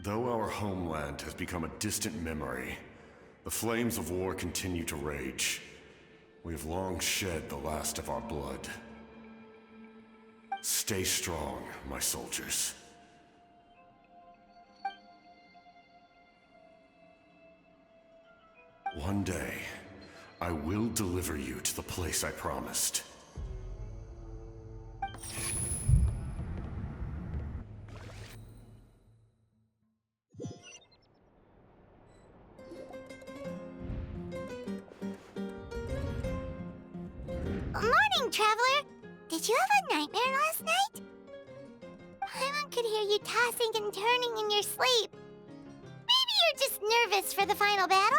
Though our homeland has become a distant memory, the flames of war continue to rage. We have long shed the last of our blood. Stay strong, my soldiers. One day, I will deliver you to the place I promised. Morning, Traveler! Did you have a nightmare last night? Paimon could hear you tossing and turning in your sleep. Maybe you're just nervous for the final battle?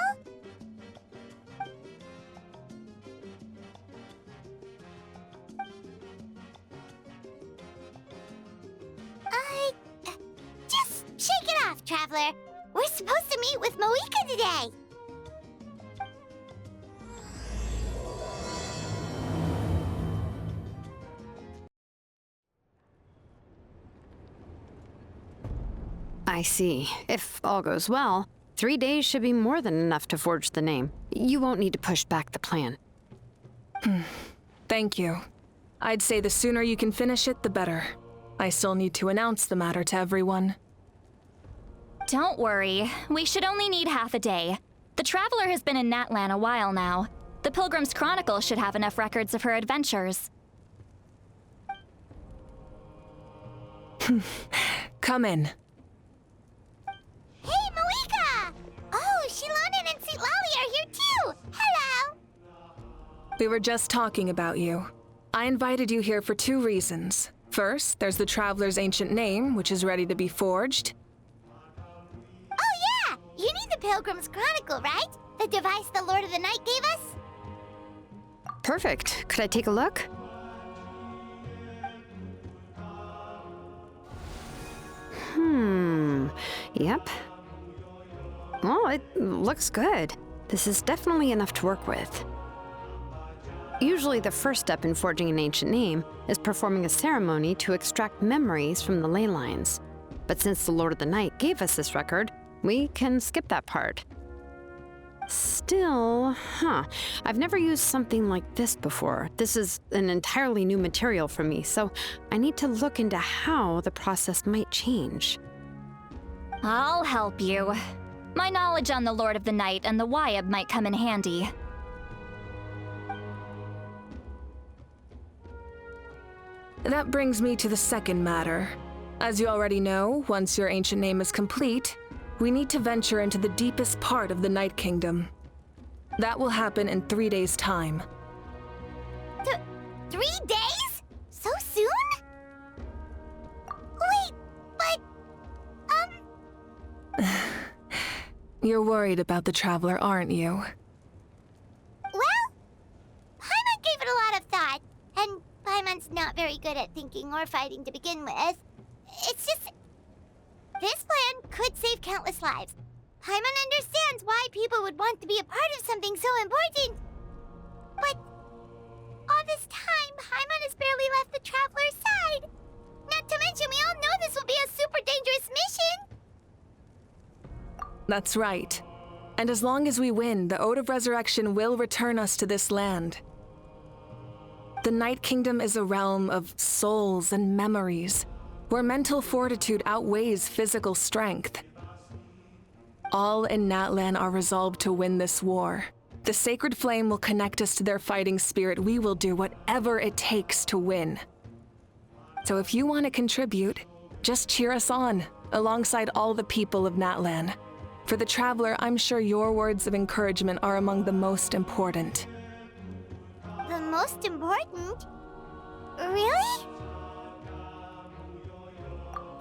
Just shake it off, Traveler. We're supposed to meet with Mavuika today. I see. If all goes well, 3 days should be more than enough to forge the name. You won't need to push back the plan. Thank you. I'd say the sooner you can finish it, the better. I still need to announce the matter to everyone. Don't worry. We should only need half a day. The Traveler has been in Natlan a while now. The Pilgrim's Chronicle should have enough records of her adventures. Come in. Hey, Mavuika! Oh, Shilonen and Citlali are here too! Hello! We were just talking about you. I invited you here for 2 reasons. First, there's the Traveler's ancient name, which is ready to be forged. Oh yeah! You need the Pilgrim's Chronicle, right? The device the Lord of the Night gave us? Perfect. Could I take a look? Yep. Well, it looks good. This is definitely enough to work with. Usually the first step in forging an ancient name is performing a ceremony to extract memories from the ley lines. But since the Lord of the Night gave us this record, we can skip that part. Still, I've never used something like this before. This is an entirely new material for me, so I need to look into how the process might change. I'll help you. My knowledge on the Lord of the Night and the Wyab might come in handy. That brings me to the second matter. As you already know, once your ancient name is complete, we need to venture into the deepest part of the Night Kingdom. That will happen in 3 days' time. 3 days? So soon? Wait, but... You're worried about the Traveler, aren't you? Well, Paimon gave it a lot of thought, and Paimon's not very good at thinking or fighting to begin with. It's just... this plan could save countless lives. Paimon understands why people would want to be a part of something so important. But all this time, Paimon has barely left the Traveler's side. Not to mention, we all know this will be a super dangerous mission. That's right. And as long as we win, the Ode of Resurrection will return us to this land. The Night Kingdom is a realm of souls and memories, where mental fortitude outweighs physical strength. All in Natlan are resolved to win this war. The sacred flame will connect us to their fighting spirit. We will do whatever it takes to win. So if you want to contribute, just cheer us on, alongside all the people of Natlan. For the Traveler, I'm sure your words of encouragement are among the most important. The most important? Really?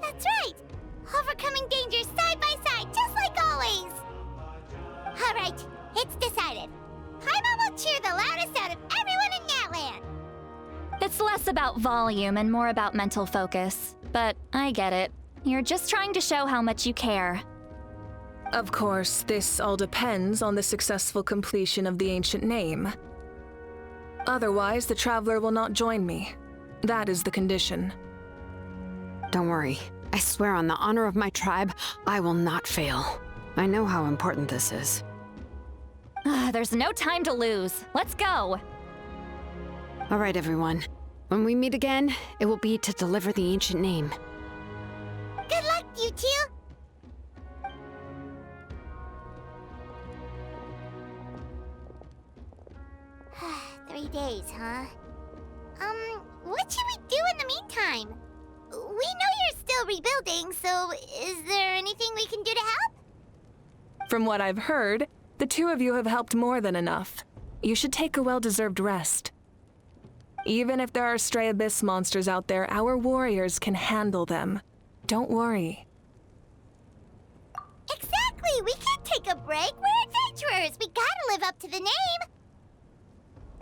That's right! Overcoming dangers side by side, just like always! Alright, it's decided. Paimon will cheer the loudest out of everyone in Natlan! It's less about volume and more about mental focus. But I get it. You're just trying to show how much you care. Of course, this all depends on the successful completion of the ancient name. Otherwise, the Traveler will not join me. That is the condition. Don't worry. I swear on the honor of my tribe, I will not fail. I know how important this is. There's no time to lose. Let's go. All right, everyone. When we meet again, it will be to deliver the ancient name. Good luck, you two! 3 days, huh? What should we do in the meantime? We know you're still rebuilding, so is there anything we can do to help? From what I've heard, the two of you have helped more than enough. You should take a well-deserved rest. Even if there are stray abyss monsters out there, our warriors can handle them. Don't worry. Exactly! We can't take a break. We're adventurers. We gotta live up to the name.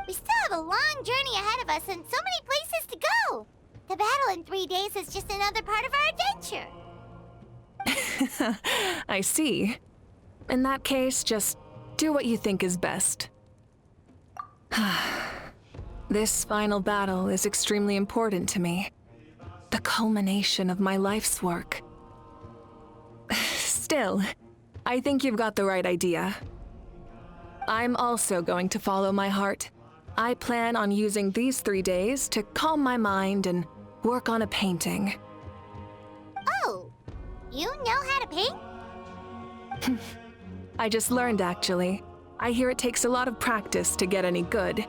We still have a long journey ahead of us and so many places to go. The battle in 3 days is just another part of our adventure. I see. In that case, just do what you think is best. This final battle is extremely important to me. The culmination of my life's work. Still, I think you've got the right idea. I'm also going to follow my heart. I plan on using these 3 days to calm my mind and work on a painting. Oh, you know how to paint? I just learned, actually. I hear it takes a lot of practice to get any good.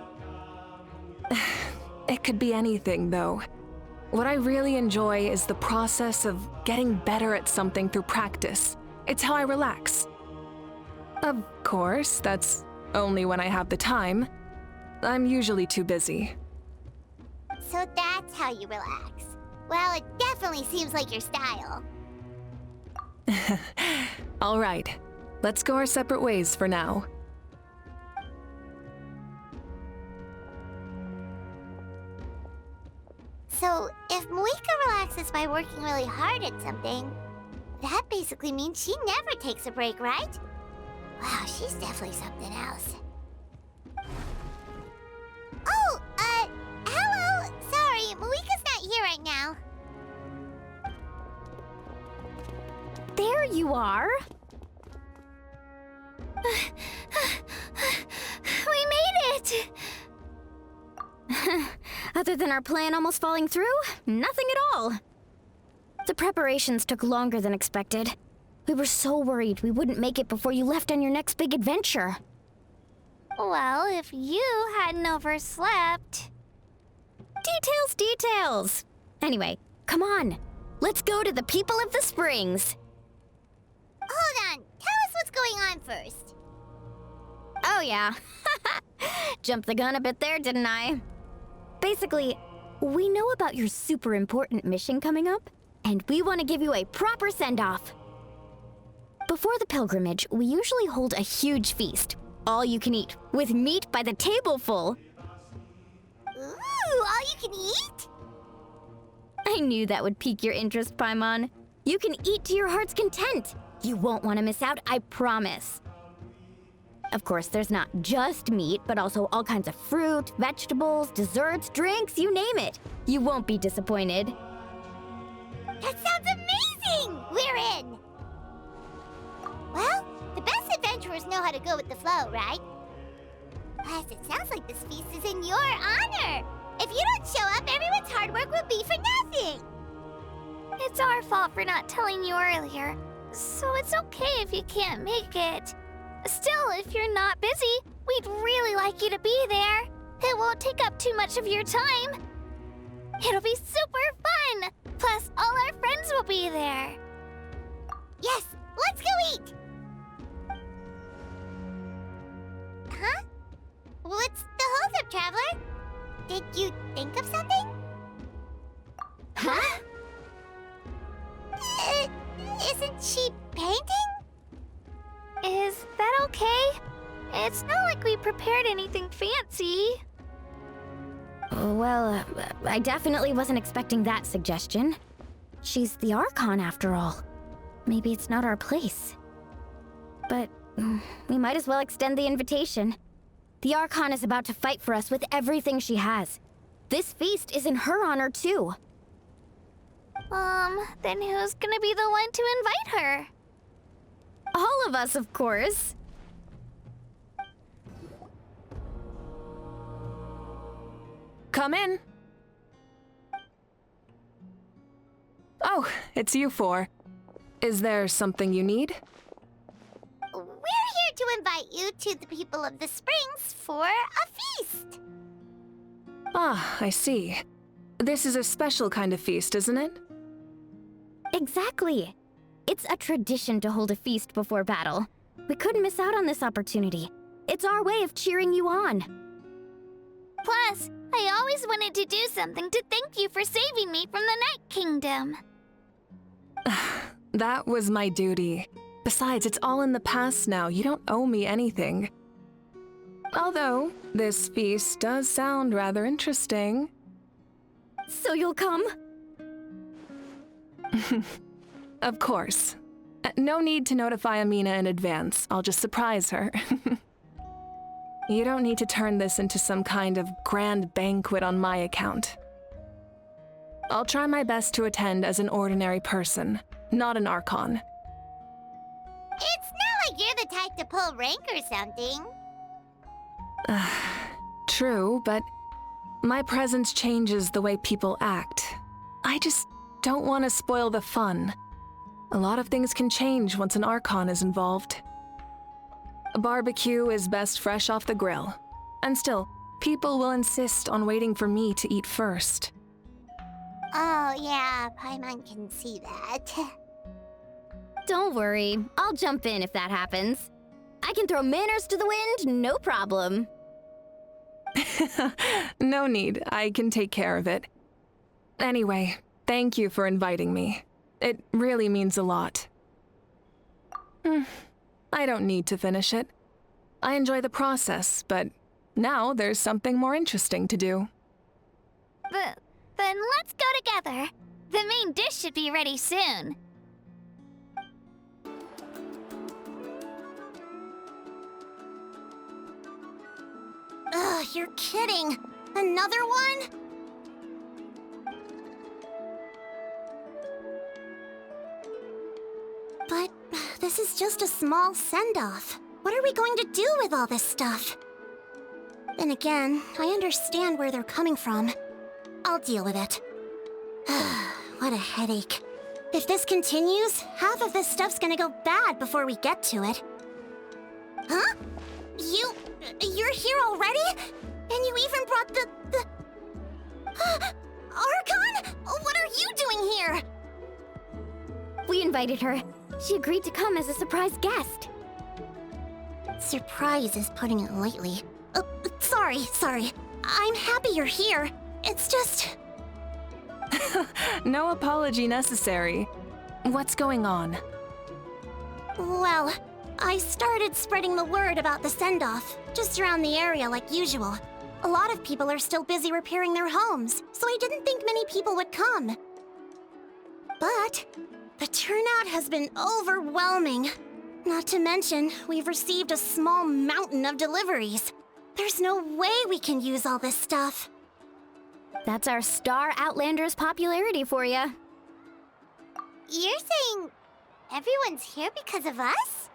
It could be anything, though. What I really enjoy is the process of getting better at something through practice. It's how I relax. Of course, that's only when I have the time. I'm usually too busy. So that's how you relax. Well, it definitely seems like your style. All right, let's go our separate ways for now. So, if Mavuika relaxes by working really hard at something, that basically means she never takes a break, right? Wow, she's definitely something else. Oh, hello! Sorry, Mavuika's not here right now. There you are. We made it! Other than our plan almost falling through, nothing at all. The preparations took longer than expected. We were so worried we wouldn't make it before you left on your next big adventure. Well, if you hadn't overslept... Details! Anyway, come on. Let's go to the people of the springs. Hold on, tell us what's going on first. Oh yeah. Jumped the gun a bit there, didn't I? Basically, we know about your super important mission coming up, and we want to give you a proper send-off. Before the pilgrimage, we usually hold a huge feast, all you can eat, with meat by the tableful. Ooh, all you can eat? I knew that would pique your interest, Paimon. You can eat to your heart's content. You won't want to miss out, I promise. Of course, there's not just meat, but also all kinds of fruit, vegetables, desserts, drinks, you name it. You won't be disappointed. That sounds amazing! We're in! Well, the best adventurers know how to go with the flow, right? Plus, it sounds like this feast is in your honor. If you don't show up, everyone's hard work will be for nothing. It's our fault for not telling you earlier, so it's okay if you can't make it. Still, if you're not busy, we'd really like you to be there. It won't take up too much of your time. It'll be super fun! Plus, all our friends will be there. Yes, let's go eat! Huh? What's the holdup, Traveler? Did you think of something? Huh? Isn't she painting? Is that okay? It's not like we prepared anything fancy. Well, I definitely wasn't expecting that suggestion. She's the Archon, after all. Maybe it's not our place. But we might as well extend the invitation. The Archon is about to fight for us with everything she has. This feast is in her honor, too. Then who's gonna be the one to invite her? All of us, of course. Come in. Oh, it's you four. Is there something you need? We're here to invite you to the people of the Springs for a feast. Ah, I see. This is a special kind of feast, isn't it? Exactly. It's a tradition to hold a feast before battle. We couldn't miss out on this opportunity. It's our way of cheering you on. Plus, I always wanted to do something to thank you for saving me from the Night Kingdom. That was my duty. Besides, it's all in the past now. You don't owe me anything. Although, this feast does sound rather interesting. So you'll come? Of course. No need to notify Amina in advance. I'll just surprise her. You don't need to turn this into some kind of grand banquet on my account. I'll try my best to attend as an ordinary person, not an archon. It's not like you're the type to pull rank or something. True, but my presence changes the way people act. I just don't want to spoil the fun. A lot of things can change once an archon is involved. A barbecue is best fresh off the grill. And still, people will insist on waiting for me to eat first. Oh yeah, Paimon can see that. Don't worry, I'll jump in if that happens. I can throw manners to the wind, no problem. No need, I can take care of it. Anyway, thank you for inviting me. It really means a lot. I don't need to finish it. I enjoy the process, but now there's something more interesting to do. Then let's go together. The main dish should be ready soon. Ugh, you're kidding. Another one? But this is just a small send-off. What are we going to do with all this stuff? Then again, I understand where they're coming from. I'll deal with it. What a headache. If this continues, half of this stuff's gonna go bad before we get to it. Huh? You're here already? And you even brought the... Archon? What are you doing here? We invited her. She agreed to come as a surprise guest. Surprise is putting it lightly. Sorry. I'm happy you're here. It's just... No apology necessary. What's going on? Well, I started spreading the word about the send-off, just around the area like usual. A lot of people are still busy repairing their homes, so I didn't think many people would come. But the turnout has been overwhelming. Not to mention, we've received a small mountain of deliveries. There's no way we can use all this stuff. That's our Star Outlander's popularity for you. You're saying everyone's here because of us?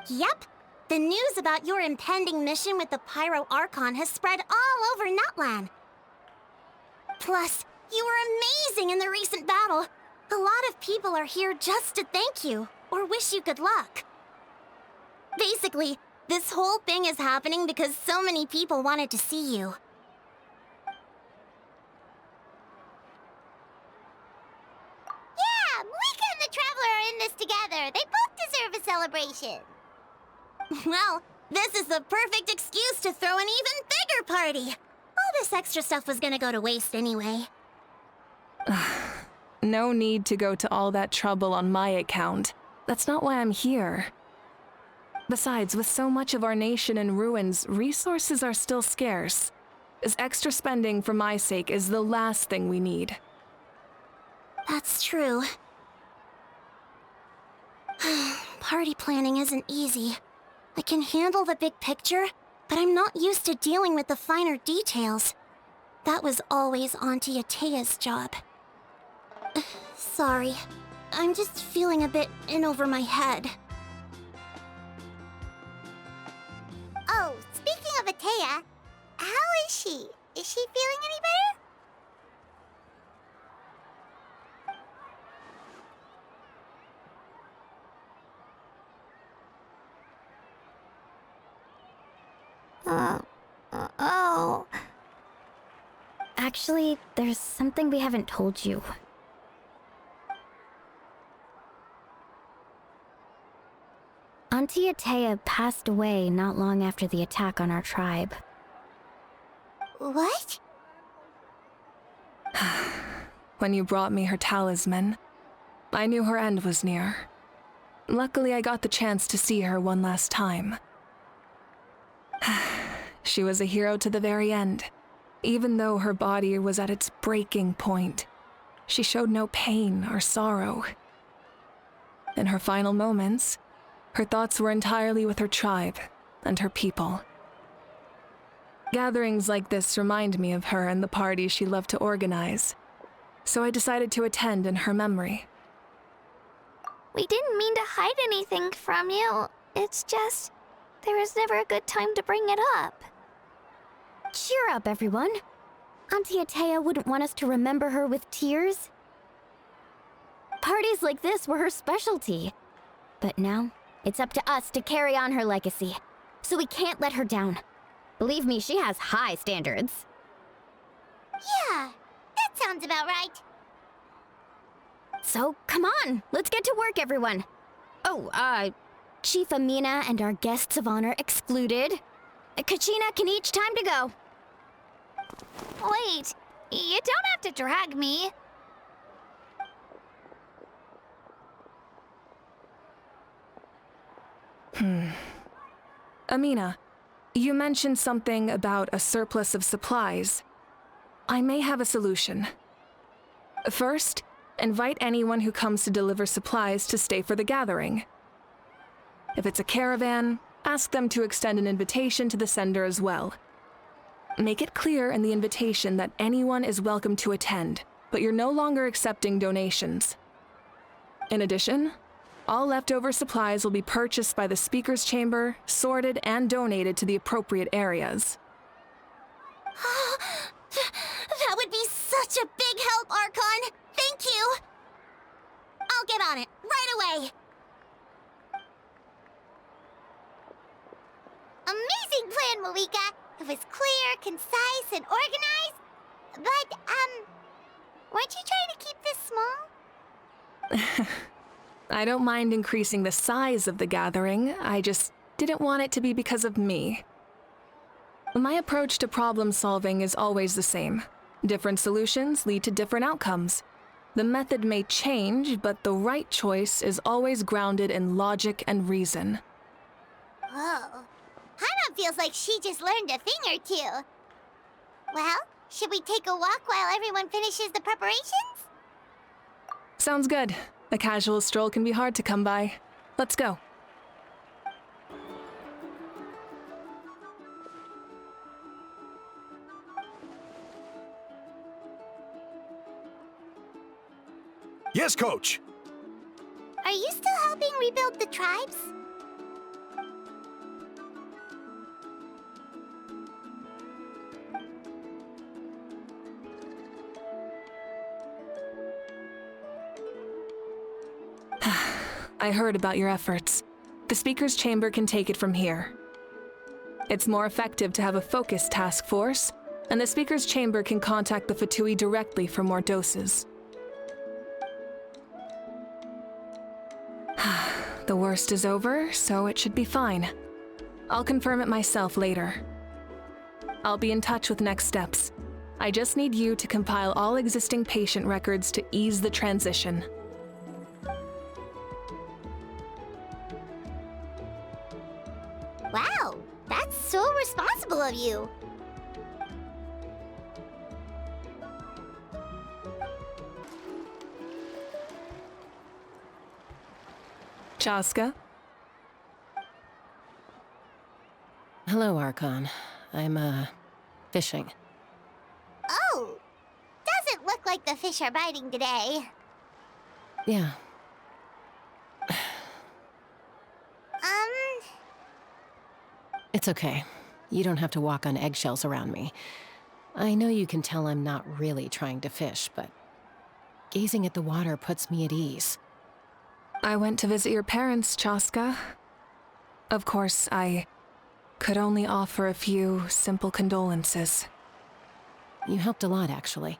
Yep. The news about your impending mission with the Pyro Archon has spread all over Natlan. Plus, you were amazing in the recent battle. A lot of people are here just to thank you, or wish you good luck. Basically, this whole thing is happening because so many people wanted to see you. Yeah, Mavuika and the Traveler are in this together. They both deserve a celebration. Well, this is the perfect excuse to throw an even bigger party. All this extra stuff was gonna go to waste anyway. No need to go to all that trouble on my account. That's not why I'm here. Besides, with so much of our nation in ruins, resources are still scarce. This extra spending for my sake is the last thing we need. That's true. Party planning isn't easy. I can handle the big picture, but I'm not used to dealing with the finer details. That was always Auntie Atea's job. Sorry. I'm just feeling a bit in over my head. Oh, speaking of Atea, how is she? Is she feeling any better? Oh. Actually, there's something we haven't told you. Auntie Atea passed away not long after the attack on our tribe. What? When you brought me her talisman, I knew her end was near. Luckily, I got the chance to see her one last time. She was a hero to the very end. Even though her body was at its breaking point, she showed no pain or sorrow. In her final moments, her thoughts were entirely with her tribe and her people. Gatherings like this remind me of her and the parties she loved to organize, so I decided to attend in her memory. We didn't mean to hide anything from you. It's just, there was never a good time to bring it up. Cheer up, everyone. Auntie Atea wouldn't want us to remember her with tears. Parties like this were her specialty. But now, it's up to us to carry on her legacy. So we can't let her down. Believe me, she has high standards. Yeah, that sounds about right. So, come on, let's get to work, everyone. Oh, Chief Amina and our guests of honor excluded. Kachina can each time to go. Wait, you don't have to drag me. Amina, you mentioned something about a surplus of supplies. I may have a solution. First, invite anyone who comes to deliver supplies to stay for the gathering. If it's a caravan, ask them to extend an invitation to the sender as well. Make it clear in the invitation that anyone is welcome to attend, but you're no longer accepting donations. In addition, all leftover supplies will be purchased by the speaker's chamber, sorted, and donated to the appropriate areas. That would be such a big help, Archon! Thank you! I'll get on it, right away! Amazing plan, Mavuika! It was clear, concise, and organized. But, weren't you trying to keep this small? I don't mind increasing the size of the gathering, I just didn't want it to be because of me. My approach to problem solving is always the same. Different solutions lead to different outcomes. The method may change, but the right choice is always grounded in logic and reason. Whoa. Hana feels like she just learned a thing or two. Well, should we take a walk while everyone finishes the preparations? Sounds good. A casual stroll can be hard to come by. Let's go. Yes, Coach. Are you still helping rebuild the tribes? I heard about your efforts. The Speaker's Chamber can take it from here. It's more effective to have a focused task force, and the Speaker's Chamber can contact the Fatui directly for more doses. The worst is over, so it should be fine. I'll confirm it myself later. I'll be in touch with next steps. I just need you to compile all existing patient records to ease the transition. Wow, that's so responsible of you. Chaska? Hello, Archon. I'm, fishing. Oh, doesn't look like the fish are biting today. Yeah. It's okay. You don't have to walk on eggshells around me. I know you can tell I'm not really trying to fish, but gazing at the water puts me at ease. I went to visit your parents, Chaska. Of course, I could only offer a few simple condolences. You helped a lot, actually.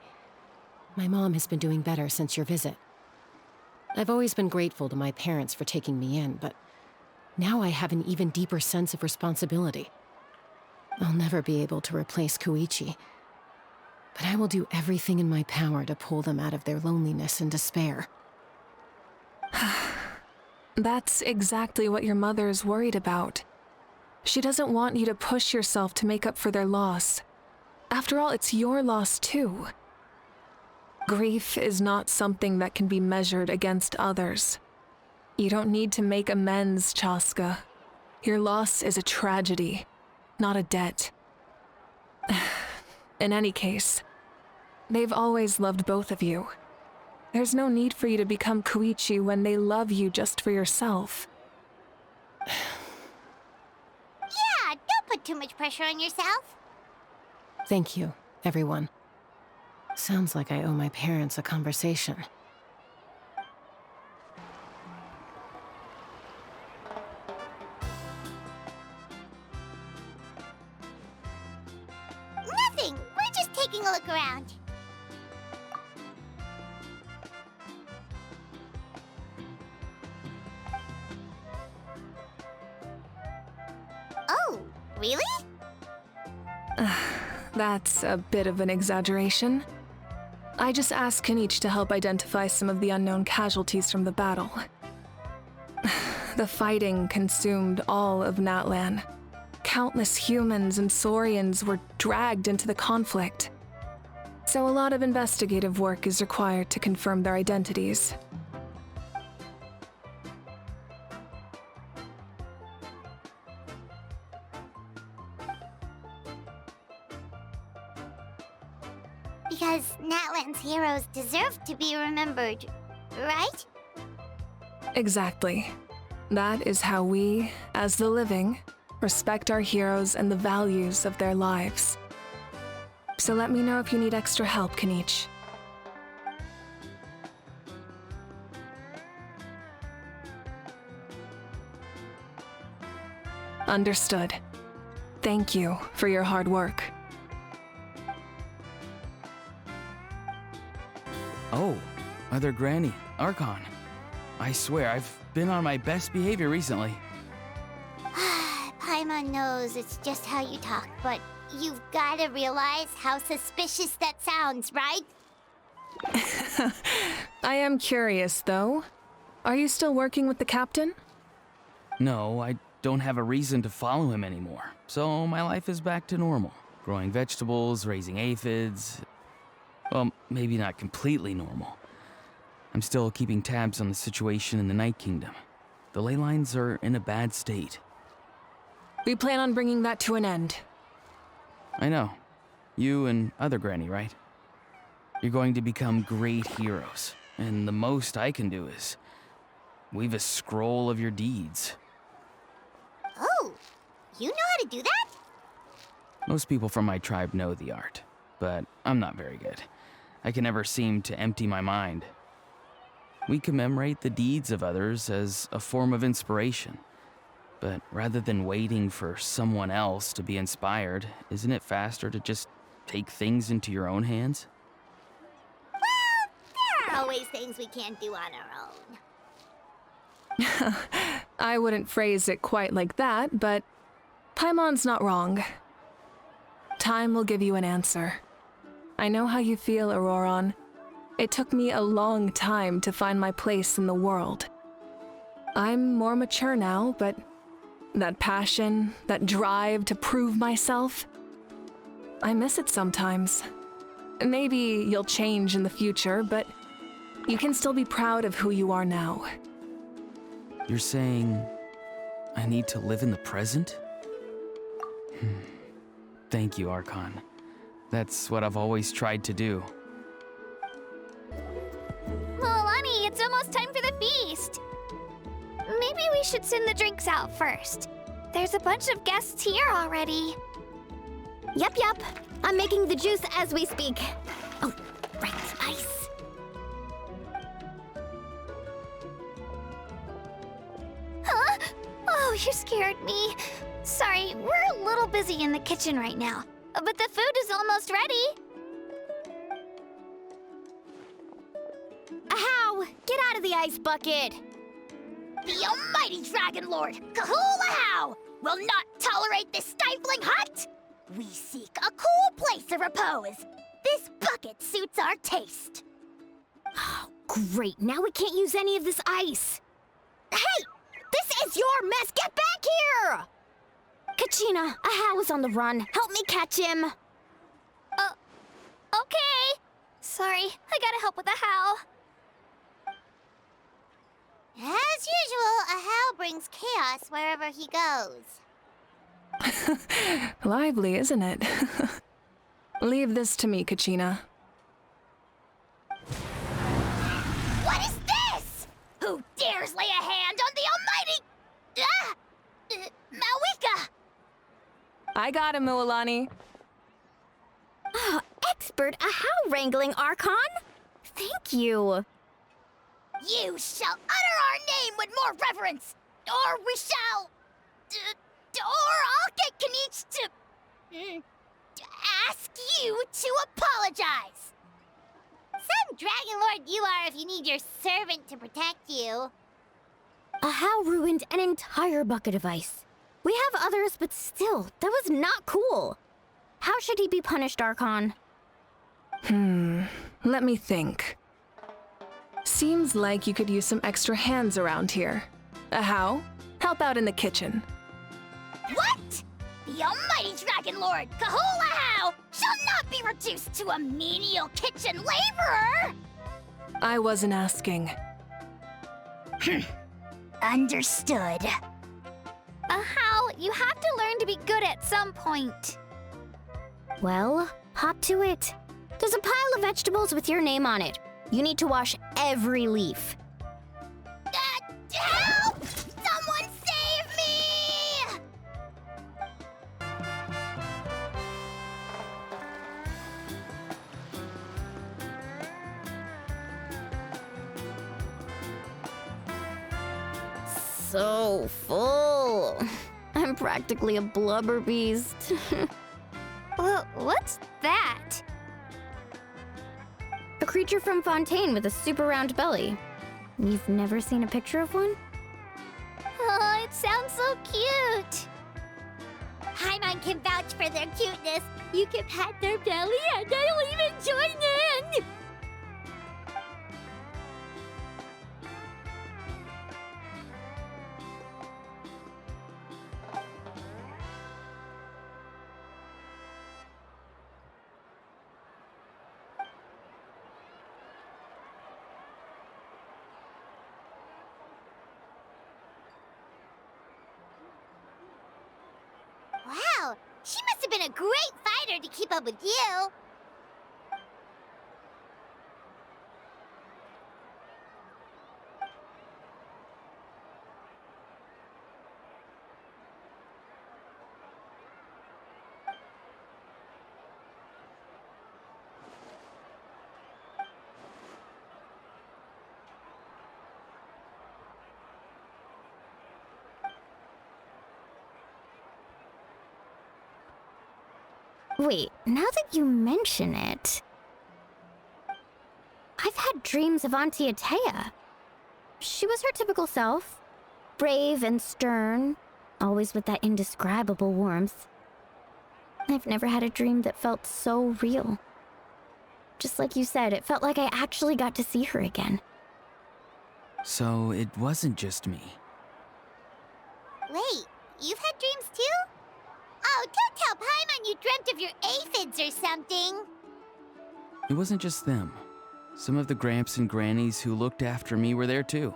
My mom has been doing better since your visit. I've always been grateful to my parents for taking me in, but now I have an even deeper sense of responsibility. I'll never be able to replace Koichi, but I will do everything in my power to pull them out of their loneliness and despair. That's exactly what your mother is worried about. She doesn't want you to push yourself to make up for their loss. After all, it's your loss too. Grief is not something that can be measured against others. You don't need to make amends, Chaska. Your loss is a tragedy, not a debt. In any case, they've always loved both of you. There's no need for you to become Koichi when they love you just for yourself. Yeah, don't put too much pressure on yourself. Thank you, everyone. Sounds like I owe my parents a conversation. Nothing. We're just taking a look around. Oh, really? That's a bit of an exaggeration. I just asked Kenichi to help identify some of the unknown casualties from the battle. The fighting consumed all of Natlan. Countless humans and Saurians were dragged into the conflict. So a lot of investigative work is required to confirm their identities. Because Natlan's heroes deserve to be remembered, right? Exactly. That is how we, as the living, respect our heroes and the values of their lives. So let me know if you need extra help, Kenichi. Understood. Thank you for your hard work. Oh, Mother Granny, Archon. I swear, I've been on my best behavior recently. Paimon knows it's just how you talk, but you've gotta realize how suspicious that sounds, right? I am curious, though. Are you still working with the captain? No, I don't have a reason to follow him anymore, so my life is back to normal. Growing vegetables, raising aphids. Well, maybe not completely normal. I'm still keeping tabs on the situation in the Night Kingdom. The ley lines are in a bad state. We plan on bringing that to an end. I know. You and Other Granny, right? You're going to become great heroes, and the most I can do is weave a scroll of your deeds. Oh, you know how to do that? Most people from my tribe know the art, but I'm not very good. I can never seem to empty my mind. We commemorate the deeds of others as a form of inspiration. But rather than waiting for someone else to be inspired, isn't it faster to just take things into your own hands? Well, there are always things we can't do on our own. I wouldn't phrase it quite like that, but Paimon's not wrong. Time will give you an answer. I know how you feel, Auroron. It took me a long time to find my place in the world. I'm more mature now, but that passion, that drive to prove myself, I miss it sometimes. Maybe you'll change in the future, but you can still be proud of who you are now. You're saying I need to live in the present? Thank you, Archon. That's what I've always tried to do. Milani, it's almost time feast. Maybe we should send the drinks out first. There's a bunch of guests here already. Yep. I'm making the juice as we speak. Oh, right, ice. Huh? Oh, you scared me. Sorry, we're a little busy in the kitchen right now. But the food is almost ready. Ahow! Get out of the ice bucket! The almighty Dragon Lord, Kahul will not tolerate this stifling hut! We seek a cool place of repose. This bucket suits our taste. Oh, great. Now we can't use any of this ice. Hey! This is your mess! Get back here! Kachina, Ahow is on the run. Help me catch him. Okay. Sorry, I gotta help with the how. As usual, Ahow brings chaos wherever he goes. Lively, isn't it? Leave this to me, Kachina. What is this? Who dares lay a hand on the almighty... Mavuika! I got him, Mualani. Oh, expert Ahow wrangling, Archon. Thank you. You shall utter our name with more reverence, or we shall... or I'll get Kanich to ask you to apologize. Some Dragon Lord you are if you need your servant to protect you. Ahow ruined an entire bucket of ice. We have others, but still, that was not cool. How should he be punished, Archon? Let me think. Seems like you could use some extra hands around here. Ahow, help out in the kitchen. What? The almighty Dragon Lord, Kahul Ahow, shall not be reduced to a menial kitchen laborer! I wasn't asking. Understood. Ahow, you have to learn to be good at some point. Well, hop to it. There's a pile of vegetables with your name on it. You need to wash every leaf. Help! Someone save me! So full. I'm practically a blubber beast. What's that? A creature from Fontaine with a super round belly. You've never seen a picture of one? Oh, it sounds so cute. Paimon can vouch for their cuteness. You can pat their belly and I'll even join in. Wow, she must have been a great fighter to keep up with you. Wait, now that you mention it... I've had dreams of Auntie Atea. She was her typical self. Brave and stern, always with that indescribable warmth. I've never had a dream that felt so real. Just like you said, it felt like I actually got to see her again. So it wasn't just me. Wait, you've had dreams too? Oh, don't tell Paimon you dreamt of your aphids or something. It wasn't just them. Some of the Gramps and Grannies who looked after me were there too.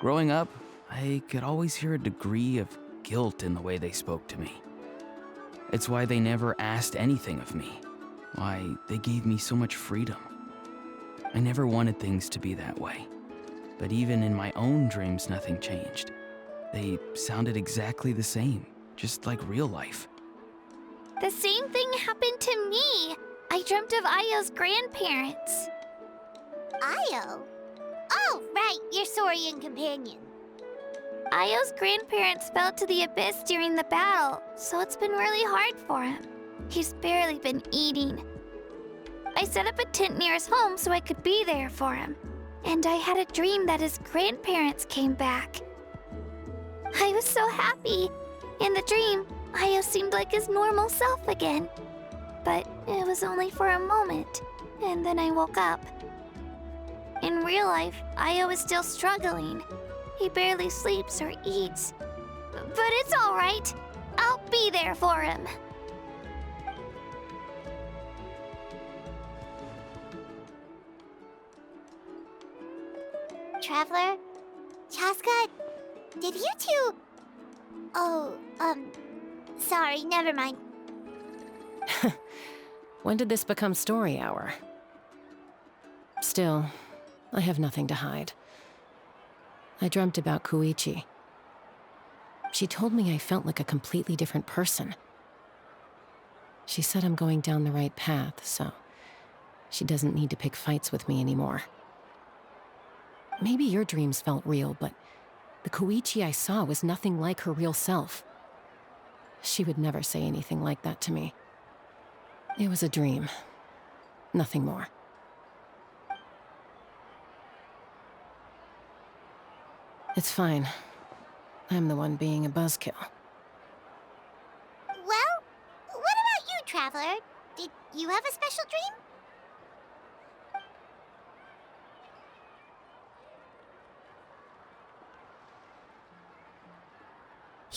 Growing up, I could always hear a degree of guilt in the way they spoke to me. It's why they never asked anything of me. Why they gave me so much freedom. I never wanted things to be that way. But even in my own dreams, nothing changed. They sounded exactly the same, just like real life. The same thing happened to me. I dreamt of Io's grandparents. Io? Oh, right, your Saurian companion. Io's grandparents fell to the abyss during the battle, so it's been really hard for him. He's barely been eating. I set up a tent near his home so I could be there for him. And I had a dream that his grandparents came back. I was so happy. In the dream, Io seemed like his normal self again. But it was only for a moment, and then I woke up. In real life, Io is still struggling. He barely sleeps or eats. But it's all right. I'll be there for him. Traveler? Chaska? Did you two... Oh, sorry, never mind. When did this become story hour? Still, I have nothing to hide. I dreamt about Koichi. She told me I felt like a completely different person. She said I'm going down the right path, so she doesn't need to pick fights with me anymore. Maybe your dreams felt real, but the Koichi I saw was nothing like her real self. She would never say anything like that to me. It was a dream. Nothing more. It's fine. I'm the one being a buzzkill. Well, what about you, Traveler? Did you have a special dream?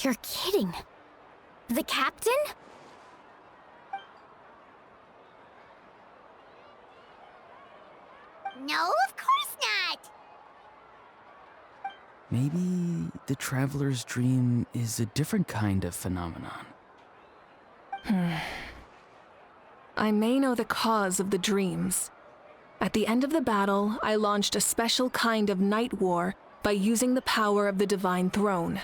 You're kidding. The captain? No, of course not! Maybe the traveler's dream is a different kind of phenomenon. I may know the cause of the dreams. At the end of the battle, I launched a special kind of night war by using the power of the Divine Throne.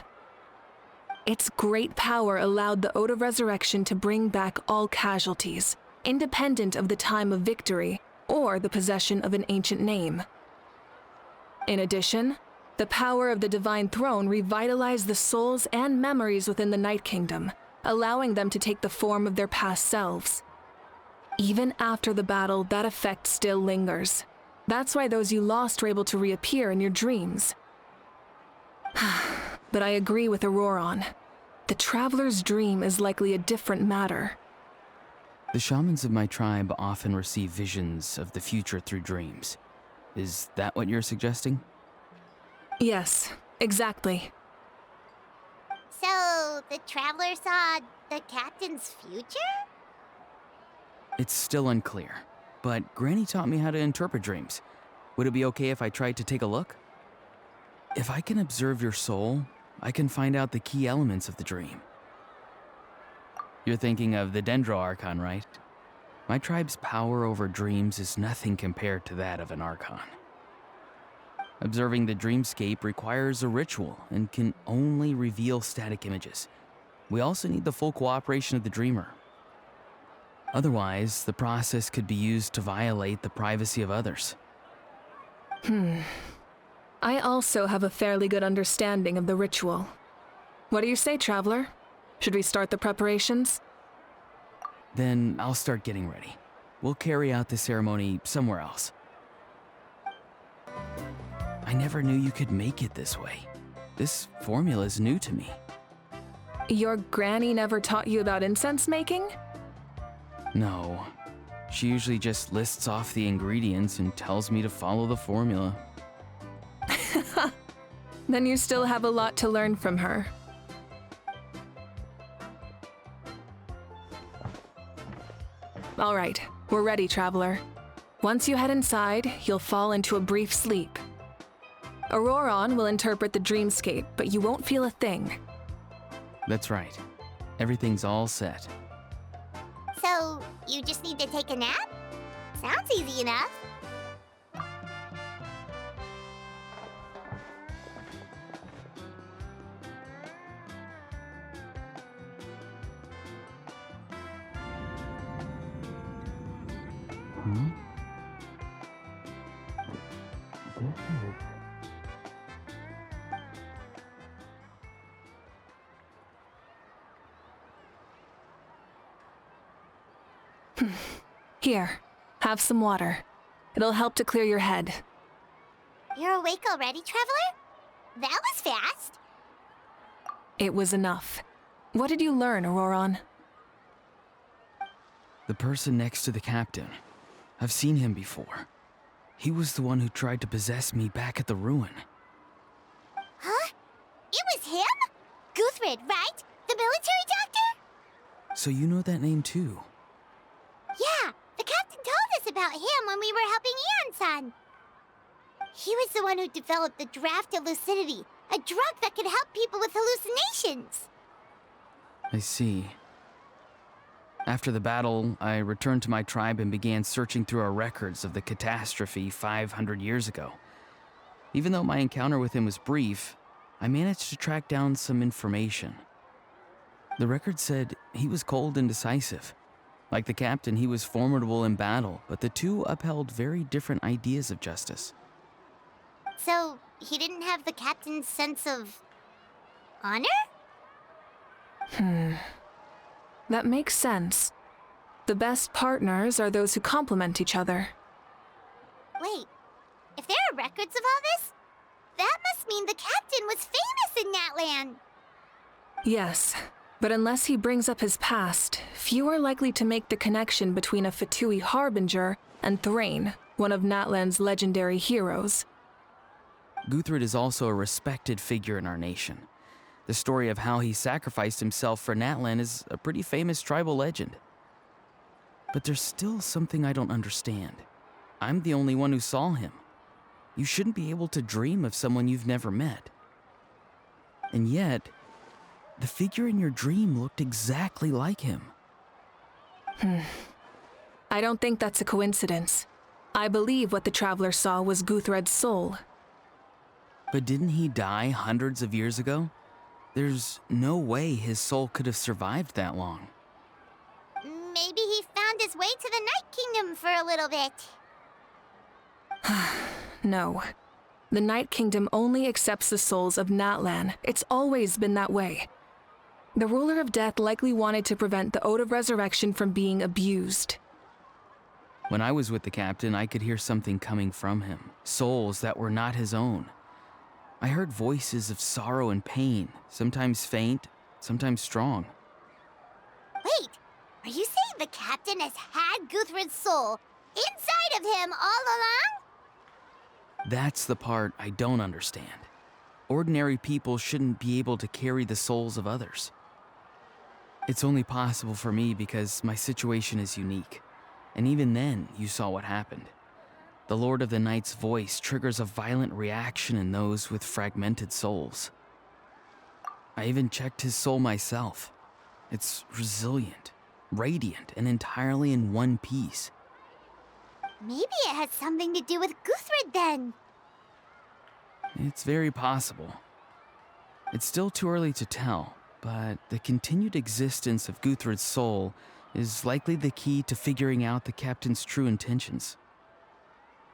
Its great power allowed the Ode of Resurrection to bring back all casualties, independent of the time of victory or the possession of an ancient name. In addition, the power of the Divine Throne revitalized the souls and memories within the Night Kingdom, allowing them to take the form of their past selves. Even after the battle, that effect still lingers. That's why those you lost were able to reappear in your dreams. But I agree with Auroron. The Traveler's dream is likely a different matter. The shamans of my tribe often receive visions of the future through dreams. Is that what you're suggesting? Yes, exactly. So, the Traveler saw the captain's future? It's still unclear, but Granny taught me how to interpret dreams. Would it be okay if I tried to take a look? If I can observe your soul, I can find out the key elements of the dream. You're thinking of the Dendro Archon, right? My tribe's power over dreams is nothing compared to that of an Archon. Observing the dreamscape requires a ritual and can only reveal static images. We also need the full cooperation of the dreamer. Otherwise, the process could be used to violate the privacy of others. I also have a fairly good understanding of the ritual. What do you say, Traveler? Should we start the preparations? Then I'll start getting ready. We'll carry out the ceremony somewhere else. I never knew you could make it this way. This formula is new to me. Your granny never taught you about incense making? No. She usually just lists off the ingredients and tells me to follow the formula. Then you still have a lot to learn from her. All right, we're ready, Traveler. Once you head inside, you'll fall into a brief sleep. Auroron will interpret the dreamscape, but you won't feel a thing. That's right. Everything's all set. So, you just need to take a nap? Sounds easy enough. Here, have some water. It'll help to clear your head. You're awake already, Traveler? That was fast. It was enough. What did you learn, Auroron? The person next to the captain. I've seen him before. He was the one who tried to possess me back at the ruin. Huh? It was him? Guthrid, right? The military doctor? So you know that name too? Yeah, the captain told us about him when we were helping Eon-san. He was the one who developed the draft of lucidity, a drug that could help people with hallucinations. I see. After the battle, I returned to my tribe and began searching through our records of the catastrophe 500 years ago. Even though my encounter with him was brief, I managed to track down some information. The record said he was cold and decisive. Like the captain, he was formidable in battle, but the two upheld very different ideas of justice. So, he didn't have the captain's sense of honor? That makes sense. The best partners are those who complement each other. Wait, if there are records of all this, that must mean the captain was famous in Natlan. Yes, but unless he brings up his past, few are likely to make the connection between a Fatui harbinger and Thrain, one of Natlan's legendary heroes. Guthrid is also a respected figure in our nation. The story of how he sacrificed himself for Natlan is a pretty famous tribal legend. But there's still something I don't understand. I'm the only one who saw him. You shouldn't be able to dream of someone you've never met. And yet, the figure in your dream looked exactly like him. I don't think that's a coincidence. I believe what the Traveler saw was Guthred's soul. But didn't he die hundreds of years ago? There's no way his soul could have survived that long. Maybe he found his way to the Night Kingdom for a little bit. No. The Night Kingdom only accepts the souls of Natlan. It's always been that way. The Ruler of Death likely wanted to prevent the Ode of Resurrection from being abused. When I was with the captain, I could hear something coming from him. Souls that were not his own. I heard voices of sorrow and pain, sometimes faint, sometimes strong. Wait, are you saying the captain has had Guthrid's soul inside of him all along? That's the part I don't understand. Ordinary people shouldn't be able to carry the souls of others. It's only possible for me because my situation is unique. And even then, you saw what happened. The Lord of the Night's voice triggers a violent reaction in those with fragmented souls. I even checked his soul myself. It's resilient, radiant, and entirely in one piece. Maybe it has something to do with Guthrid then. It's very possible. It's still too early to tell, but the continued existence of Guthrid's soul is likely the key to figuring out the captain's true intentions.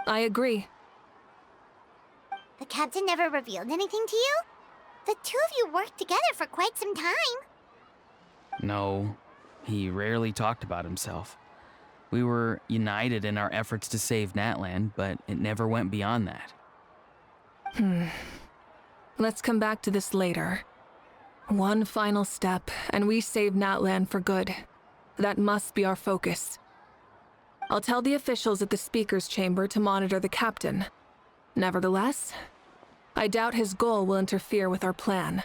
I agree. The captain never revealed anything to you? The two of you worked together for quite some time. No, he rarely talked about himself. We were united in our efforts to save Natlan, but it never went beyond that. Let's come back to this later. One final step, and we save Natlan for good. That must be our focus. I'll tell the officials at the speaker's chamber to monitor the captain. Nevertheless, I doubt his goal will interfere with our plan.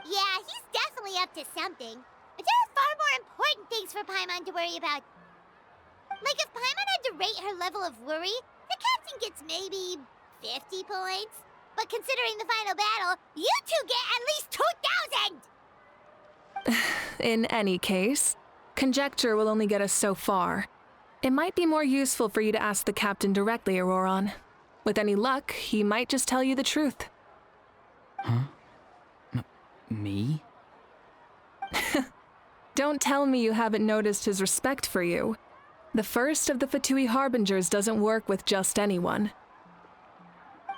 Yeah, he's definitely up to something. But there are far more important things for Paimon to worry about. Like if Paimon had to rate her level of worry, the captain gets maybe 50 points. But considering the final battle, you two get at least 2,000! In any case, conjecture will only get us so far. It might be more useful for you to ask the captain directly, Auroron. With any luck, he might just tell you the truth. Huh? Me? Don't tell me you haven't noticed his respect for you. The first of the Fatui Harbingers doesn't work with just anyone.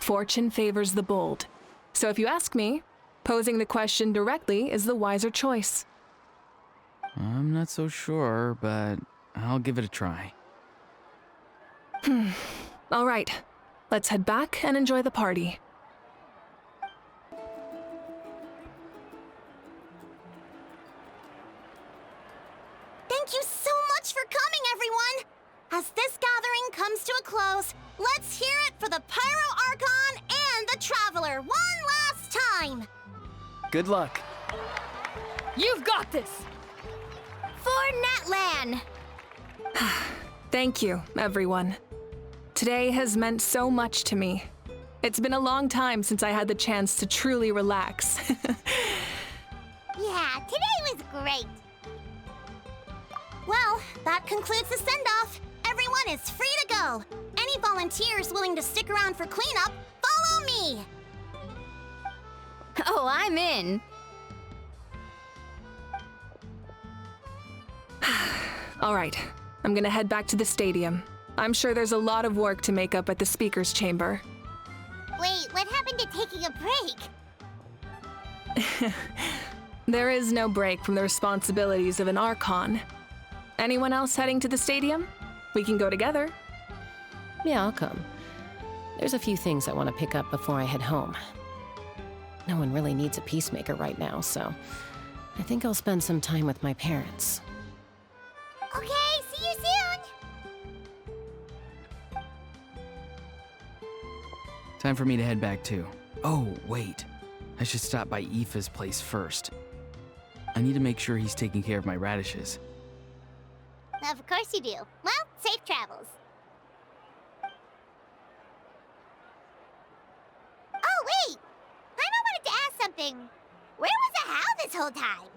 Fortune favors the bold. So if you ask me, posing the question directly is the wiser choice. I'm not so sure, but I'll give it a try. All right, let's head back and enjoy the party. Thank you so much for coming, everyone! As this gathering comes to a close, let's hear it for the Pyro Archon and the Traveler one last time! Good luck. You've got this! For Natlan! Thank you, everyone. Today has meant so much to me. It's been a long time since I had the chance to truly relax. Yeah, today was great. Well, that concludes the send-off. Everyone is free to go. Any volunteers willing to stick around for cleanup, follow me! Oh, I'm in. All right, I'm gonna head back to the stadium. I'm sure there's a lot of work to make up at the speaker's chamber. Wait, what happened to taking a break? There is no break from the responsibilities of an archon. Anyone else heading to the stadium? We can go together. Yeah, I'll come. There's a few things I want to pick up before I head home. No one really needs a peacemaker right now, so I think I'll spend some time with my parents. Okay, see you soon! Time for me to head back too. Oh, wait. I should stop by Aoife's place first. I need to make sure he's taking care of my radishes. Of course you do. Well, safe travels. Oh, wait! I wanted to ask something. Where was the How this whole time?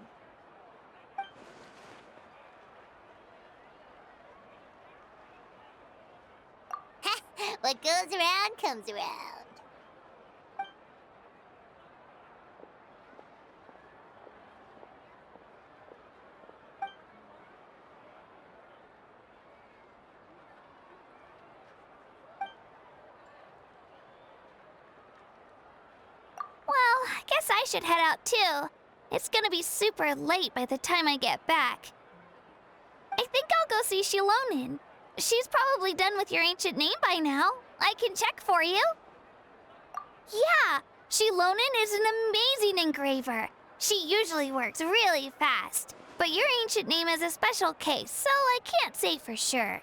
What goes around comes around. Well, I guess I should head out too. It's gonna be super late by the time I get back. I think I'll go see Shilonin. She's probably done with your ancient name by now. I can check for you. Yeah, Shilonin is an amazing engraver. She usually works really fast. But your ancient name is a special case, so I can't say for sure.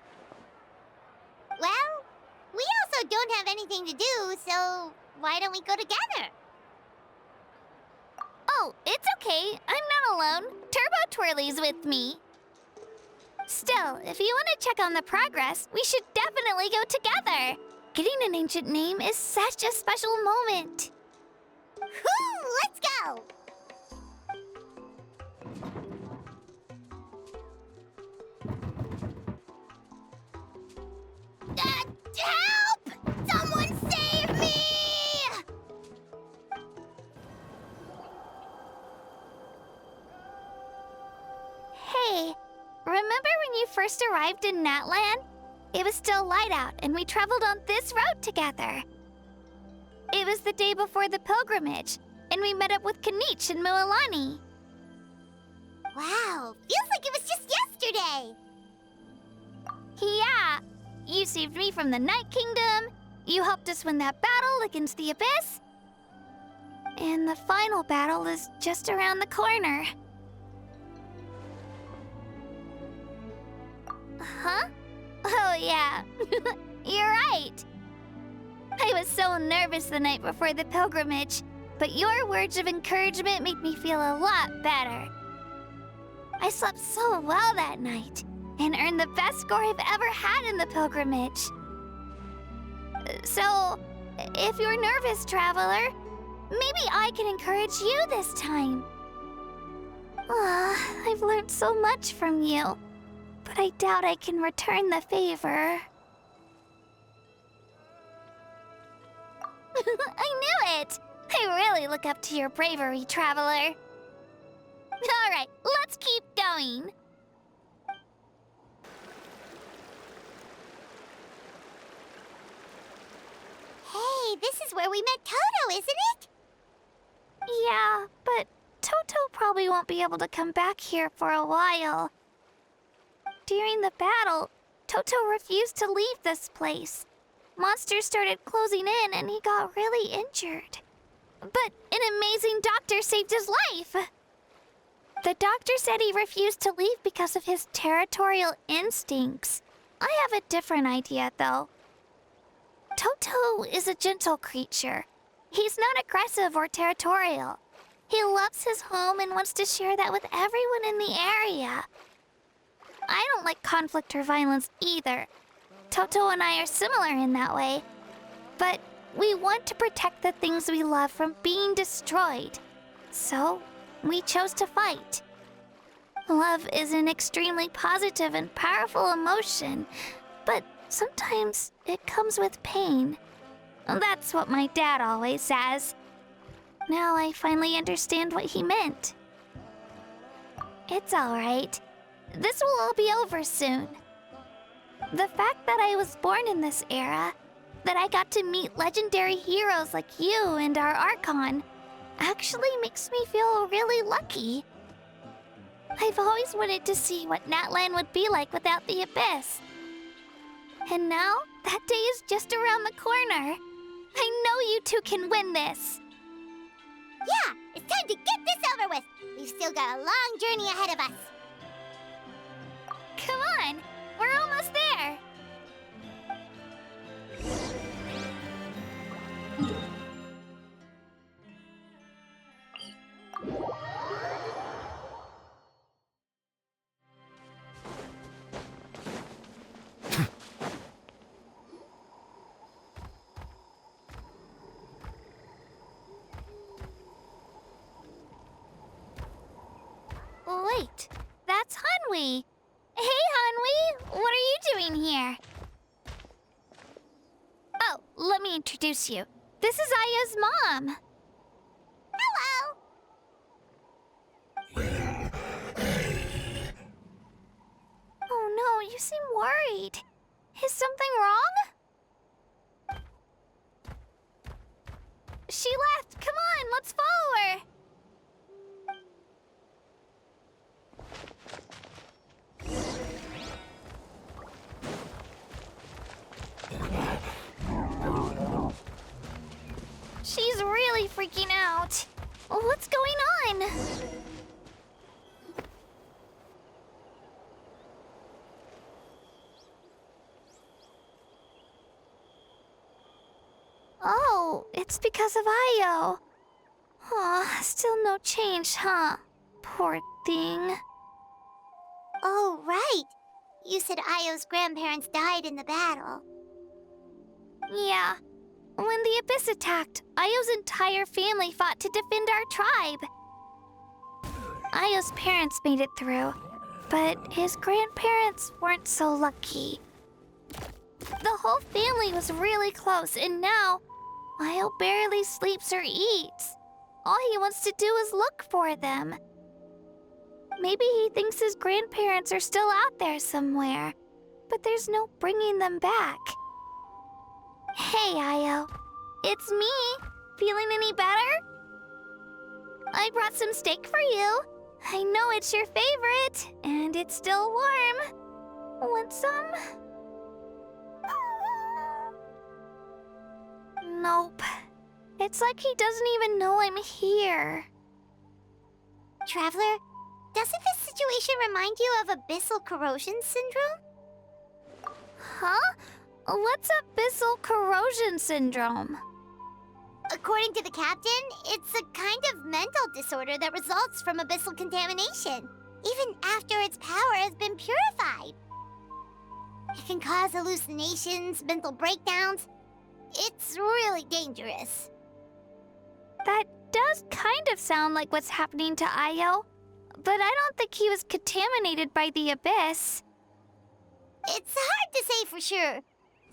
Well, we also don't have anything to do, so why don't we go together? Oh, it's okay. I'm not alone. Turbo Twirly's with me. Still, if you want to check on the progress, we should definitely go together. Getting an ancient name is such a special moment. Whoo! Let's go! Help! Someone save me! Hey, remember when you first arrived in Natlan? It was still light out, and we traveled on this road together. It was the day before the pilgrimage, and we met up with Kanich and Mualani. Wow, feels like it was just yesterday. Yeah, you saved me from the Night Kingdom, you helped us win that battle against the Abyss, and the final battle is just around the corner. Huh? Oh, yeah. You're right. I was so nervous the night before the pilgrimage, but your words of encouragement made me feel a lot better. I slept so well that night and earned the best score I've ever had in the pilgrimage. So, if you're nervous, Traveler, maybe I can encourage you this time. I've learned so much from you, but I doubt I can return the favor. I knew it! I really look up to your bravery, Traveler. All right, let's keep going. say this is where we met Toto, isn't it? Yeah, but Toto probably won't be able to come back here for a while. During the battle, Toto refused to leave this place. Monsters started closing in and he got really injured. But an amazing doctor saved his life! The doctor said he refused to leave because of his territorial instincts. I have a different idea, though. Toto is a gentle creature. He's not aggressive or territorial. He loves his home and wants to share that with everyone in the area. I don't like conflict or violence either. Toto and I are similar in that way. But we want to protect the things we love from being destroyed. So, we chose to fight. Love is an extremely positive and powerful emotion, but sometimes it comes with pain. That's what my dad always says. Now I finally understand what he meant. It's all right. This will all be over soon. The fact that I was born in this era, that I got to meet legendary heroes like you and our archon, actually makes me feel really lucky. I've always wanted to see what Natlan would be like without the Abyss. And now, that day is just around the corner. I know you two can win this. Yeah, it's time to get this over with. We've still got a long journey ahead of us. Come on, we're almost there. Wait, that's Hanwi. Hey, Hanwi, what are you doing here? Oh, let me introduce you. This is Aya's mom. Hello! Oh no, you seem worried. Is something wrong? She left. Come on, let's follow her. She's really freaking out. What's going on? Oh, it's because of Io. Aw, still no change, huh? Poor thing. Oh, right. You said Io's grandparents died in the battle. Yeah. When the Abyss attacked, Io's entire family fought to defend our tribe. Io's parents made it through, but his grandparents weren't so lucky. The whole family was really close, and now Io barely sleeps or eats. All he wants to do is look for them. Maybe he thinks his grandparents are still out there somewhere, but there's no bringing them back. Hey, Io. It's me. Feeling any better? I brought some steak for you. I know it's your favorite, and it's still warm. Want some? Nope. It's like he doesn't even know I'm here. Traveler, doesn't this situation remind you of abyssal corrosion syndrome? Huh? What's abyssal corrosion syndrome? According to the captain, it's a kind of mental disorder that results from abyssal contamination, even after its power has been purified. It can cause hallucinations, mental breakdowns. It's really dangerous. That does kind of sound like what's happening to Io, but I don't think he was contaminated by the Abyss. It's hard to say for sure.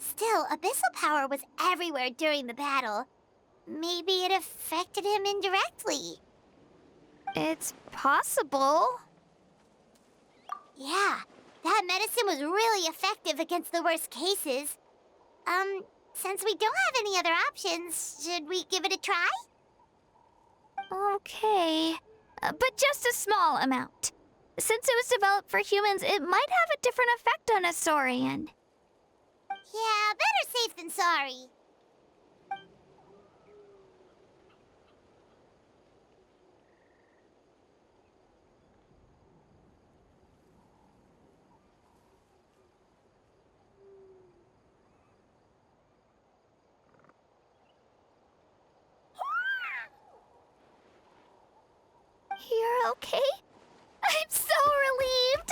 Still, abyssal power was everywhere during the battle. Maybe it affected him indirectly. It's possible. Yeah, that medicine was really effective against the worst cases. since we don't have any other options, should we give it a try? Okay. But just a small amount. Since it was developed for humans, it might have a different effect on a Saurian. Yeah, better safe than sorry. You're okay? I'm so relieved!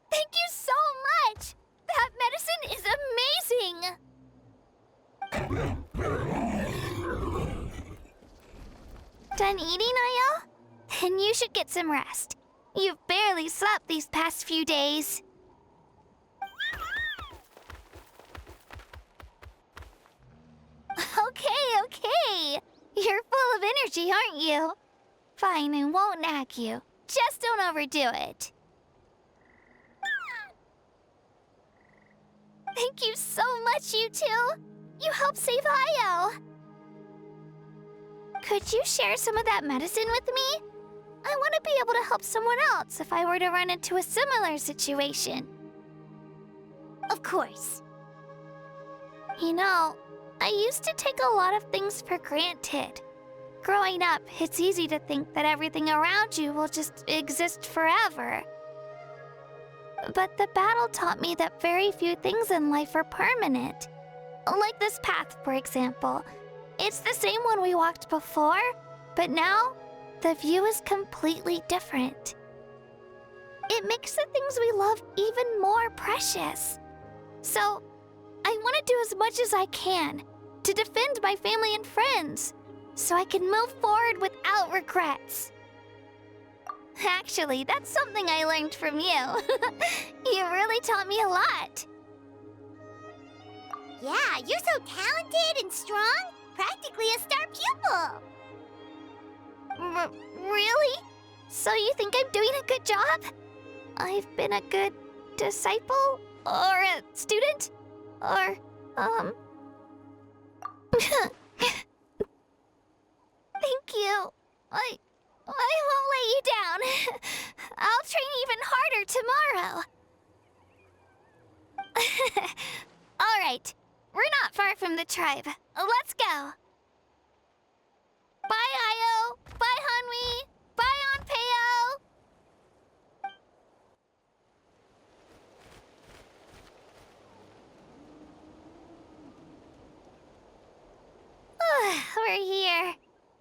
Thank you so much! That medicine is amazing! Done eating, Ayel? Then you should get some rest. You've barely slept these past few days. Okay. You're full of energy, aren't you? Fine, I won't nag you. Just don't overdo it. Thank you so much, you two. You helped save Ayel. Could you share some of that medicine with me? I want to be able to help someone else if I were to run into a similar situation. Of course. You know, I used to take a lot of things for granted. Growing up, it's easy to think that everything around you will just exist forever. But the battle taught me that very few things in life are permanent. Like this path, for example. It's the same one we walked before, but now the view is completely different. It makes the things we love even more precious. So, I want to do as much as I can to defend my family and friends, so I can move forward without regrets. Actually, that's something I learned from you. You really taught me a lot. Yeah, you're so talented and strong. Practically a star pupil. Really? So you think I'm doing a good job? I've been a good disciple? Or a student? Or, Thank you. I won't let you down. I'll train even harder tomorrow. All right. We're not far from the tribe. Let's go. Bye, Io. Bye, Hanwi. Bye, Onpeo. We're here.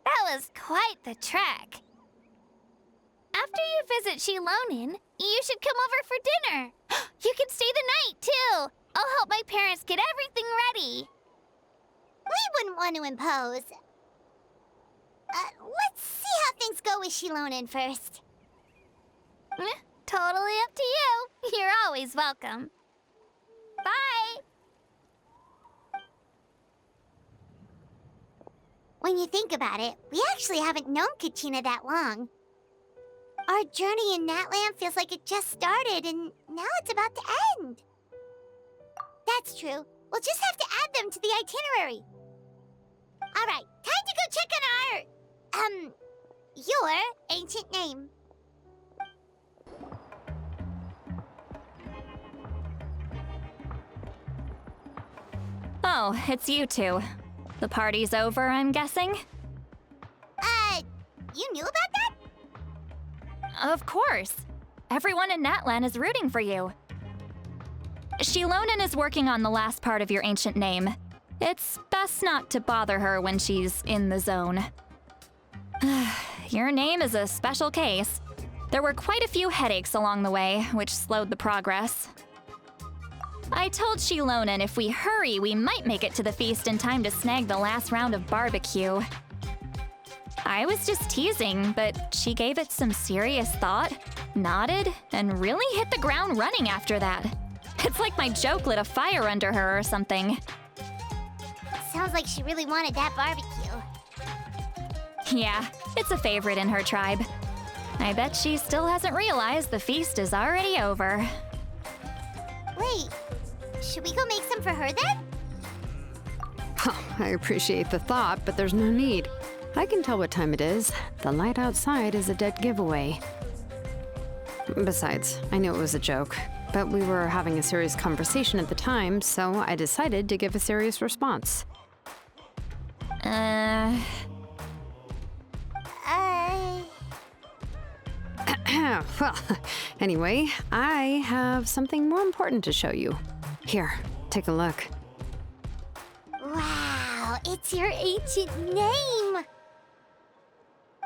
That was quite the trek. After you visit Shilonin, you should come over for dinner. You can stay the night, too. I'll help my parents get everything ready. We wouldn't want to impose. Let's see how things go with Shilonin first. Totally up to you. You're always welcome. Bye. When you think about it, we actually haven't known Kachina that long. Our journey in Natlan feels like it just started, and now it's about to end. That's true. We'll just have to add them to the itinerary. All right, time to go check on your ancient name. Oh, it's you two. The party's over, I'm guessing? You knew about that? Of course. Everyone in Natlan is rooting for you. Shilonin is working on the last part of your ancient name. It's best not to bother her when she's in the zone. Your name is a special case. There were quite a few headaches along the way, which slowed the progress. I told Shilonin if we hurry, we might make it to the feast in time to snag the last round of barbecue. I was just teasing, but she gave it some serious thought, nodded, and really hit the ground running after that. It's like my joke lit a fire under her or something. Sounds like she really wanted that barbecue. Yeah, it's a favorite in her tribe. I bet she still hasn't realized the feast is already over. Wait, Should we go make some for her then? I appreciate the thought, but there's no need. I can tell what time it is. The light outside is a dead giveaway. Besides, I knew it was a joke, but we were having a serious conversation at the time, so I decided to give a serious response. Well, anyway, I have something more important to show you. Here, take a look. Wow, it's your ancient name!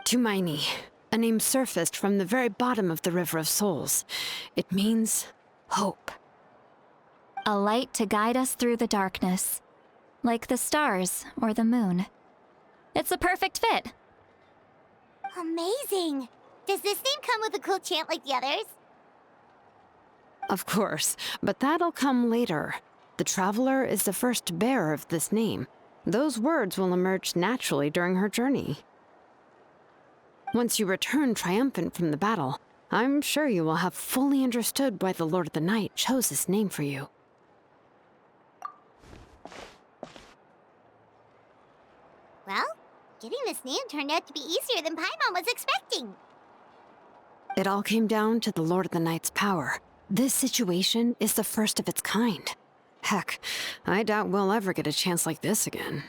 Tumaini, a name surfaced from the very bottom of the River of Souls. It means hope. A light to guide us through the darkness, like the stars or the moon. It's a perfect fit. Amazing! Does this name come with a cool chant like the others? Of course, but that'll come later. The Traveler is the first bearer of this name. Those words will emerge naturally during her journey. Once you return triumphant from the battle, I'm sure you will have fully understood why the Lord of the Night chose this name for you. Well, getting this name turned out to be easier than Paimon was expecting. It all came down to the Lord of the Night's power. This situation is the first of its kind. Heck, I doubt we'll ever get a chance like this again.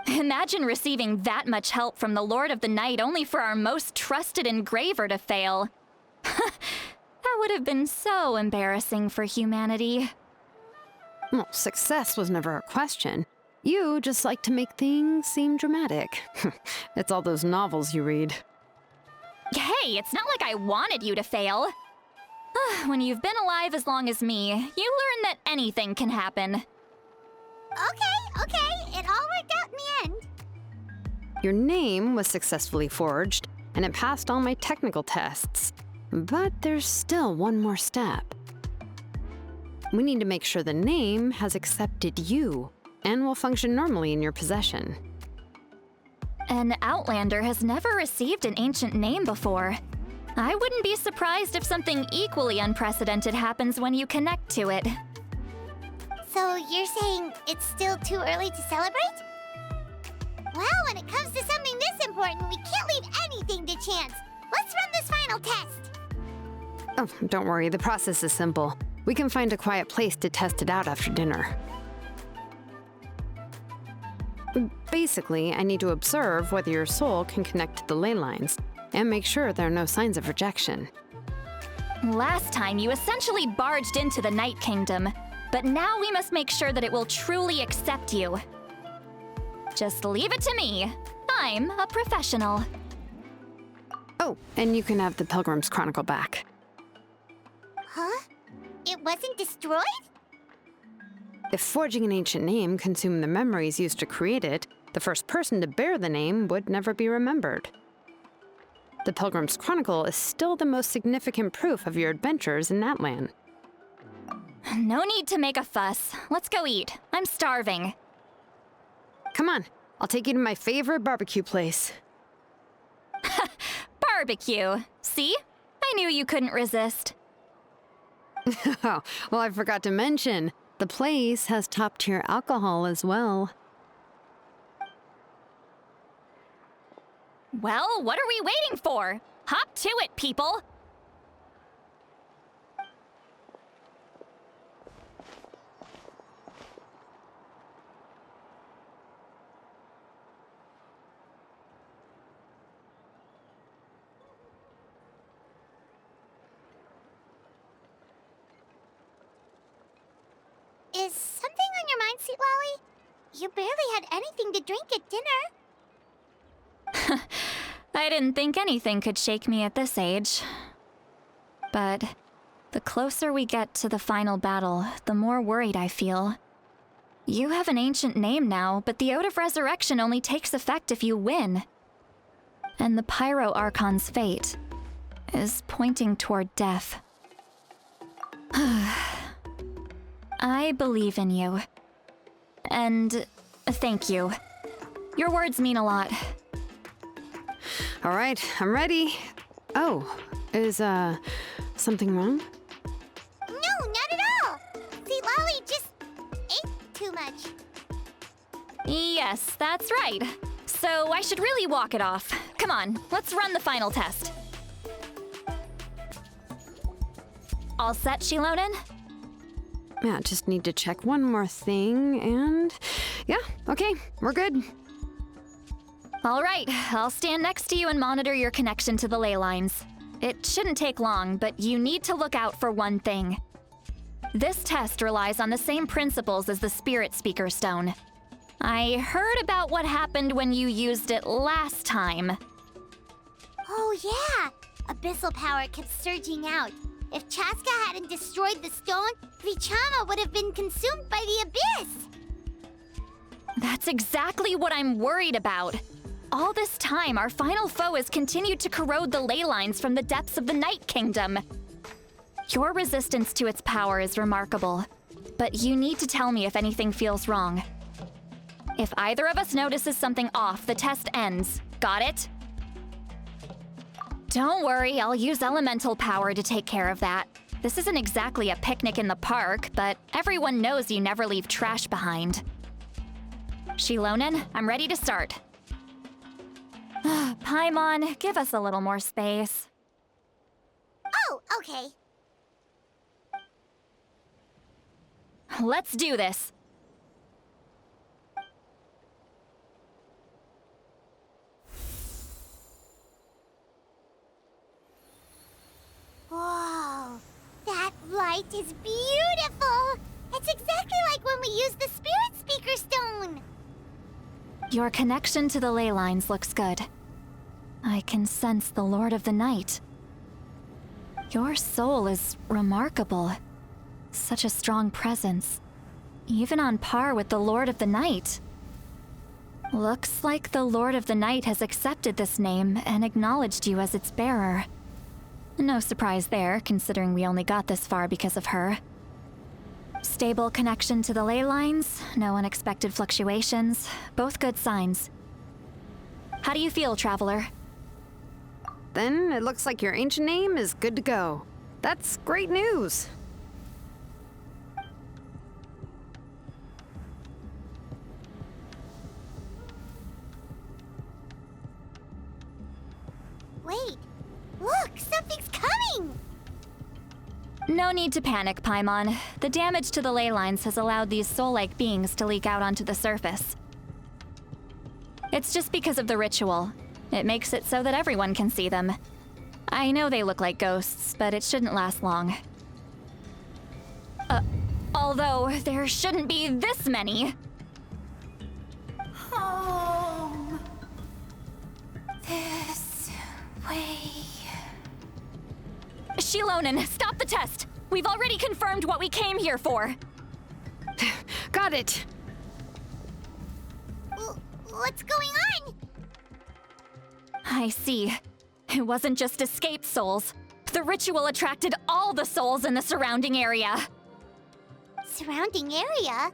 Imagine receiving that much help from the Lord of the Night only for our most trusted engraver to fail. That would have been so embarrassing for humanity. Well, success was never a question. You just like to make things seem dramatic. It's all those novels you read. Hey, it's not like I wanted you to fail. When you've been alive as long as me, you learn that anything can happen. Okay, it all worked out in the end. Your name was successfully forged, and it passed all my technical tests. But there's still one more step. We need to make sure the name has accepted you, and will function normally in your possession. An Outlander has never received an ancient name before. I wouldn't be surprised if something equally unprecedented happens when you connect to it. So you're saying it's still too early to celebrate? Well, when it comes to something this important, we can't leave anything to chance. Let's run this final test. Oh, don't worry, the process is simple. We can find a quiet place to test it out after dinner. Basically, I need to observe whether your soul can connect to the ley lines, and make sure there are no signs of rejection. Last time, you essentially barged into the Night Kingdom, but now we must make sure that it will truly accept you. Just leave it to me. I'm a professional. Oh, and you can have the Pilgrim's Chronicle back. Huh? It wasn't destroyed? If forging an ancient name consumed the memories used to create it, the first person to bear the name would never be remembered. The Pilgrim's Chronicle is still the most significant proof of your adventures in Natlan. No need to make a fuss. Let's go eat. I'm starving. Come on, I'll take you to my favorite barbecue place. Barbecue. See? I knew you couldn't resist. Oh, well, I forgot to mention, the place has top-tier alcohol as well. Well, what are we waiting for? Hop to it, people! Is something on your mind, Citlali? You barely had anything to drink at dinner. I didn't think anything could shake me at this age. But the closer we get to the final battle, the more worried I feel. You have an ancient name now, but the Ode of Resurrection only takes effect if you win. And the Pyro Archon's fate is pointing toward death. I believe in you. And thank you. Your words mean a lot. All right, I'm ready. Oh, is, something wrong? No, not at all! Citlali too much. Yes, that's right. So I should really walk it off. Come on, let's run the final test. All set, Shilonen? Yeah, just need to check one more thing, and yeah, okay, we're good. All right, I'll stand next to you and monitor your connection to the ley lines. It shouldn't take long, but you need to look out for one thing. This test relies on the same principles as the Spirit Speaker Stone. I heard about what happened when you used it last time. Oh yeah! Abyssal power kept surging out. If Chaska hadn't destroyed the stone, Vichama would have been consumed by the abyss! That's exactly what I'm worried about. All this time, our final foe has continued to corrode the ley lines from the depths of the Night Kingdom. Your resistance to its power is remarkable, but you need to tell me if anything feels wrong. If either of us notices something off, the test ends. Got it? Don't worry, I'll use elemental power to take care of that. This isn't exactly a picnic in the park, but everyone knows you never leave trash behind. Shilonen, I'm ready to start. Paimon, give us a little more space. Oh, okay. Let's do this. Whoa, that light is beautiful! It's exactly like when we used the Spirit Speaker Stone! Your connection to the ley lines looks good. I can sense the Lord of the Night. Your soul is remarkable. Such a strong presence. Even on par with the Lord of the Night. Looks like the Lord of the Night has accepted this name and acknowledged you as its bearer. No surprise there, considering we only got this far because of her. Stable connection to the ley lines, no unexpected fluctuations, both good signs. How do you feel, Traveler? Then it looks like your ancient name is good to go. That's great news. Wait, look, something's coming! No need to panic, Paimon. The damage to the ley lines has allowed these soul-like beings to leak out onto the surface. It's just because of the ritual. It makes it so that everyone can see them. I know they look like ghosts, but it shouldn't last long. Although there shouldn't be this many. Home. This way. Shilonen, stop the test! We've already confirmed what we came here for. Got it. What's going on? I see. It wasn't just escaped souls. The ritual attracted all the souls in the surrounding area. Surrounding area?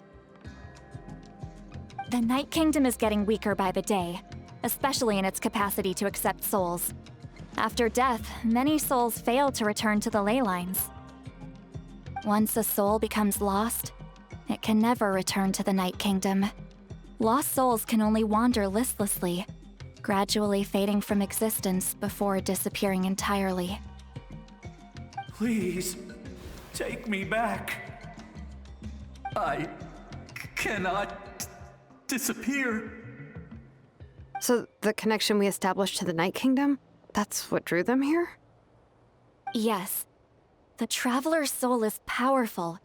The Night Kingdom is getting weaker by the day, especially in its capacity to accept souls. After death, many souls fail to return to the ley lines. Once a soul becomes lost, it can never return to the Night Kingdom. Lost souls can only wander listlessly, gradually fading from existence before disappearing entirely. Please, take me back. I cannot disappear. So the connection we established to the Night Kingdom, that's what drew them here? Yes. The Traveler's soul is powerful,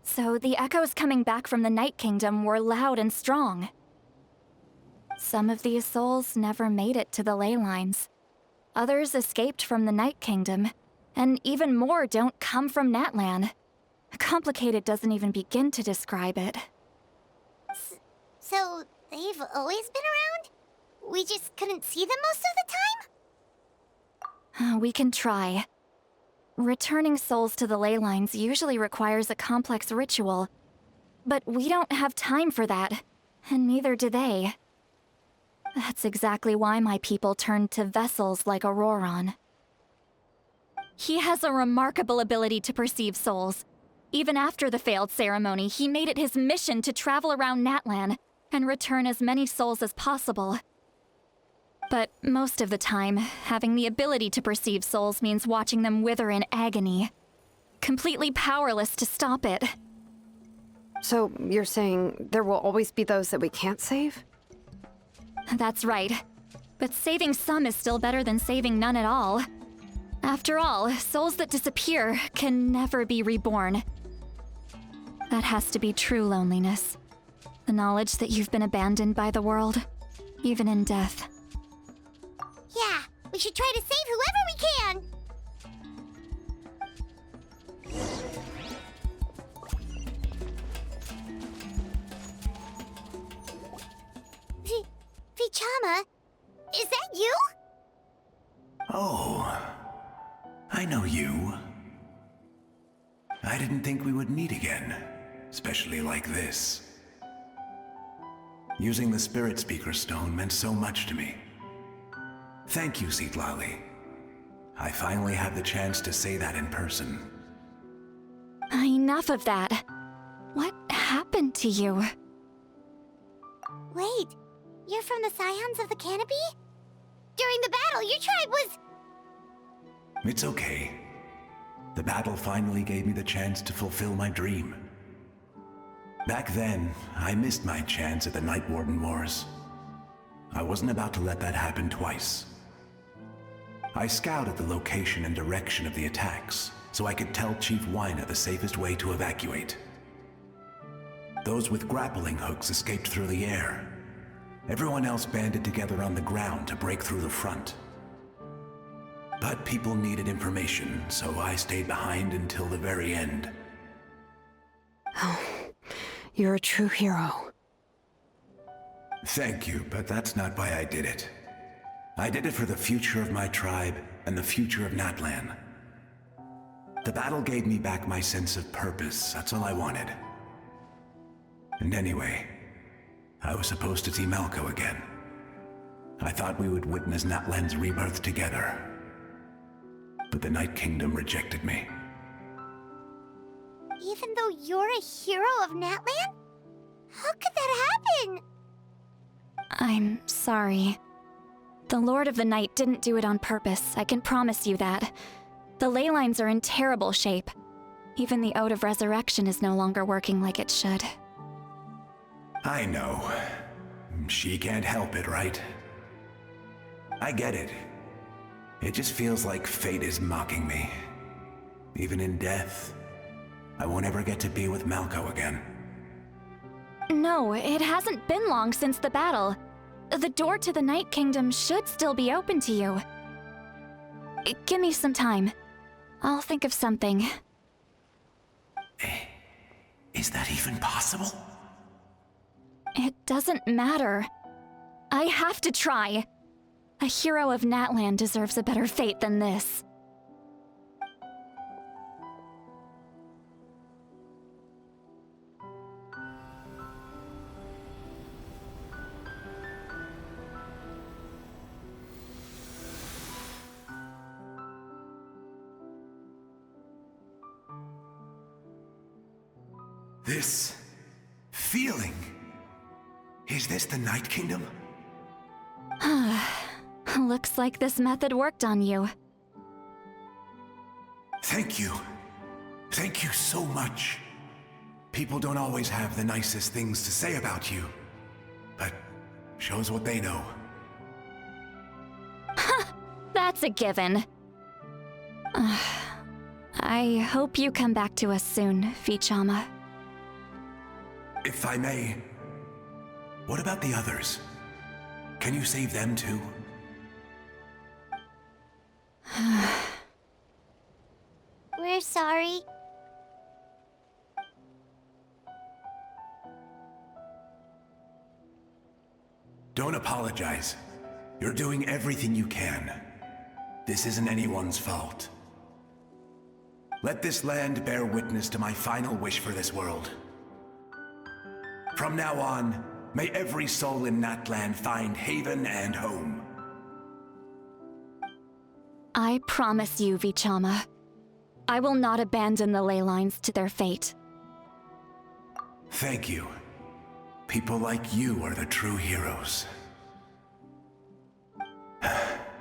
so the echoes coming back from the Night Kingdom were loud and strong. Some of these souls never made it to the ley lines. Others escaped from the Night Kingdom, and even more don't come from Natlan. Complicated doesn't even begin to describe it. So, they've always been around? We just couldn't see them most of the time? We can try. Returning souls to the ley lines usually requires a complex ritual. But we don't have time for that, and neither do they. That's exactly why my people turned to vessels like Auroron. He has a remarkable ability to perceive souls. Even after the failed ceremony, he made it his mission to travel around Natlan and return as many souls as possible. But most of the time, having the ability to perceive souls means watching them wither in agony, completely powerless to stop it. So you're saying there will always be those that we can't save? That's right. But saving some is still better than saving none at all. After all, souls that disappear can never be reborn. That has to be true loneliness. The knowledge that you've been abandoned by the world, even in death. Yeah, we should try to save whoever we can! Vichama, is that you? Oh, I know you. I didn't think we would meet again, especially like this. Using the Spirit Speaker Stone meant so much to me. Thank you, Citlali. I finally have the chance to say that in person. Enough of that. What happened to you? Wait, you're from the Scions of the Canopy? During the battle, your tribe was... It's okay. The battle finally gave me the chance to fulfill my dream. Back then, I missed my chance at the Night Warden Wars. I wasn't about to let that happen twice. I scouted the location and direction of the attacks, so I could tell Chief Wyna the safest way to evacuate. Those with grappling hooks escaped through the air. Everyone else banded together on the ground to break through the front. But people needed information, so I stayed behind until the very end. Oh, you're a true hero. Thank you, but that's not why I did it. I did it for the future of my tribe and the future of Natlan. The battle gave me back my sense of purpose, that's all I wanted. And anyway, I was supposed to see Malko again. I thought we would witness Natlan's rebirth together. But the Night Kingdom rejected me. Even though you're a hero of Natlan? How could that happen? I'm sorry. The Lord of the Night didn't do it on purpose, I can promise you that. The ley lines are in terrible shape. Even the Ode of Resurrection is no longer working like it should. I know. She can't help it, right? I get it. It just feels like fate is mocking me. Even in death, I won't ever get to be with Malko again. No, it hasn't been long since the battle. The door to the Night Kingdom should still be open to you. Give me some time. I'll think of something. Is that even possible? It doesn't matter. I have to try. A hero of Natlan deserves a better fate than this. This feeling. Is this the Night Kingdom? Looks like this method worked on you. Thank you. Thank you so much. People don't always have the nicest things to say about you, but shows what they know. That's a given. I hope you come back to us soon, Vichama. If I may, what about the others? Can you save them too? We're sorry. Don't apologize. You're doing everything you can. This isn't anyone's fault. Let this land bear witness to my final wish for this world. From now on, may every soul in Natlan find haven and home. I promise you, Vichama. I will not abandon the ley lines to their fate. Thank you. People like you are the true heroes.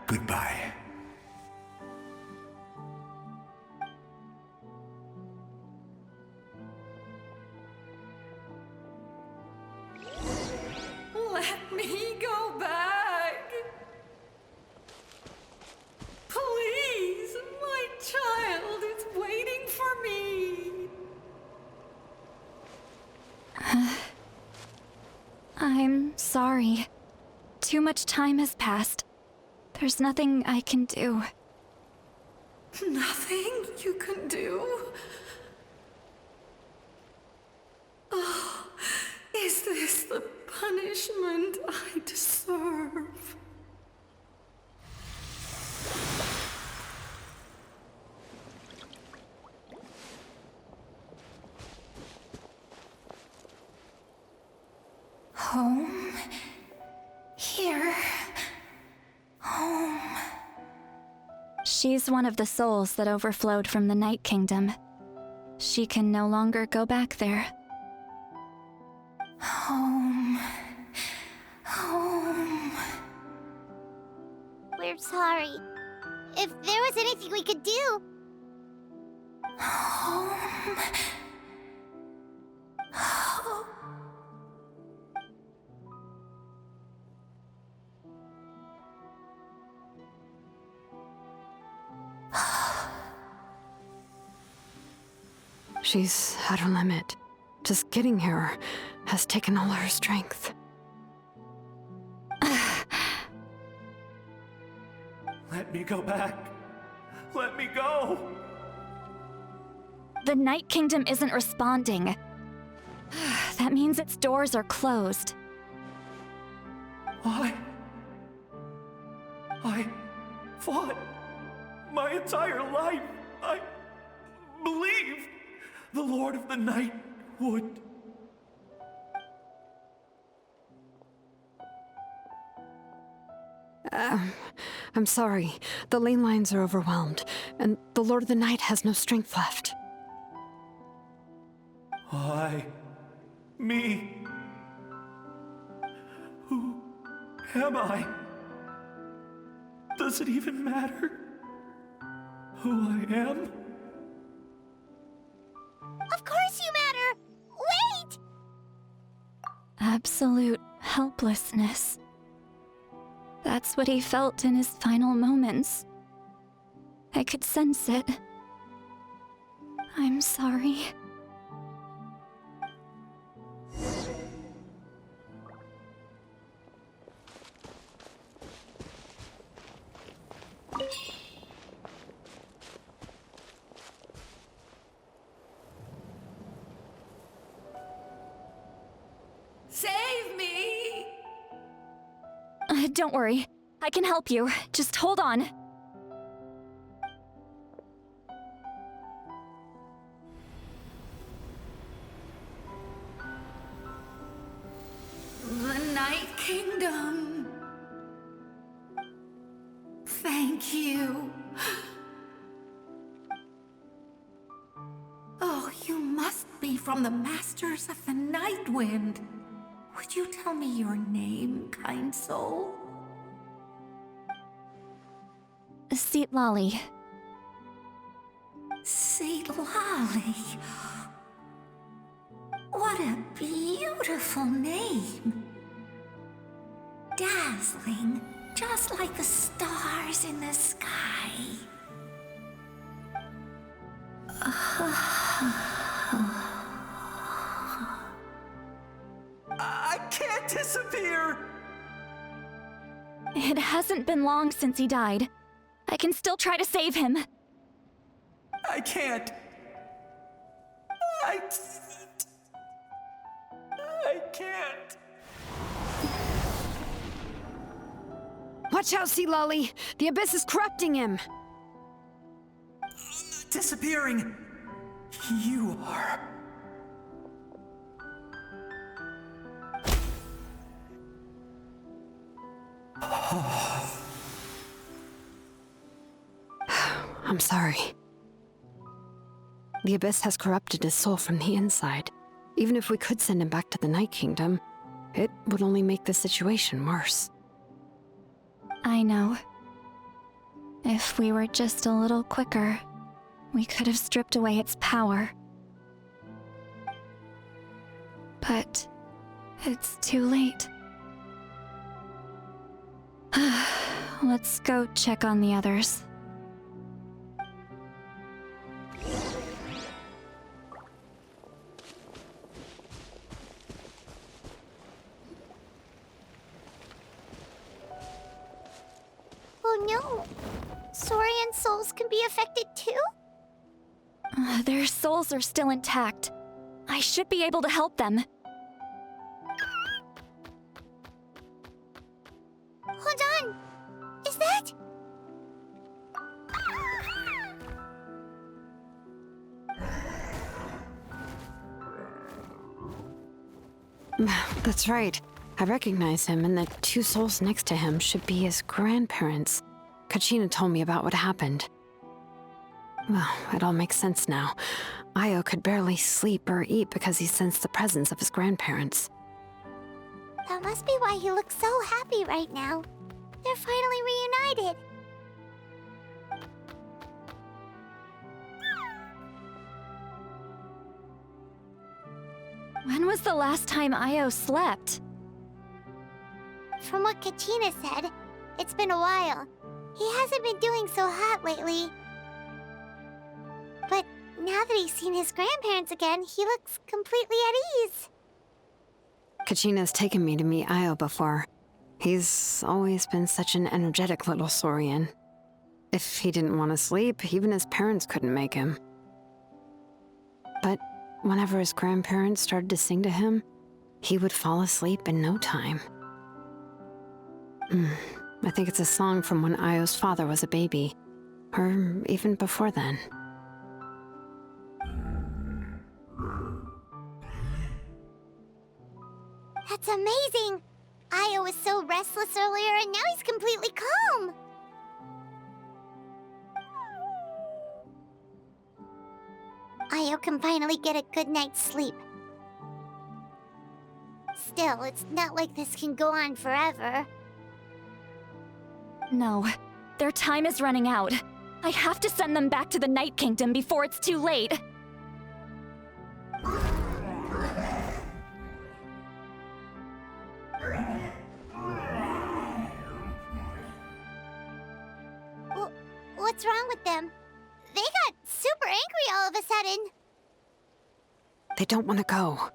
Goodbye. Let me go back. Please, my child is waiting for me. I'm sorry. Too much time has passed. There's nothing I can do. Nothing you can do? Oh, is this the punishment I deserve? Home? Here? Home? She's one of the souls that overflowed from the Night Kingdom. She can no longer go back there. Home. Home. We're sorry. If there was anything we could do... Home. Home. She's at her limit. Just getting here has taken all her strength. Let me go back. Let me go. The Night Kingdom isn't responding. That means its doors are closed. I fought my entire life. I believed the Lord of the Night would. I'm sorry. The ley lines are overwhelmed, and the Lord of the Night has no strength left. Me. Who am I? Does it even matter who I am? Of course you matter! Wait! Absolute helplessness. That's what he felt in his final moments. I could sense it. I'm sorry. Save me! Don't worry. I can help you. Just hold on. The Night Kingdom. Thank you. Oh, you must be from the Masters of the Night Wind. Would you tell me your name, kind soul? Citlali. Citlali. What a beautiful name. Dazzling, just like the stars in the sky. I can't disappear! It hasn't been long since he died. I can still try to save him. I can't. I can't. Watch out, Citlali! The Abyss is corrupting him! Disappearing. You are. I'm sorry. The Abyss has corrupted his soul from the inside. Even if we could send him back to the Night Kingdom, it would only make the situation worse. I know. If we were just a little quicker, we could have stripped away its power. But it's too late. Let's go check on the others. Oh no! Saurian souls can be affected too? Their souls are still intact. I should be able to help them. Hold on! Is that... That's right. I recognize him, and the two souls next to him should be his grandparents. Kachina told me about what happened. Well, it all makes sense now. Io could barely sleep or eat because he sensed the presence of his grandparents. That must be why he looks so happy right now. They're finally reunited. When was the last time Io slept? From what Kachina said, it's been a while. He hasn't been doing so hot lately. But now that he's seen his grandparents again, he looks completely at ease. Kachina's taken me to meet Io before. He's always been such an energetic little saurian. If he didn't want to sleep, even his parents couldn't make him. But whenever his grandparents started to sing to him, he would fall asleep in no time. I think it's a song from when Io's father was a baby, or even before then. That's amazing! Io was so restless earlier, and now he's completely calm! Io can finally get a good night's sleep. Still, it's not like this can go on forever. No, their time is running out. I have to send them back to the Night Kingdom before it's too late. What's wrong with them? They got super angry all of a sudden. They don't want to go.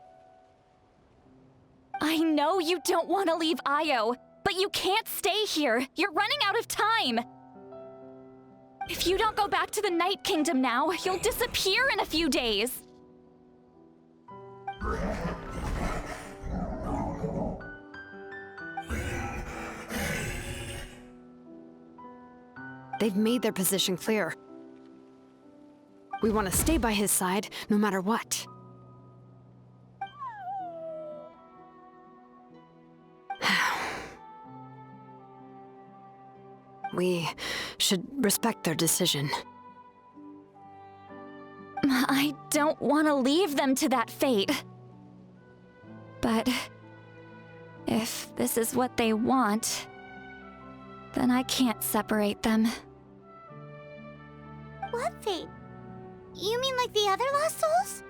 I know you don't want to leave Io, but you can't stay here. You're running out of time. If you don't go back to the Night Kingdom now, you'll disappear in a few days. They've made their position clear. We want to stay by his side, no matter what. We should respect their decision. I don't want to leave them to that fate. But if this is what they want, then I can't separate them. What fate? You mean like the other lost souls?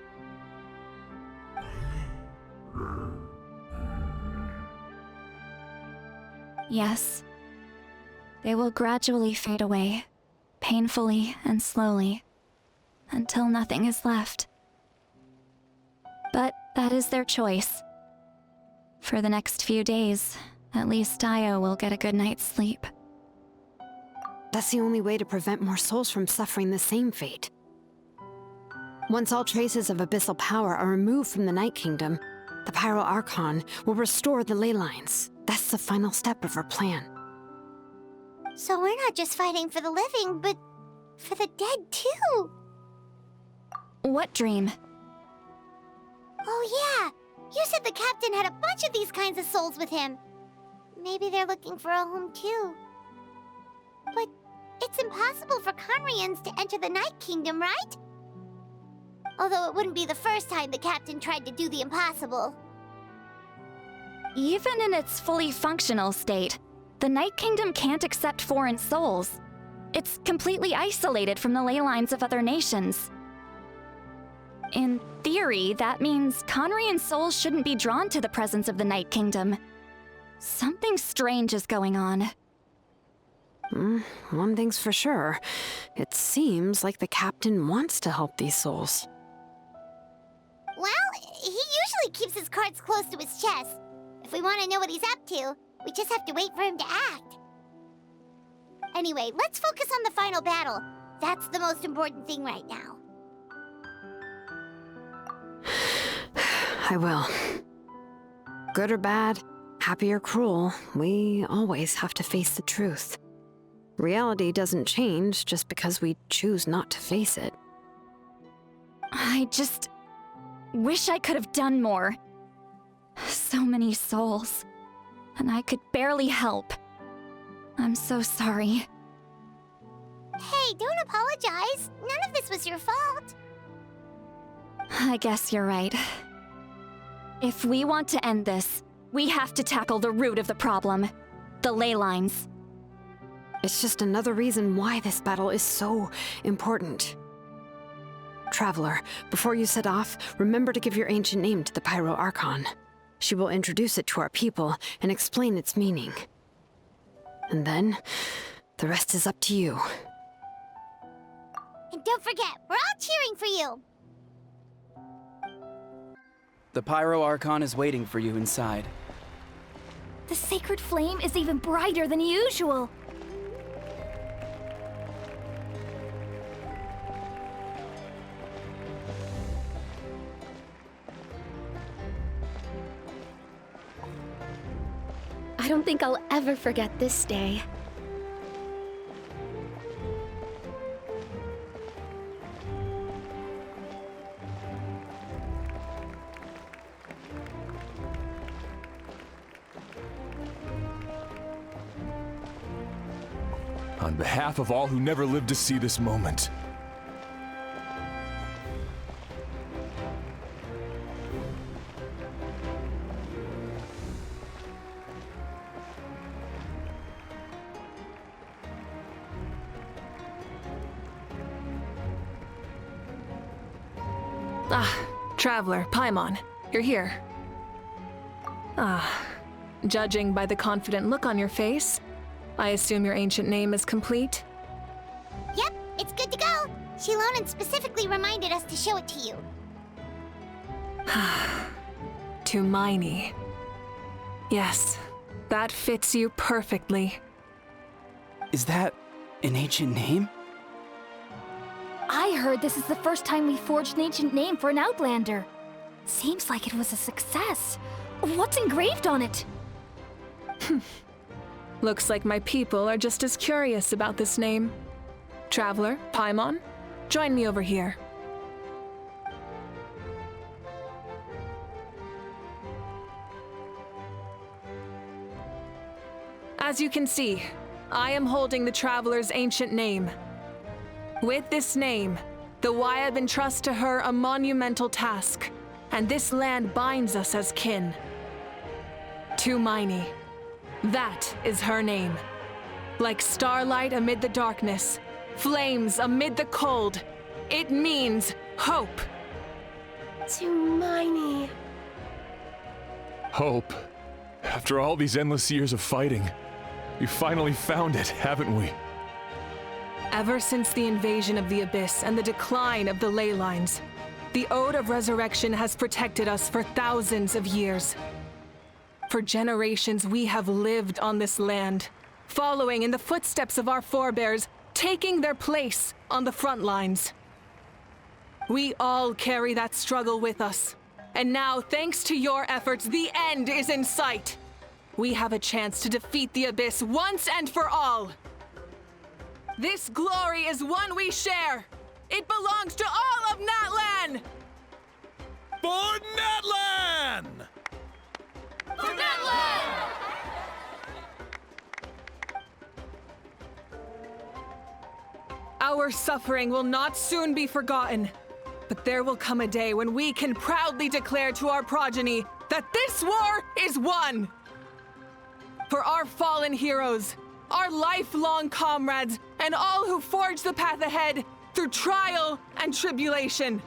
Yes. They will gradually fade away, painfully and slowly, until nothing is left. But that is their choice. For the next few days, at least Io will get a good night's sleep. That's the only way to prevent more souls from suffering the same fate. Once all traces of abyssal power are removed from the Night Kingdom, the pyro archon will restore the ley lines. That's the final step of our plan. So we're not just fighting for the living, but for the dead too. What dream? Oh yeah, you said the captain had a bunch of these kinds of souls with him. Maybe they're looking for a home too. But it's impossible for Conrians to enter the Night Kingdom, right? Although it wouldn't be the first time the captain tried to do the impossible. Even in its fully functional state, the Night Kingdom can't accept foreign souls. It's completely isolated from the ley lines of other nations. In theory, that means Conrian souls shouldn't be drawn to the presence of the Night Kingdom. Something strange is going on. One thing's for sure. It seems like the captain wants to help these souls. Well, he usually keeps his cards close to his chest. If we want to know what he's up to, we just have to wait for him to act. Anyway, let's focus on the final battle. That's the most important thing right now. I will. Good or bad, happy or cruel, we always have to face the truth. Reality doesn't change just because we choose not to face it. I just wish I could have done more. So many souls, and I could barely help. I'm so sorry. Hey, don't apologize. None of this was your fault. I guess you're right. If we want to end this, we have to tackle the root of the problem, the ley lines. It's just another reason why this battle is so important. Traveler, before you set off, remember to give your ancient name to the pyro archon. She will introduce it to our people and explain its meaning. And then, the rest is up to you. And don't forget, we're all cheering for you. The pyro archon is waiting for you inside. The sacred flame is even brighter than usual. I don't think I'll ever forget this day. On behalf of all who never lived to see this moment, Traveler, Paimon, you're here. Judging by the confident look on your face, I assume your ancient name is complete? Yep, it's good to go. Shilonen specifically reminded us to show it to you. Tumaini. Yes, that fits you perfectly. Is that an ancient name? I heard this is the first time we forged an ancient name for an Outlander. Seems like it was a success. What's engraved on it? Looks like my people are just as curious about this name. Traveler, Paimon, join me over here. As you can see, I am holding the Traveler's ancient name. With this name, the Wyab entrusts to her a monumental task, and this land binds us as kin. Tumaini. That is her name. Like starlight amid the darkness, flames amid the cold, it means hope. Tumaini. hope. After all these endless years of fighting, we finally found it, haven't we? Ever since the invasion of the Abyss and the decline of the ley lines, the Ode of Resurrection has protected us for thousands of years. For generations, we have lived on this land, following in the footsteps of our forebears, taking their place on the front lines. We all carry that struggle with us. And now, thanks to your efforts, the end is in sight. We have a chance to defeat the Abyss once and for all. This glory is one we share. It belongs to all of Natlan! For Natlan! For Natlan! Our suffering will not soon be forgotten. But there will come a day when we can proudly declare to our progeny that this war is won! For our fallen heroes, our lifelong comrades, and all who forge the path ahead through trial and tribulation.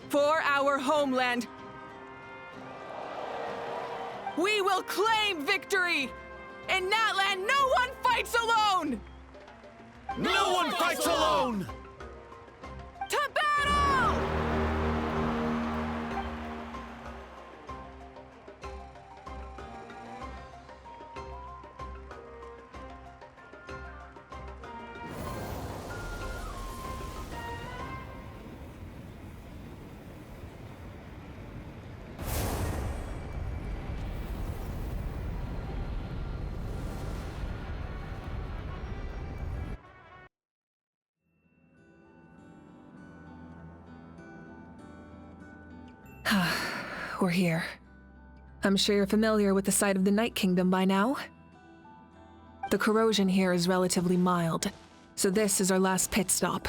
For our homeland, we will claim victory! In Natlan, no one fights alone! No one fights alone! To battle! We're here. I'm sure you're familiar with the site of the Night Kingdom by now. The corrosion here is relatively mild, so this is our last pit stop.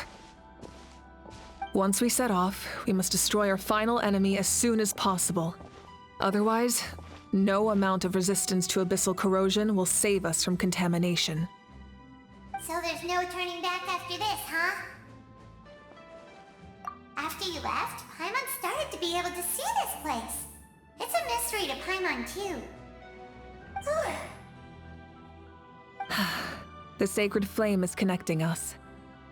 Once we set off, we must destroy our final enemy as soon as possible. Otherwise, no amount of resistance to abyssal corrosion will save us from contamination. So there's no turning back after this, huh? After you left, Paimon started to be able to see this place. It's a mystery to Paimon, too. The sacred flame is connecting us.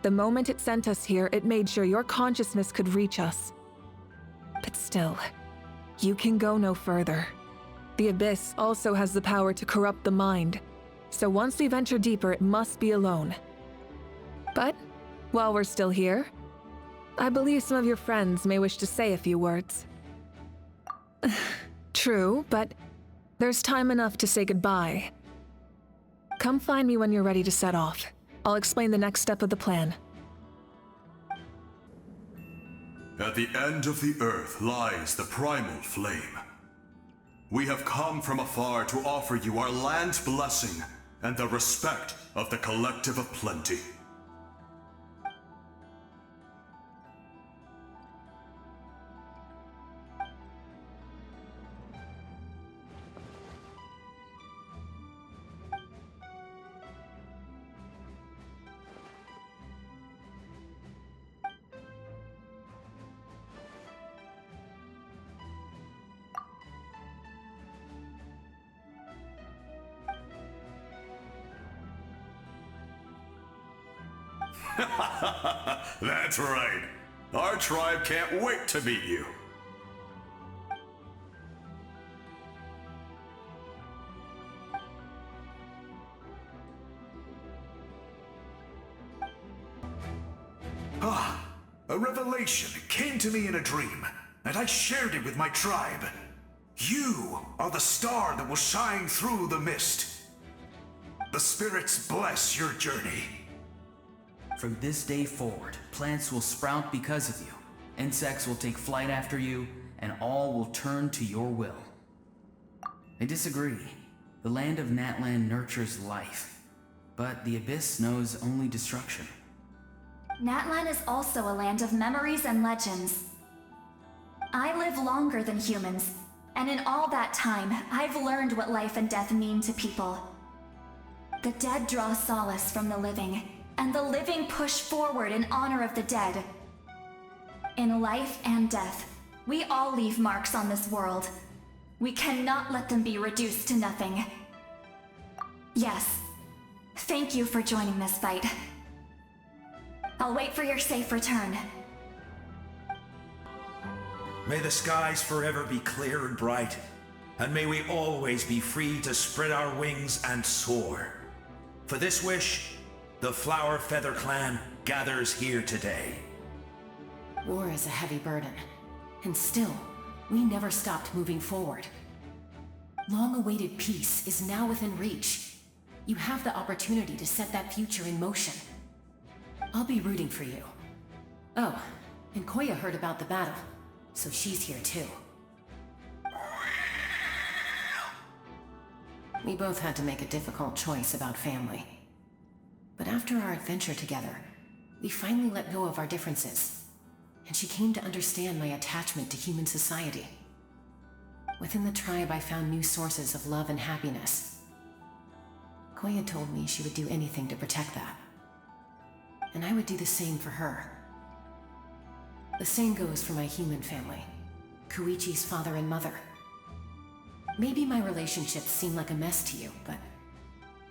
The moment it sent us here, it made sure your consciousness could reach us. But still, you can go no further. The Abyss also has the power to corrupt the mind, so once we venture deeper, it must be alone. But, while we're still here, I believe some of your friends may wish to say a few words. True, but there's time enough to say goodbye. Come find me when you're ready to set off. I'll explain the next step of the plan. At the end of the earth lies the primal flame. We have come from afar to offer you our land's blessing and the respect of the Collective of Plenty. That's right. Our tribe can't wait to meet you. A revelation came to me in a dream, and I shared it with my tribe. You are the star that will shine through the mist. The spirits bless your journey. From this day forward, plants will sprout because of you, insects will take flight after you, and all will turn to your will. I disagree. The land of Natlan nurtures life, but the Abyss knows only destruction. Natlan is also a land of memories and legends. I live longer than humans, and in all that time, I've learned what life and death mean to people. The dead draw solace from the living, and the living push forward in honor of the dead. In life and death, we all leave marks on this world. We cannot let them be reduced to nothing. Yes, thank you for joining this fight. I'll wait for your safe return. May the skies forever be clear and bright, and may we always be free to spread our wings and soar. For this wish, the Flower Feather Clan gathers here today. War is a heavy burden, and still, we never stopped moving forward. Long-awaited peace is now within reach. You have the opportunity to set that future in motion. I'll be rooting for you. Oh, and Koya heard about the battle, so she's here too. We both had to make a difficult choice about family. But after our adventure together, we finally let go of our differences. and she came to understand my attachment to human society. Within the tribe, I found new sources of love and happiness. Koya told me she would do anything to protect that. And I would do the same for her. The same goes for my human family, Koichi's father and mother. Maybe my relationships seem like a mess to you, but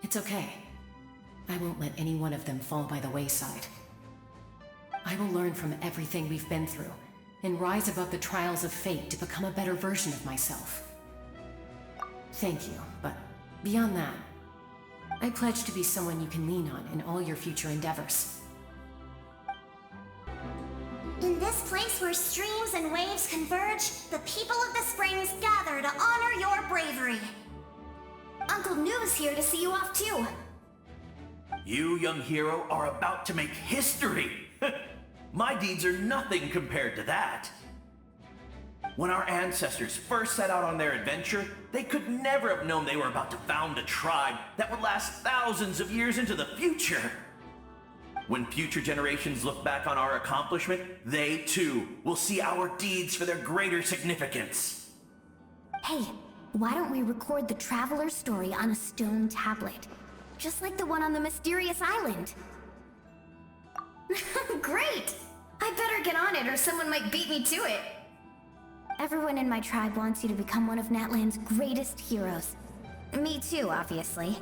it's okay. I won't let any one of them fall by the wayside. I will learn from everything we've been through and rise above the trials of fate to become a better version of myself. Thank you, but beyond that, I pledge to be someone you can lean on in all your future endeavors. In this place where streams and waves converge, the people of the springs gather to honor your bravery. Uncle Noo's here to see you off too. You, young hero, are about to make history! My deeds are nothing compared to that. When our ancestors first set out on their adventure, they could never have known they were about to found a tribe that would last thousands of years into the future. When future generations look back on our accomplishment, they too will see our deeds for their greater significance. Hey, why don't we record the traveler's story on a stone tablet? Just like the one on the mysterious island. Great! I better get on it or someone might beat me to it. Everyone in my tribe wants you to become one of Natlan's greatest heroes. Me too, obviously.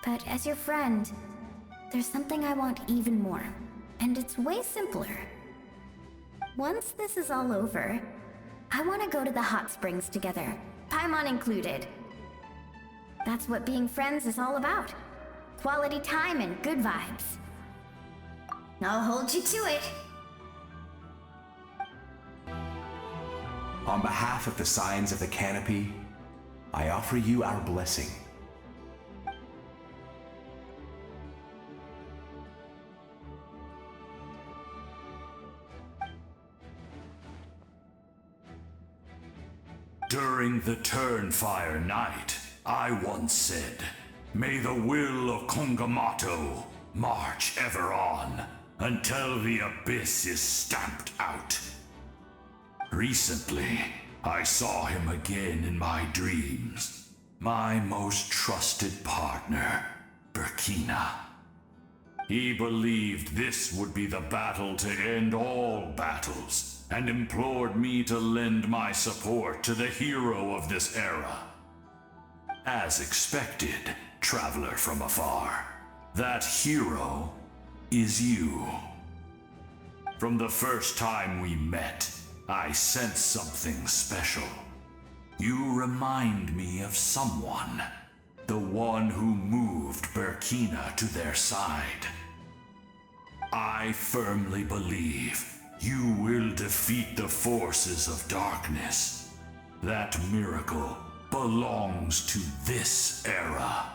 But as your friend, there's something I want even more. And it's way simpler. Once this is all over, I want to go to the hot springs together, Paimon included. That's what being friends is all about. Quality time and good vibes. I'll hold you to it. On behalf of the Signs of the Canopy, I offer you our blessing. During the Turnfire Night, I once said, "May the will of Kongamato march ever on until the abyss is stamped out." Recently, I saw him again in my dreams. My most trusted partner, Burkina. He believed this would be the battle to end all battles, and implored me to lend my support to the hero of this era. As expected, traveler from afar, that hero is you. From the first time we met, I sensed something special. You remind me of someone. The one who moved Burkina to their side. I firmly believe you will defeat the forces of darkness. That miracle belongs to this era.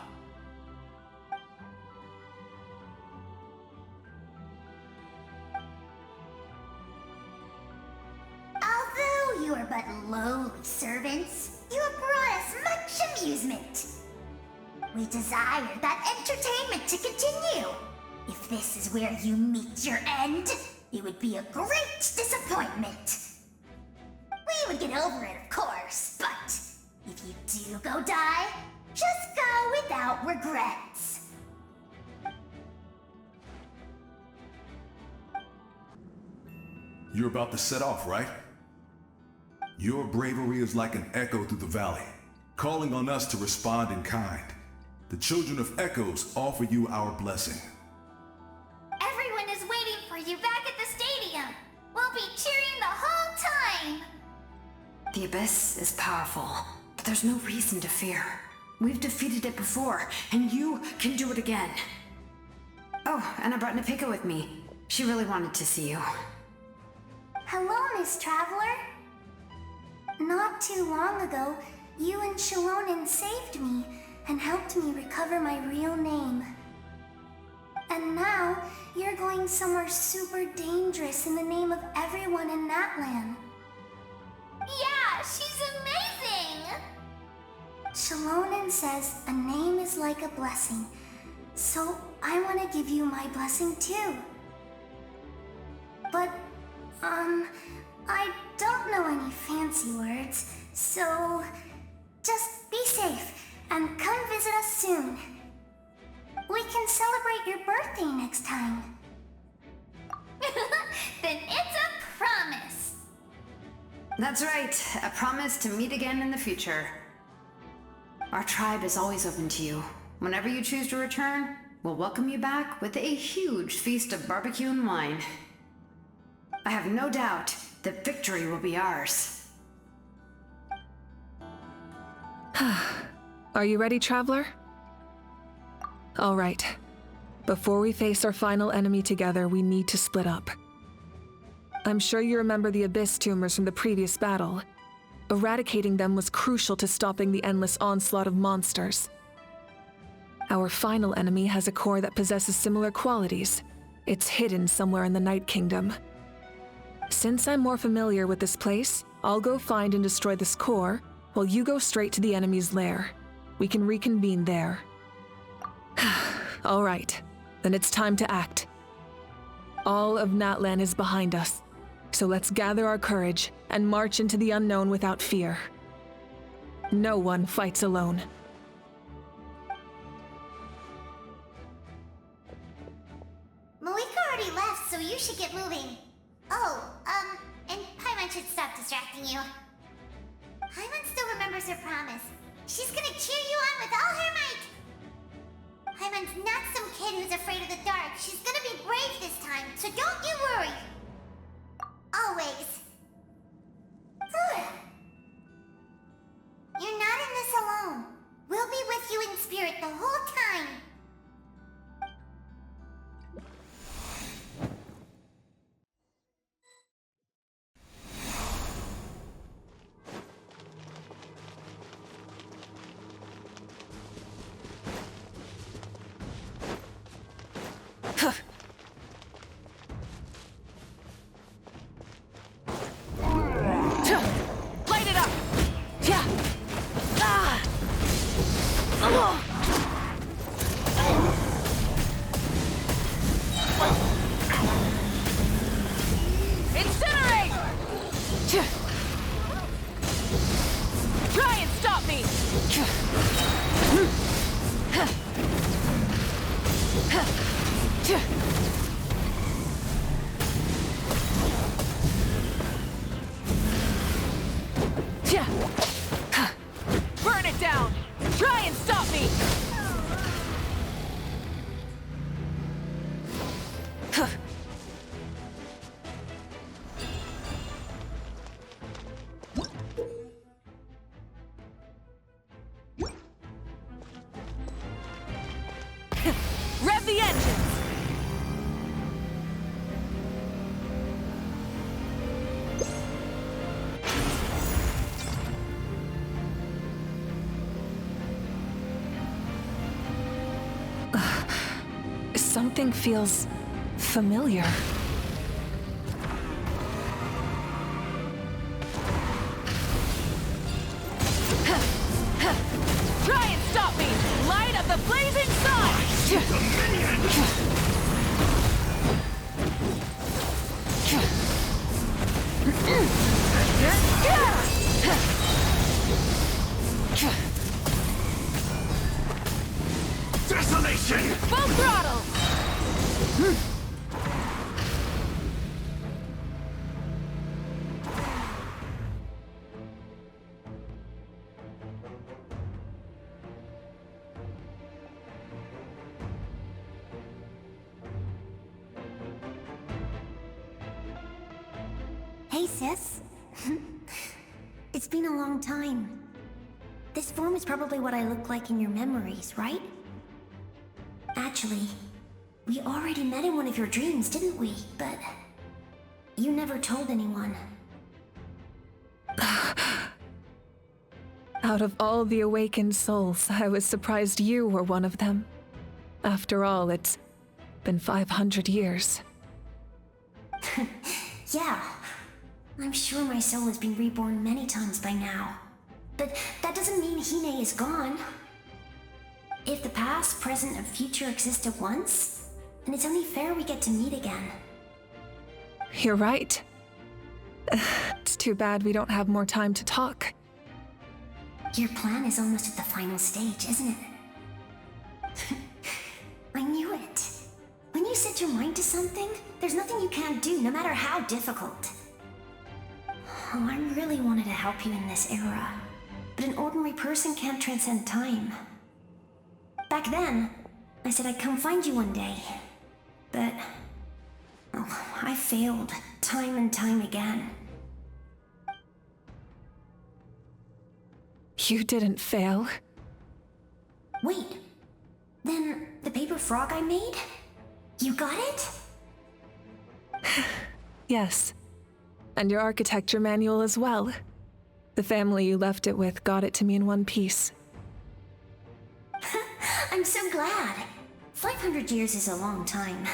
Although you are but lowly servants, you have brought us much amusement. We desire that entertainment to continue. If this is where you meet your end, it would be a great disappointment. We would get over it, of course, but if you do go die, just go without regrets. You're about to set off, right? Your bravery is like an echo through the valley, calling on us to respond in kind. The Children of Echoes offer you our blessing. Everyone is waiting for you back at the stadium. We'll be cheering the whole time. The Abyss is powerful, but there's no reason to fear. We've defeated it before, and you can do it again. Oh, and I brought Napika with me. She really wanted to see you. Hello, Miss Traveler. Not too long ago, you and Shalonen saved me and helped me recover my real name. And now, you're going somewhere super dangerous in the name of everyone in Natlan. Yeah, she's amazing! Shalonen says a name is like a blessing, so I want to give you my blessing too. But fancy words, so just be safe and come visit us soon. We can celebrate your birthday next time. Then it's a promise. That's right, a promise to meet again in the future. Our tribe is always open to you. Whenever you choose to return, we'll welcome you back with a huge feast of barbecue and wine. I have no doubt that victory will be ours. Are you ready, traveler? All right. Before we face our final enemy together, we need to split up. I'm sure you remember the Abyss tumors from the previous battle. Eradicating them was crucial to stopping the endless onslaught of monsters. Our final enemy has a core that possesses similar qualities. It's hidden somewhere in the Night Kingdom. Since I'm more familiar with this place, I'll go find and destroy this core, while you go straight to the enemy's lair. We can reconvene there. All right, then it's time to act. All of Natlan is behind us, so let's gather our courage and march into the unknown without fear. No one fights alone. Mavuika already left, so you should get moving. Oh, and Paimon should stop distracting you. Paimon still remembers her promise. She's gonna cheer you on with all her might. Paimon's not some kid who's afraid of the dark. She's gonna be brave this time, so don't you worry. Always. You're not in this alone. We'll be with you in spirit the whole time. Burn it down! Try and stop me! Rev the engines! Something feels familiar. Try and stop me! Light of the blazing Desolation! Full throttle! Hey, sis. It's been a long time. This form is probably what I look like in your memories, right? Actually, we already met in one of your dreams, didn't we? But you never told anyone. Out of all the awakened souls, I was surprised you were one of them. After all, it's been 500 years. Yeah. I'm sure my soul has been reborn many times by now. But that doesn't mean Hine is gone. If the past, present, and future exist at once, then it's only fair we get to meet again. You're right. It's too bad we don't have more time to talk. Your plan is almost at the final stage, isn't it? I knew it. When you set your mind to something, there's nothing you can't do, no matter how difficult. Oh, I really wanted to help you in this era, but an ordinary person can't transcend time. Back then, I said I'd come find you one day, but I failed time and time again. You didn't fail. Wait, then the paper frog I made? You got it? Yes. And your architecture manual as well. The family you left it with got it to me in one piece. I'm so glad. 500 years is a long time.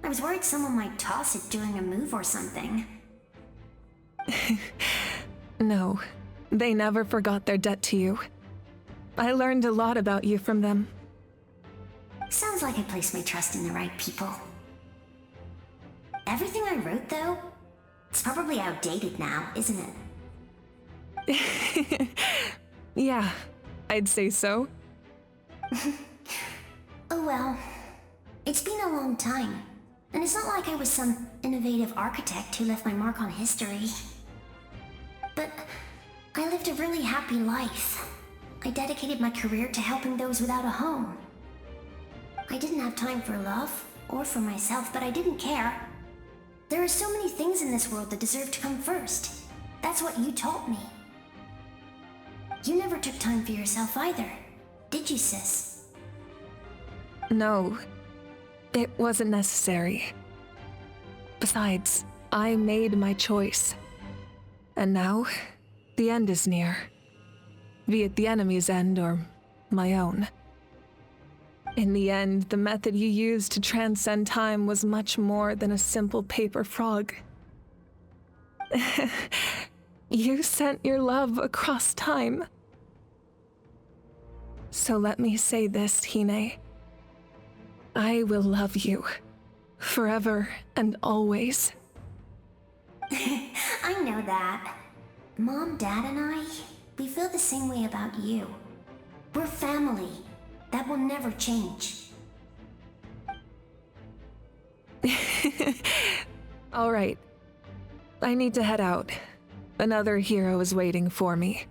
I was worried someone might toss it during a move or something. No, they never forgot their debt to you. I learned a lot about you from them. Sounds like I placed my trust in the right people. Everything I wrote, though, it's probably outdated now, isn't it? Yeah, I'd say so. Oh well. It's been a long time, and it's not like I was some innovative architect who left my mark on history. But I lived a really happy life. I dedicated my career to helping those without a home. I didn't have time for love, or for myself, but I didn't care. There are so many things in this world that deserve to come first. That's what you taught me. You never took time for yourself either, did you, sis? No, it wasn't necessary. Besides, I made my choice. And now, the end is near. Be it the enemy's end or my own. In the end, the method you used to transcend time was much more than a simple paper frog. You sent your love across time. So let me say this, Hine. I will love you. Forever and always. I know that. Mom, Dad, and I, we feel the same way about you. We're family. That will never change. All right. I need to head out. Another hero is waiting for me.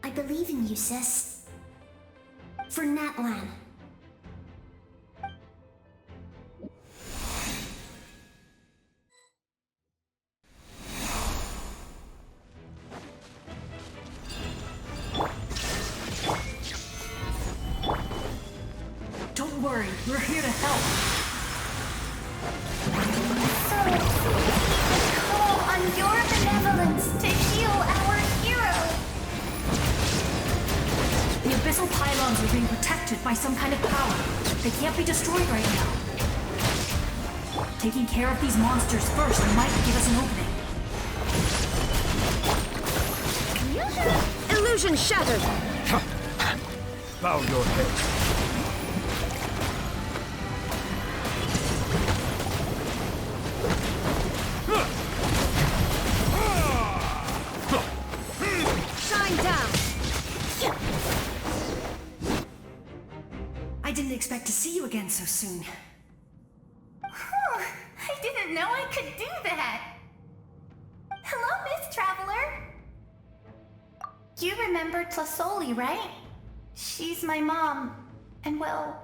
I believe in you, sis. For Natlan. Don't worry, we're here to help. So, we call on your benevolence to heal our hero. The abyssal pylons are being protected by some kind of power. They can't be destroyed right now. Taking care of these monsters first might give us an opening. Illusion shattered! Bow your head. I didn't expect to see you again so soon. I didn't know I could do that. Hello, Miss Traveler. You remember Citlali, right? She's my mom, and well,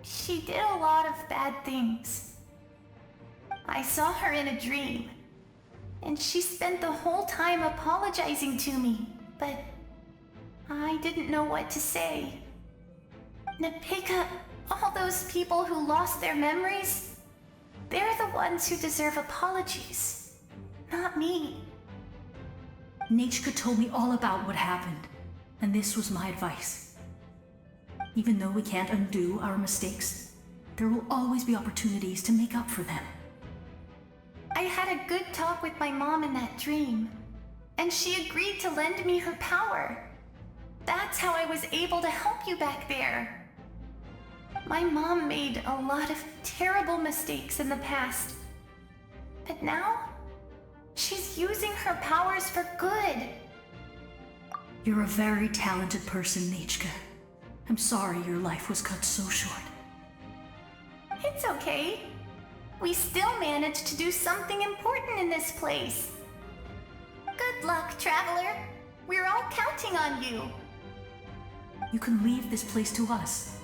she did a lot of bad things. I saw her in a dream, and she spent the whole time apologizing to me, but I didn't know what to say. Napika, all those people who lost their memories, they're the ones who deserve apologies, not me. Natchka told me all about what happened, and this was my advice. Even though we can't undo our mistakes, there will always be opportunities to make up for them. I had a good talk with my mom in that dream, and she agreed to lend me her power. That's how I was able to help you back there. My mom made a lot of terrible mistakes in the past, but now She's using her powers for good. You're a very talented person, Nichka. I'm sorry your life was cut so short. It's okay. We still managed to do something important in this place. Good luck, Traveler. We're all counting on you. You can leave this place to us.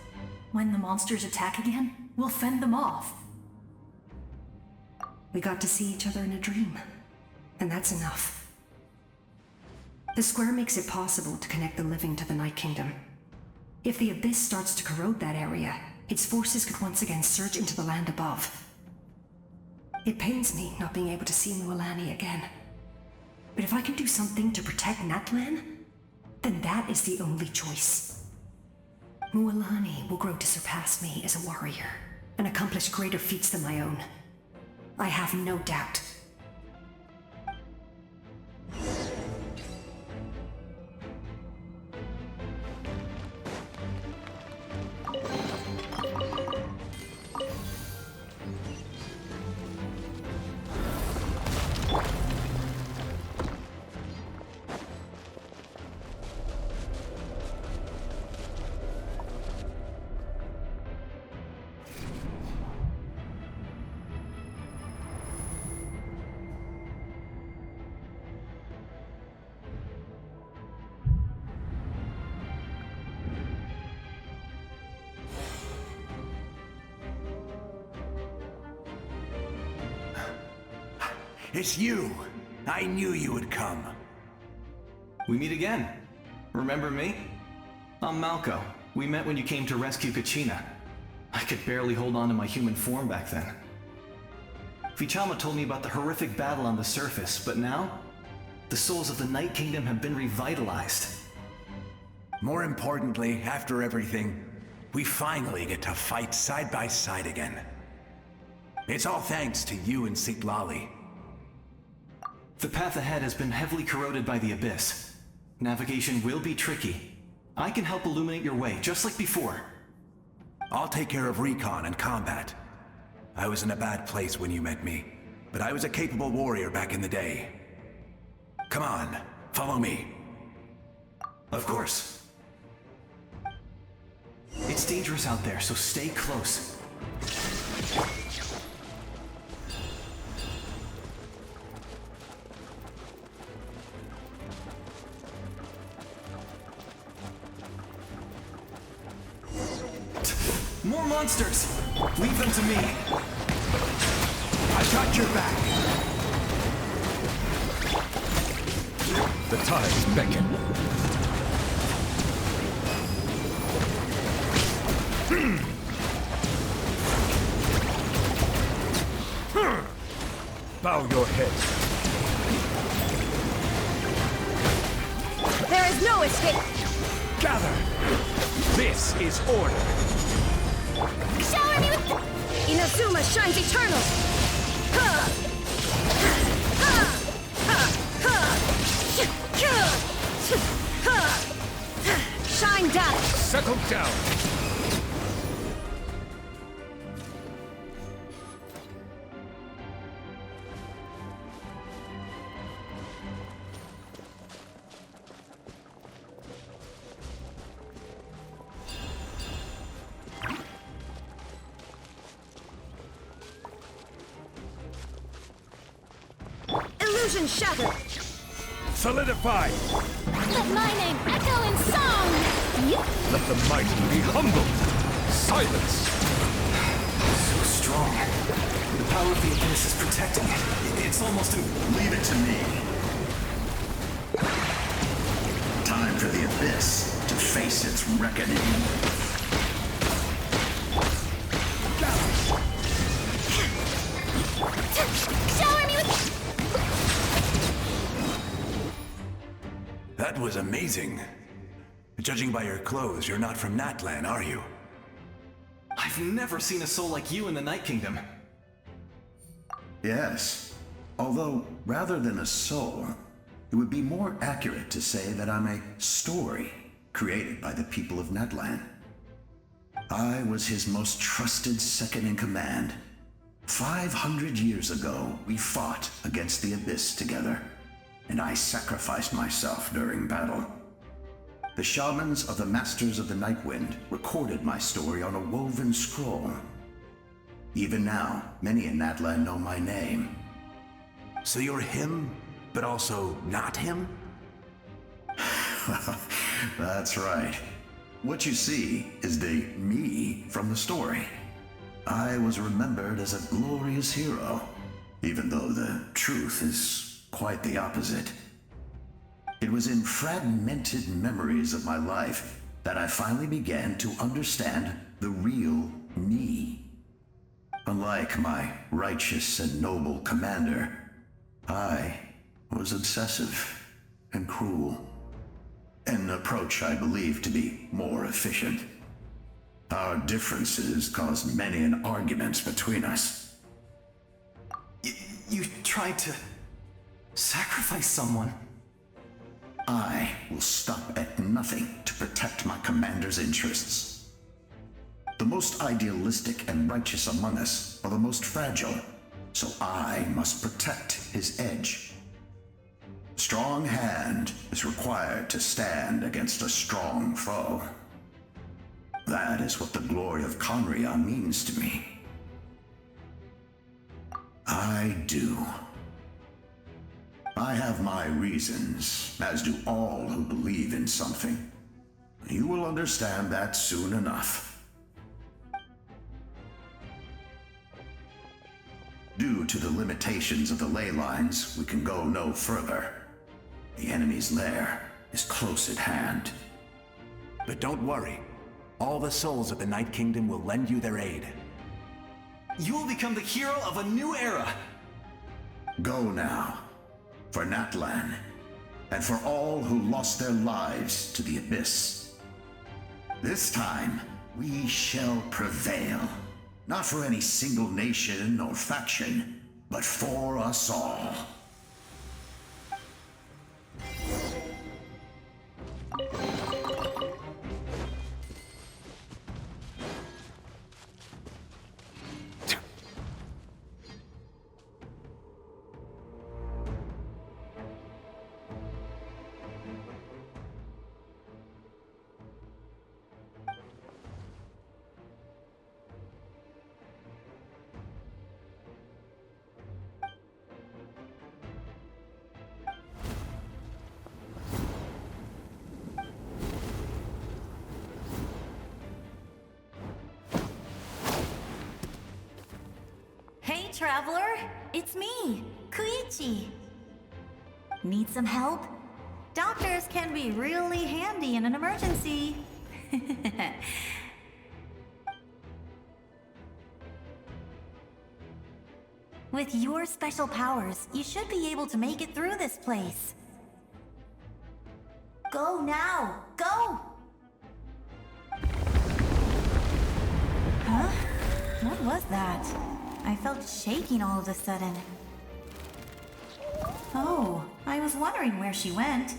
When the monsters attack again, we'll fend them off. We got to see each other in a dream, and that's enough. The square makes it possible to connect the living to the Night Kingdom. If the Abyss starts to corrode that area, its forces could once again surge into the land above. It pains me not being able to see Mualani again. But if I can do something to protect Natlan, then that is the only choice. Mualani will grow to surpass me as a warrior, and accomplish greater feats than my own. I have no doubt. It's you! I knew you would come. We meet again. Remember me? I'm Malco. We met when you came to rescue Kachina. I could barely hold on to my human form back then. Vichama told me about the horrific battle on the surface, but now, the souls of the Night Kingdom have been revitalized. More importantly, after everything, we finally get to fight side by side again. It's all thanks to you and Citlali. The path ahead has been heavily corroded by the Abyss. Navigation will be tricky. I can help illuminate your way, just like before. I'll take care of recon and combat. I was in a bad place when you met me, but I was a capable warrior back in the day. Come on, follow me. Of course. It's dangerous out there, so stay close. More monsters! Leave them to me! I got your back! The tides beckon. Bow your head. There is no escape! Gather! This is order! Shower me with... Inazuma shines eternal! Shine down! Settle down! Illusion shattered! Solidify! Let my name echo in song! Let the mighty be humbled! Silence! So strong. The power of the Abyss is protecting it. It's almost Leave it to me. Time for the Abyss to face its reckoning. Shower me with... That was amazing. Judging by your clothes, you're not from Natlan, are you? I've never seen a soul like you in the Night Kingdom. Yes. Although, rather than a soul, it would be more accurate to say that I'm a story created by the people of Natlan. I was his most trusted second in command, 500 years ago, we fought against the Abyss together, and I sacrificed myself during battle. The shamans of the Masters of the Nightwind recorded my story on a woven scroll. Even now, many in Natlan know my name. So you're him, but also not him? That's right. What you see is the me from the story. I was remembered as a glorious hero, even though the truth is quite the opposite. It was in fragmented memories of my life that I finally began to understand the real me. Unlike my righteous and noble commander, I was obsessive and cruel. An approach I believe to be more efficient. Our differences caused many an arguments between us. You tried to sacrifice someone. I will stop at nothing to protect my commander's interests. The most idealistic and righteous among us are the most fragile, so I must protect his edge. Strong hand is required to stand against a strong foe. That is what the glory of Conria means to me. I do. I have my reasons, as do all who believe in something. You will understand that soon enough. Due to the limitations of the ley lines, we can go no further. The enemy's lair is close at hand. But don't worry. All the souls of the Night Kingdom will lend you their aid. You will become the hero of a new era. Go now, for Natlan, and for all who lost their lives to the Abyss. This time, we shall prevail. Not for any single nation or faction, but for us all. Hey, traveler! It's me, Koichi. Need some help? Doctors can be really handy in an emergency. With your special powers, you should be able to make it through this place. Go now! Go! Huh? What was that? I felt shaking all of a sudden. Oh, I was wondering where she went.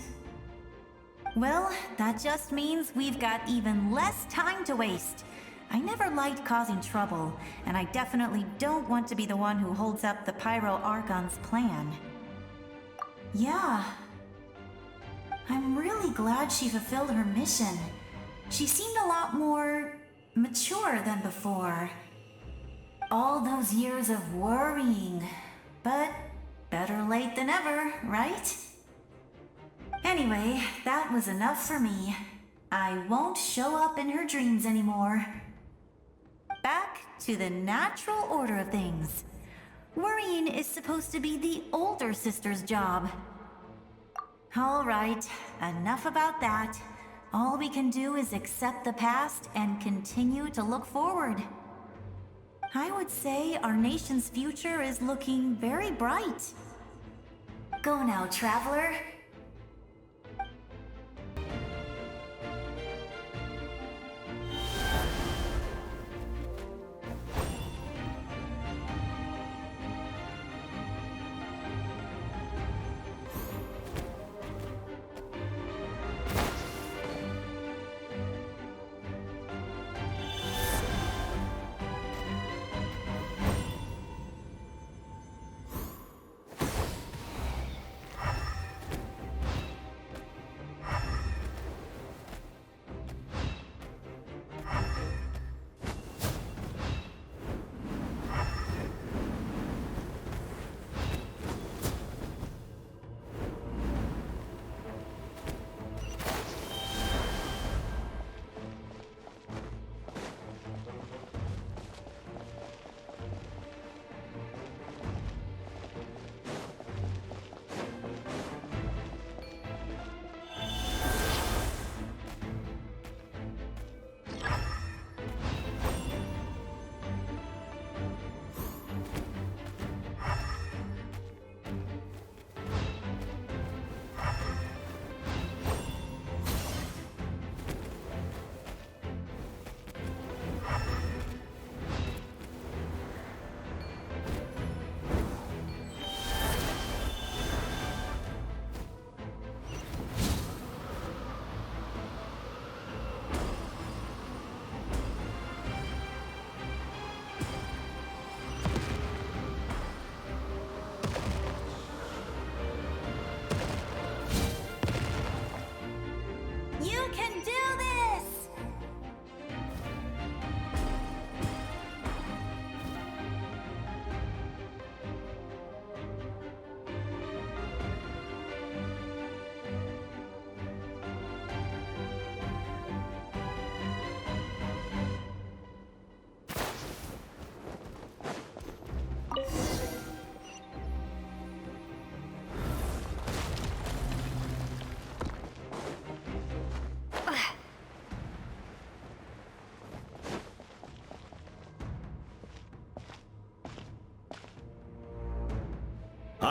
Well, that just means we've got even less time to waste. I never liked causing trouble, and I definitely don't want to be the one who holds up the Pyro Archon's plan. Yeah. I'm really glad she fulfilled her mission. She seemed a lot more mature than before. All those years of worrying, but better late than ever, right? Anyway, that was enough for me. I won't show up in her dreams anymore. Back to the natural order of things. Worrying is supposed to be the older sister's job. All right, enough about that. All we can do is accept the past and continue to look forward. I would say our nation's future is looking very bright. Go now, traveler.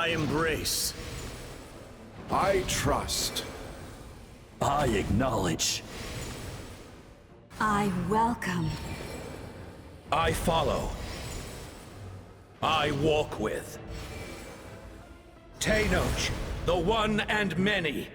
I embrace. I trust. I acknowledge. I welcome. I follow. I walk with. Tenoch, the one and many.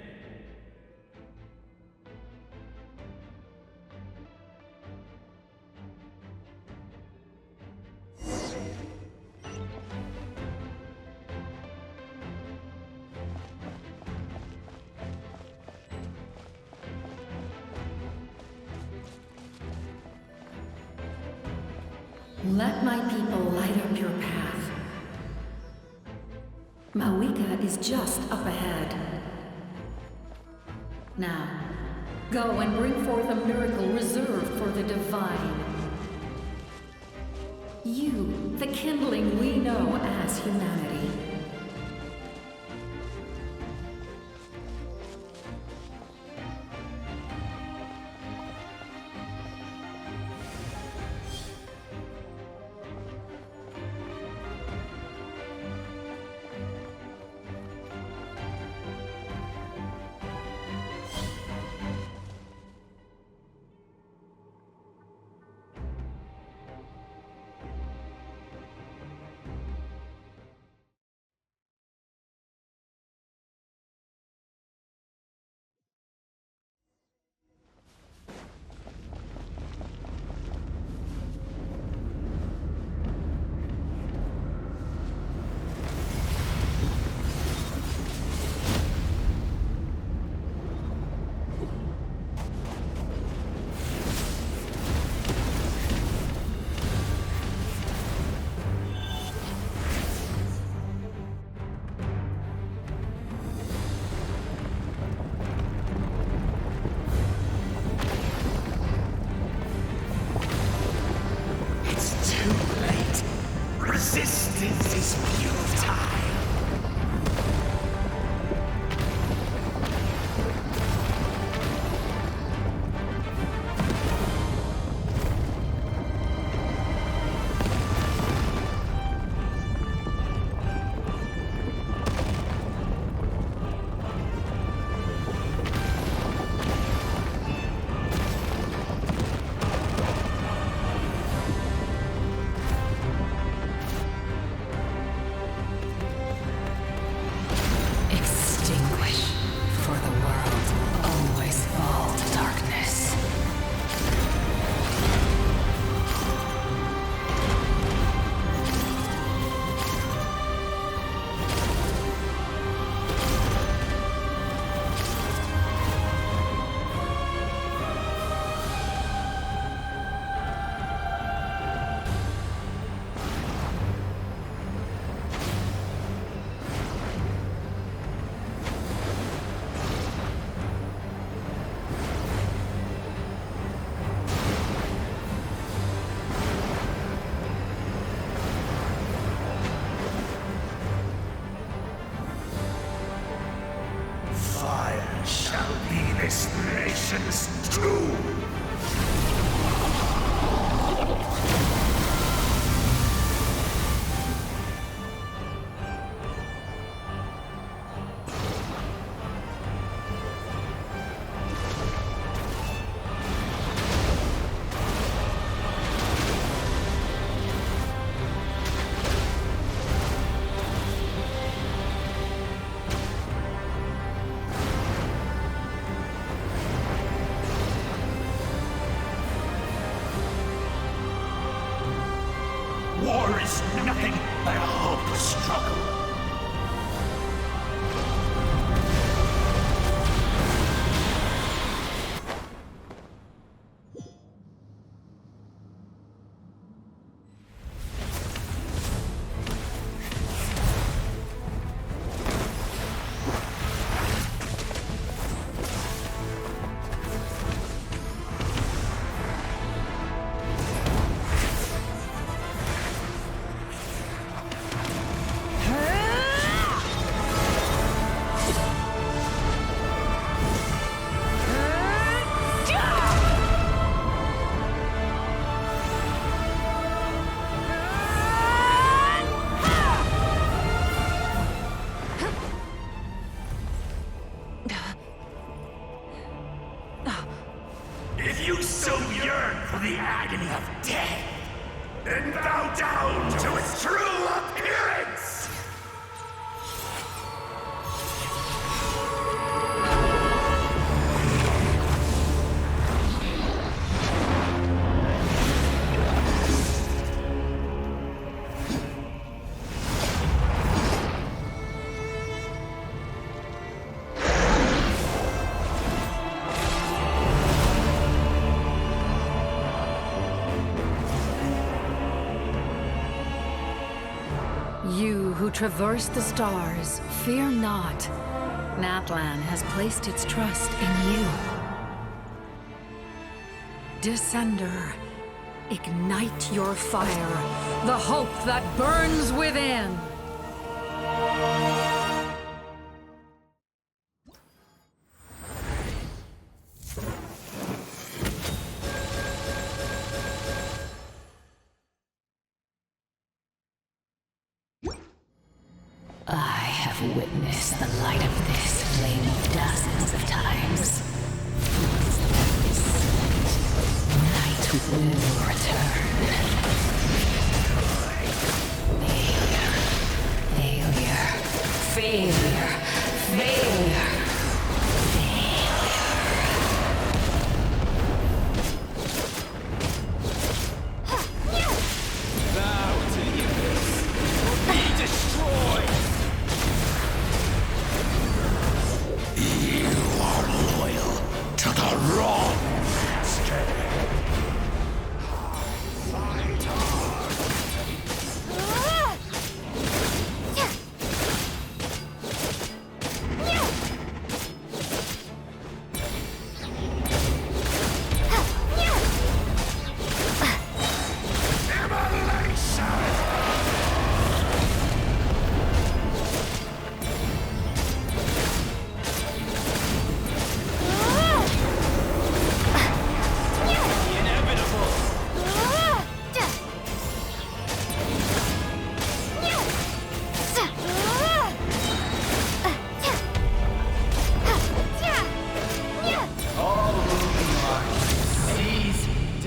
Let my people light up your path. Mavuika is just up ahead. Now, go and bring forth a miracle reserved for the divine. You, the kindling we know as humanity. Resistance is futile. Shall be this nation's doom. If you so yearn for the agony of death, then bow down to its true appearance! You who traverse the stars, fear not. Natlan has placed its trust in you. Descender, ignite your fire, the hope that burns within! I have witnessed the light of this flame dozens of times. Night will return. Failure. Bow to the abyss. Be destroyed. You are loyal to the wrong master.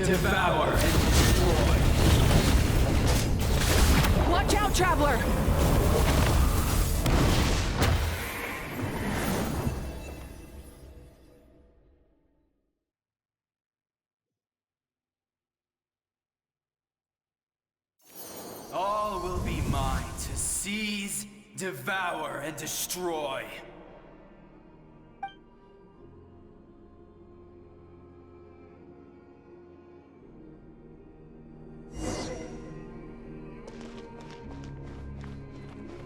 Devour and destroy. Watch out, Traveler! All will be mine to seize, devour, and destroy.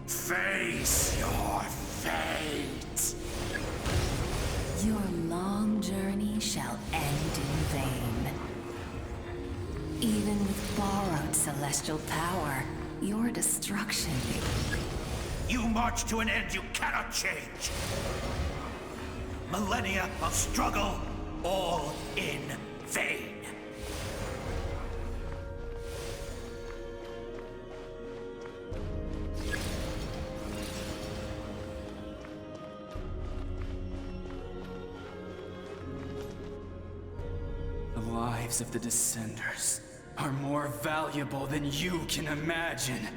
Face your fate! Your long journey shall end in vain. Even with borrowed celestial power, your destruction... You march to an end you cannot change. Millennia of struggle, all in vain. The lives of the Descenders are more valuable than you can imagine.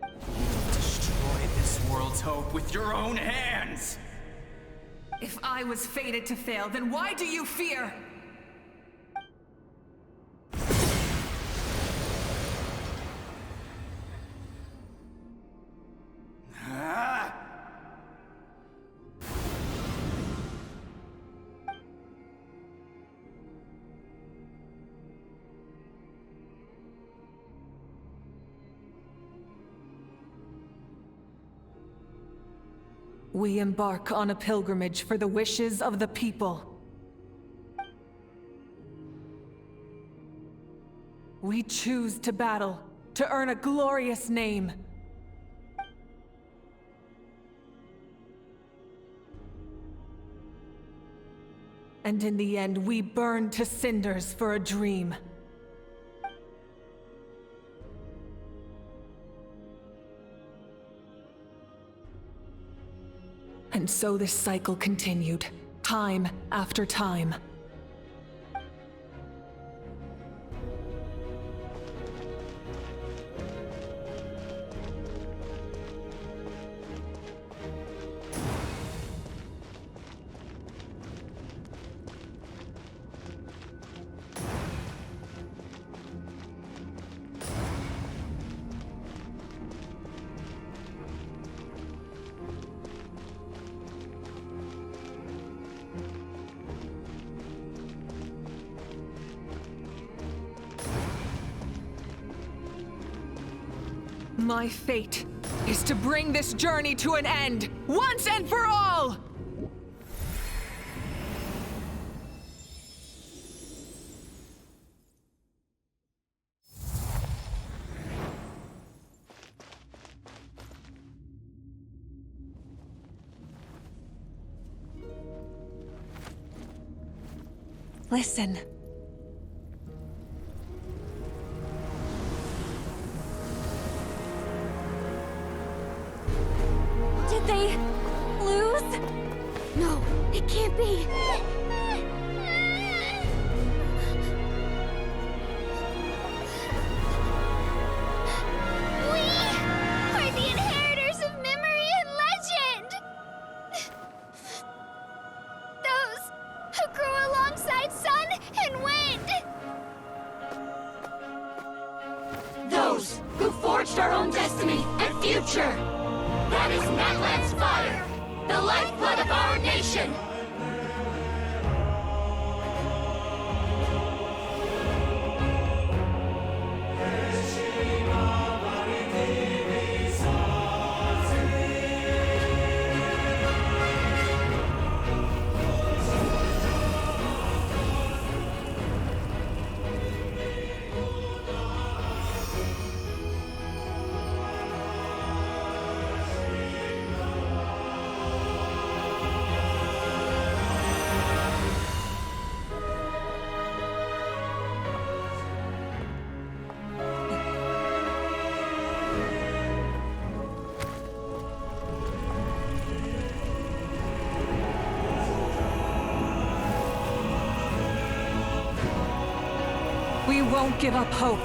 You've destroyed this world's hope with your own hands! If I was fated to fail, then why do you fear? We embark on a pilgrimage for the wishes of the people. We choose to battle, to earn a glorious name. And in the end, we burn to cinders for a dream. And so this cycle continued, time after time. My fate is to bring this journey to an end, once and for all! Listen. Did they lose? No, it can't be. We are the inheritors of memory and legend! Those who grew alongside sun and wind! Those who forged our own destiny and future! That is Natlan's fire, the lifeblood of our nation! We won't give up hope.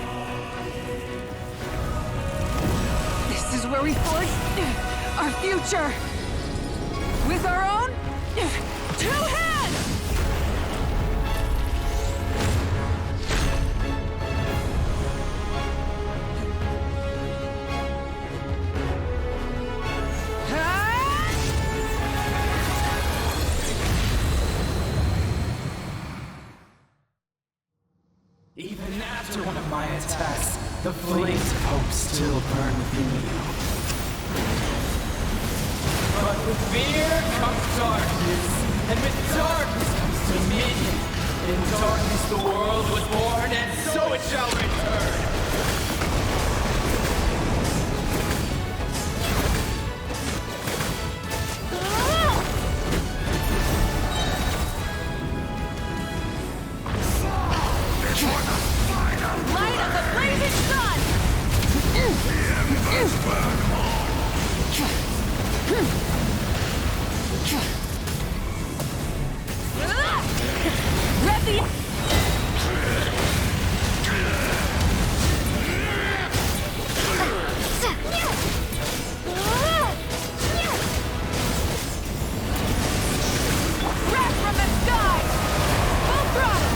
This is where we forge our future. With our own 2 hands! Even after one of my attacks, the flames of hope still burn within you. But with fear comes darkness, and with darkness comes dominion. In darkness the world was born, and so it shall return. Light of the blazing sun! The embers burn on! Ready! Wrath from the sky! Full throttle!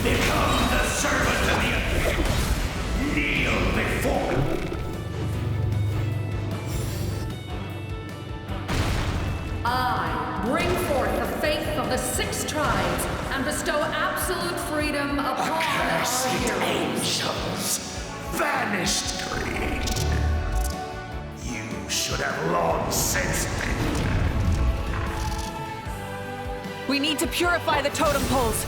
Become the servant of the earth. Kneel before. I bring forth the faith of the 6 tribes and bestow absolute freedom upon our Accursed heroes. angels, vanished creation. You should have long since been. We need to purify the totem poles.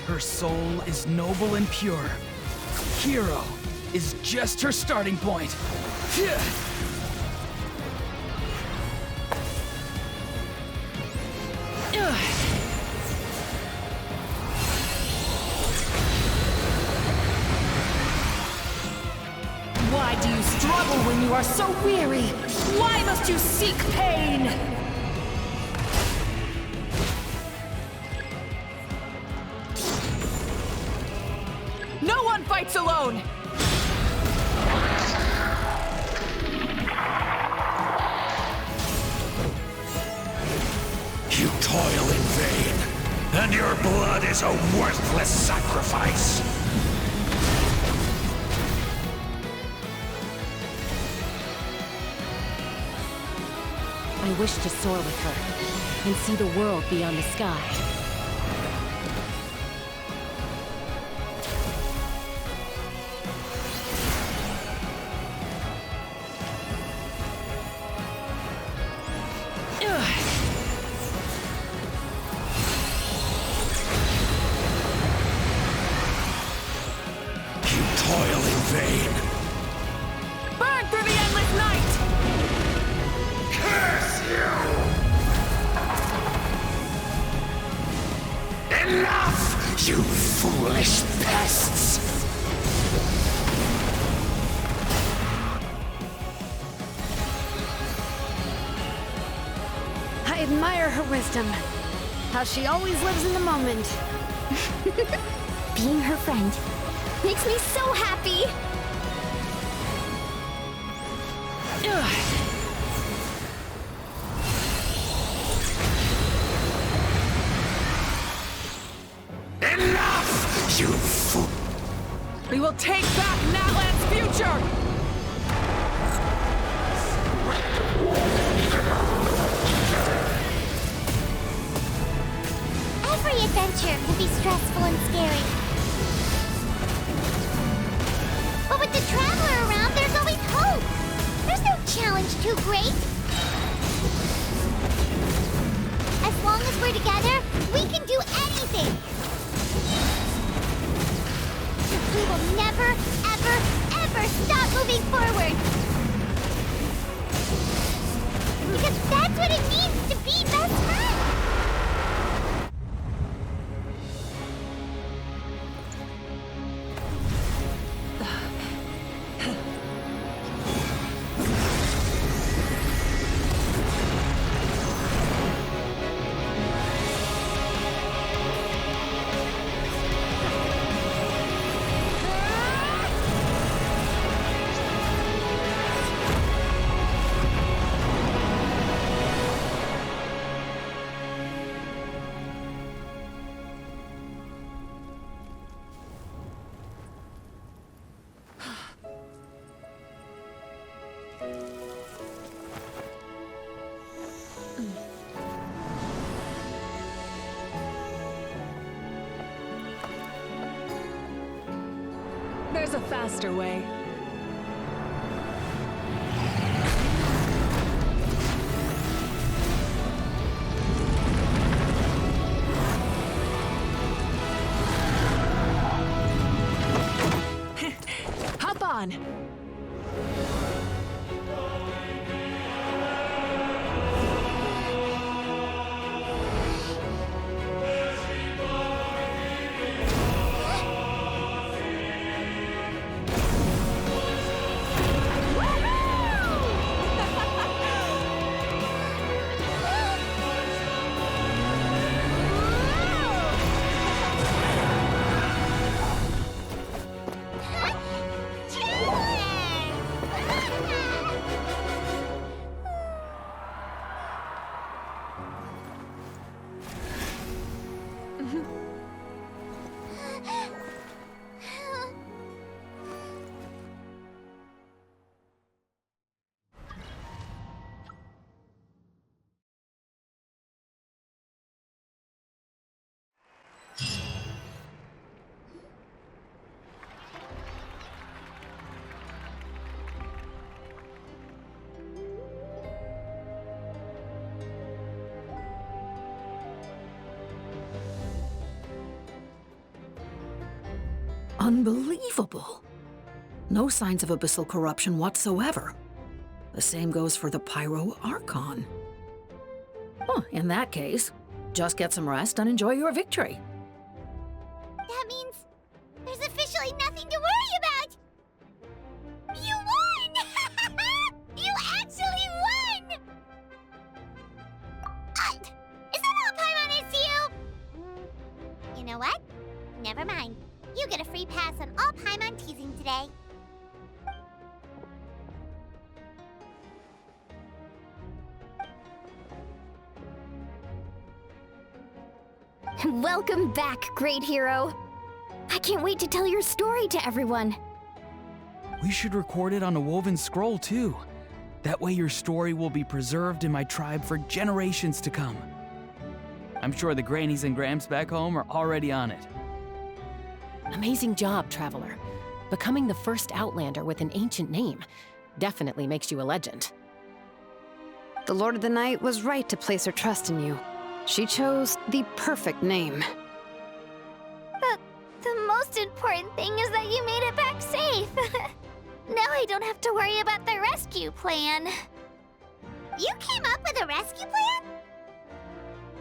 Her soul is noble and pure. Hero is just her starting point. Why do you struggle when you are so weary? Why must you seek pain? No one fights alone! And your blood is a worthless sacrifice. I wish to soar with her and see the world beyond the sky. You toil in vain. Burn through the endless night! Curse you! Enough, you foolish pests! I admire her wisdom. How she always lives in the moment. Being her friend makes me so happy! Enough, you fool! We will take back Natlan's future! Every adventure can be stressful and scary. But with the Traveler around, there's always hope. There's no challenge too great. As long as we're together, we can do anything. We will never, ever, ever stop moving forward. Because that's what it means to be best friends. There's a faster way. Hop on! Unbelievable. No signs of abyssal corruption whatsoever. The same goes for the pyro archon. Huh, in that case, just get some rest and enjoy your victory. That means there's officially nothing to worry about! You won! You actually won! Is that all Paimon is to you? You know what? Never mind. You get a free pass on all Paimon teasing today. Welcome back, great hero. I can't wait to tell your story to everyone. We should record it on a woven scroll, too. That way your story will be preserved in my tribe for generations to come. I'm sure the grannies and gramps back home are already on it. Amazing job, Traveler. Becoming the first Outlander with an ancient name definitely makes you a legend. The Lord of the Night was right to place her trust in you. She chose the perfect name. The most important thing is that you made it back safe. Now I don't have to worry about the rescue plan. You came up with a rescue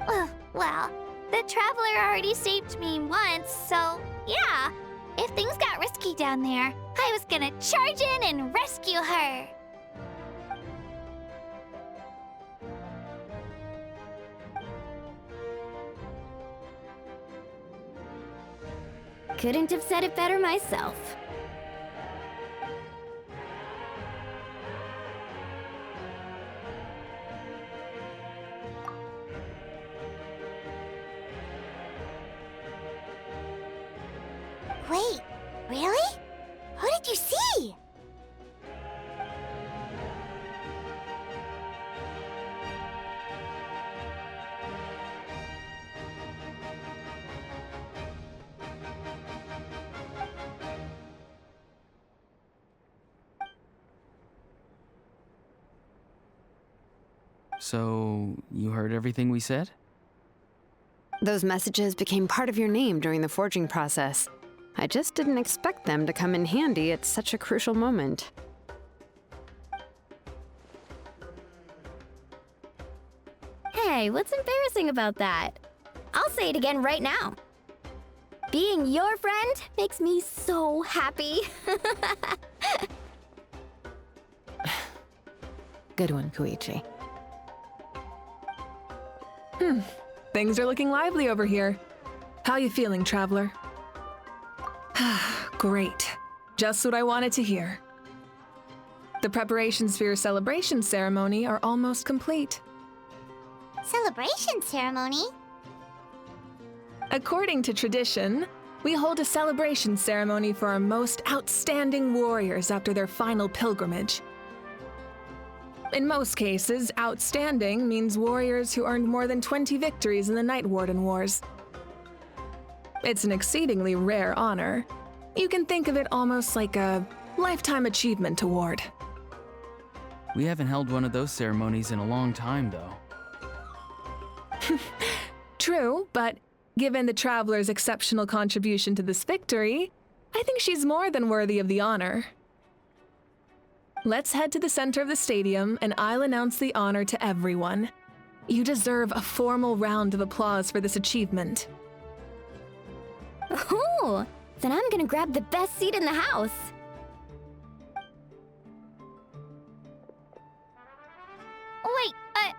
plan? Well, the Traveler already saved me once, so yeah. If things got risky down there, I was gonna charge in and rescue her. Couldn't have said it better myself. Wait, really? Who did you see? So, you heard everything we said? Those messages became part of your name during the forging process. I just didn't expect them to come in handy at such a crucial moment. Hey, what's embarrassing about that? I'll say it again right now. Being your friend makes me so happy. Good one, Koichi. Things are looking lively over here. How you feeling, Traveler? Great. Just what I wanted to hear. The preparations for your celebration ceremony are almost complete. Celebration ceremony? According to tradition, we hold a celebration ceremony for our most outstanding warriors after their final pilgrimage. In most cases, outstanding means warriors who earned more than 20 victories in the Night Warden Wars. It's an exceedingly rare honor. You can think of it almost like a lifetime achievement award. We haven't held one of those ceremonies in a long time, though. True, but given the Traveler's exceptional contribution to this victory, I think she's more than worthy of the honor. Let's head to the center of the stadium, and I'll announce the honor to everyone. You deserve a formal round of applause for this achievement. Ooh, then I'm gonna grab the best seat in the house. Wait, I'm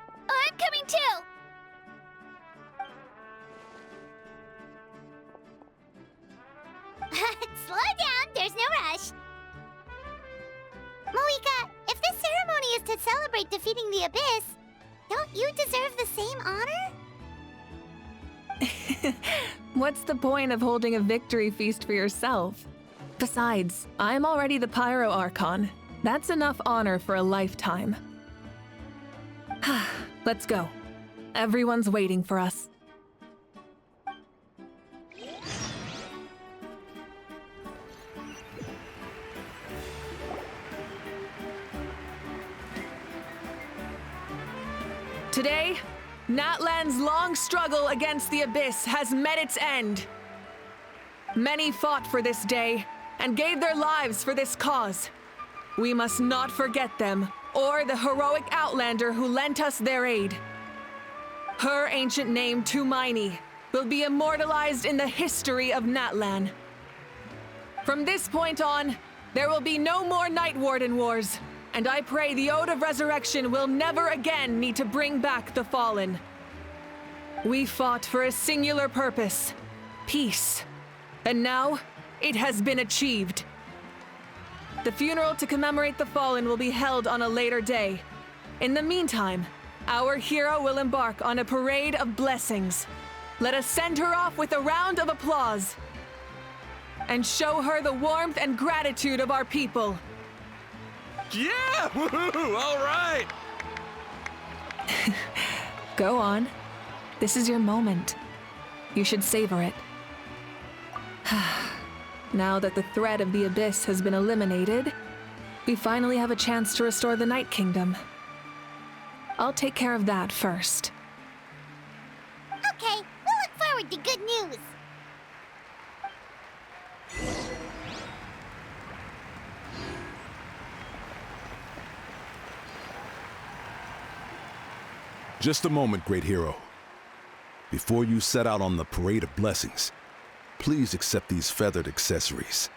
coming too! Slow down, there's no rush. Mavuika, if this ceremony is to celebrate defeating the Abyss, don't you deserve the same honor? What's the point of holding a victory feast for yourself? Besides, I'm already the pyro archon. That's enough honor for a lifetime. Let's go. Everyone's waiting for us. Today, Natlan's long struggle against the Abyss has met its end. Many fought for this day and gave their lives for this cause. We must not forget them or the heroic Outlander who lent us their aid. Her ancient name, Tumaini, will be immortalized in the history of Natlan. From this point on, there will be no more Night Warden Wars. And I pray the Ode of Resurrection will never again need to bring back the fallen. We fought for a singular purpose, peace. And now, it has been achieved. The funeral to commemorate the fallen will be held on a later day. In the meantime, our hero will embark on a parade of blessings. Let us send her off with a round of applause and show her the warmth and gratitude of our people. Yeah! Woohoo! All right! Go on. This is your moment. You should savor it. Now that the threat of the Abyss has been eliminated, we finally have a chance to restore the Night Kingdom. I'll take care of that first. Okay, we'll look forward to good news. Just a moment, great hero. Before you set out on the Parade of Blessings, please accept these feathered accessories.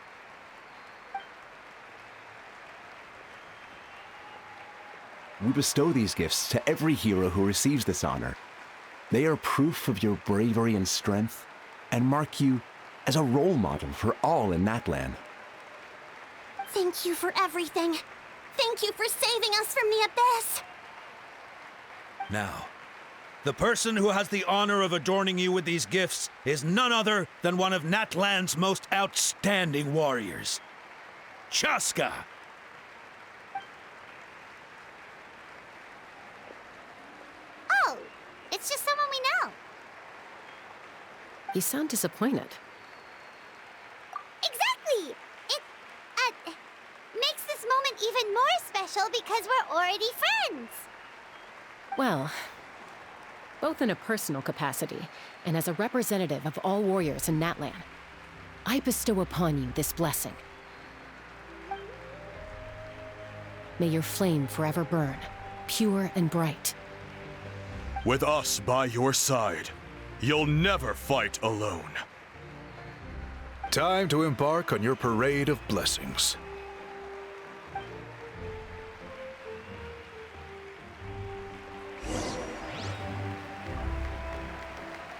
We bestow these gifts to every hero who receives this honor. They are proof of your bravery and strength, and mark you as a role model for all in Natlan. Thank you for everything. Thank you for saving us from the Abyss. Now, the person who has the honor of adorning you with these gifts is none other than one of Natlan's most outstanding warriors, Chaska. Oh, it's just someone we know. You sound disappointed. Exactly! It, makes this moment even more special because we're already friends. Well, both in a personal capacity and as a representative of all warriors in Natlan, I bestow upon you this blessing. May your flame forever burn, pure and bright. With us by your side, you'll never fight alone. Time to embark on your Parade of Blessings.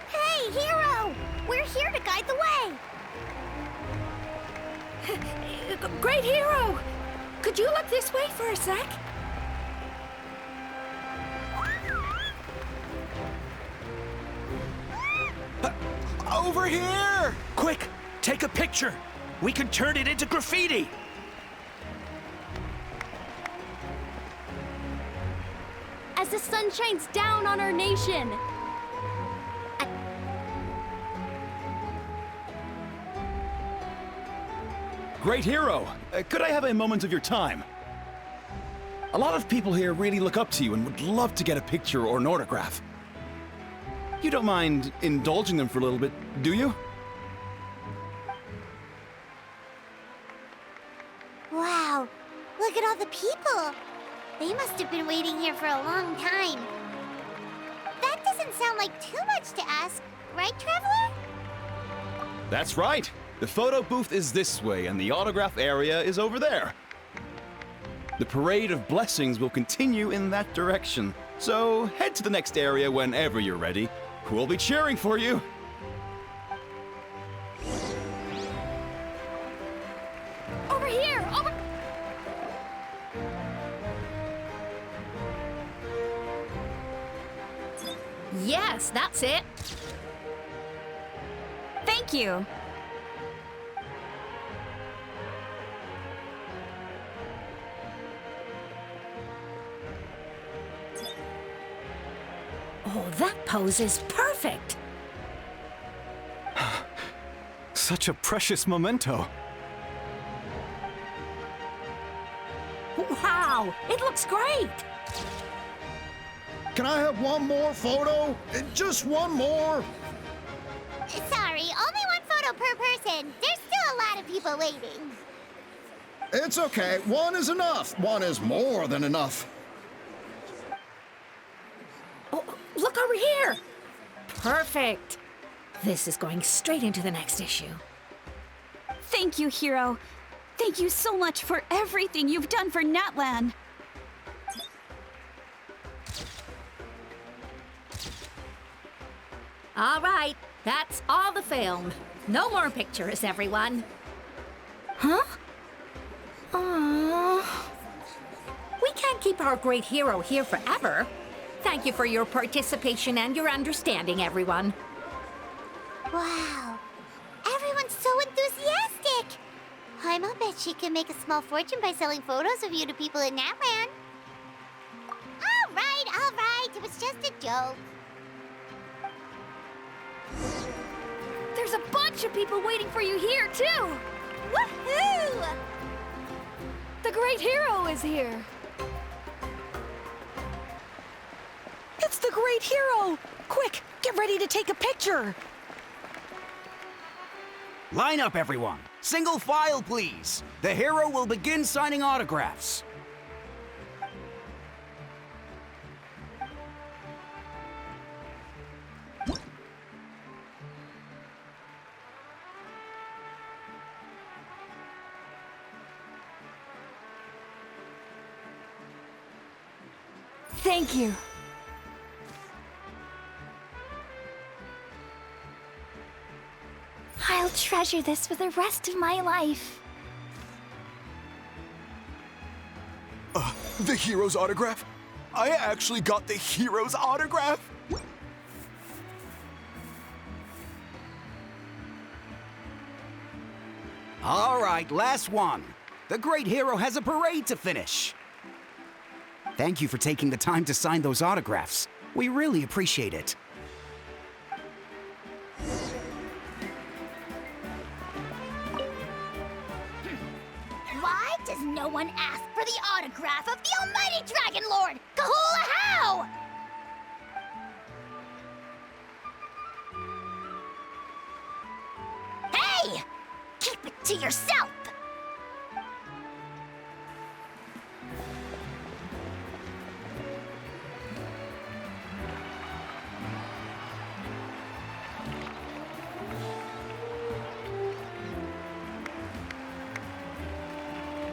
Hey, hero! We're here to guide the way. Great hero! Could you look this way for a sec? Over here! Quick, take a picture. We can turn it into graffiti. As the sun shines down on our nation. Great hero, could I have a moment of your time? A lot of people here really look up to you and would love to get a picture or an autograph. You don't mind indulging them for a little bit, do you? Wow, look at all the people. They must have been waiting here for a long time. That doesn't sound like too much to ask, right, Traveler? That's right. The photo booth is this way and the autograph area is over there. The Parade of Blessings will continue in that direction. So head to the next area whenever you're ready. We'll be cheering for you. Over here! Over... Yes, that's it. Thank you. Oh, that pose is perfect. Such a precious memento. Wow, it looks great. Can I have one more photo? Just one more. Sorry, only one photo per person. There's still a lot of people waiting. It's okay. One is enough. One is more than enough. Oh, look over here. Perfect. This is going straight into the next issue. Thank you, hero. Thank you so much for everything you've done for Natlan. All right, that's all the film. No more pictures, everyone. Huh? Aww. We can't keep our great hero here forever. Thank you for your participation and your understanding, everyone. Paimon bet she can make a small fortune by selling photos of you to people in Natlan. All right. It was just a joke. There's a bunch of people waiting for you here, too! Woohoo! The Great Hero is here! It's the Great Hero! Quick, get ready to take a picture! Line up, everyone. Single file, please. The hero will begin signing autographs. Thank you. I'll treasure this for the rest of my life. The hero's autograph? I actually got the hero's autograph? All right, last one. The Great Hero has a parade to finish. Thank you for taking the time to sign those autographs. We really appreciate it. Why does no one ask for the autograph of the almighty Dragon Lord, Kahula How? Hey! Keep it to yourself!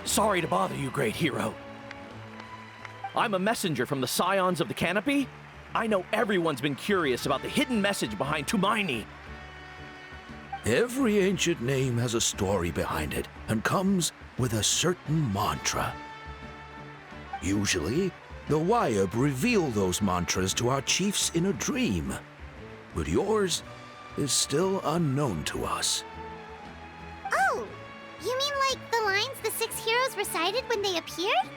Sorry to bother you, Great Hero. I'm a messenger from the Scions of the Canopy. I know everyone's been curious about the hidden message behind Tumaini. Every ancient name has a story behind it and comes with a certain mantra. Usually, the Wayab reveal those mantras to our chiefs in a dream, but yours is still unknown to us. Oh, you mean like the lines the 6 heroes recited when they appeared?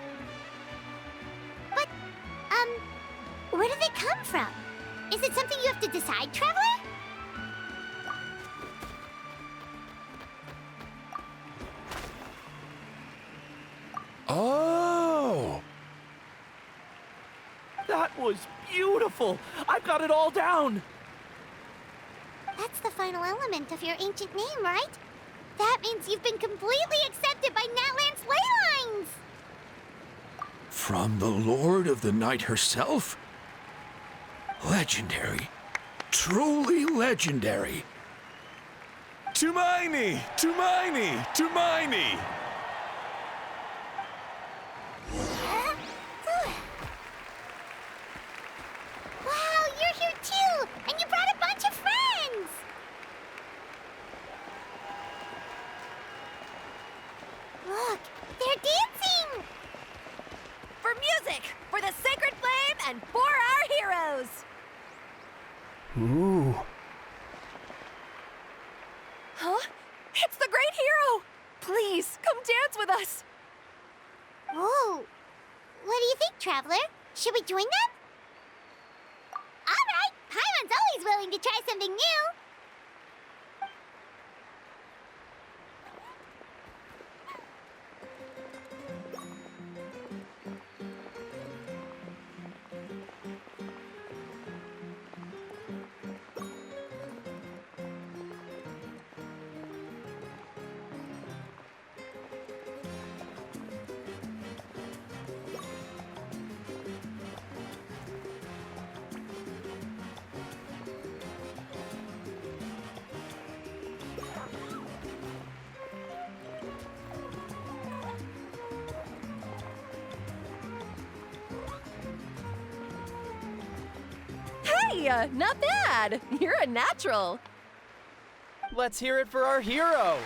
But, where do they come from? Is it something you have to decide, Traveler? Oh! That was beautiful! I've got it all down! That's the final element of your ancient name, right? That means you've been completely accepted by Natlan's ley lines! From the Lord of the Night herself? Legendary. Truly legendary. Tumaini! Tumaini! Tumaini! Wow, you're here too! And you brought a bunch of friends! Look, they're dancing! For music, for the sacred flame, and for our heroes! Ooh. Huh? It's the Great Hero! Please, come dance with us! Whoa! What do you think, Traveler? Should we join them? Alright! Paimon's always willing to try something new! Hey, not bad! You're a natural! Let's hear it for our hero!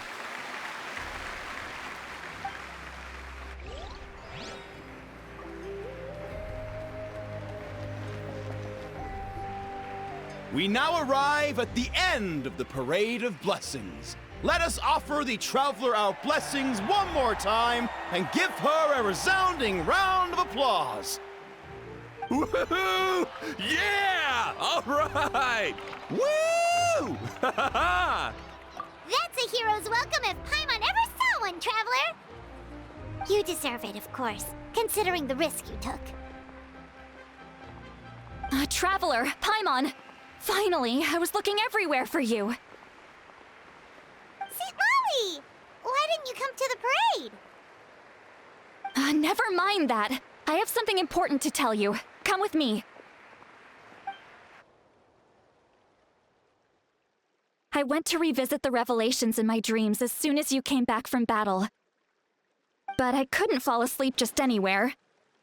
We now arrive at the end of the Parade of Blessings. let us offer the traveler our blessings one more time and give her a resounding round of applause. Woohoo! Yeah! All right! Woo! That's a hero's welcome if Paimon ever saw one, Traveler! You deserve it, of course, considering the risk you took. Traveler, Paimon! Finally, I was looking everywhere for you. Citlali! Why didn't you come to the parade? Never mind that. I have something important to tell you. Come with me. I went to revisit the revelations in my dreams as soon as you came back from battle. But I couldn't fall asleep just anywhere.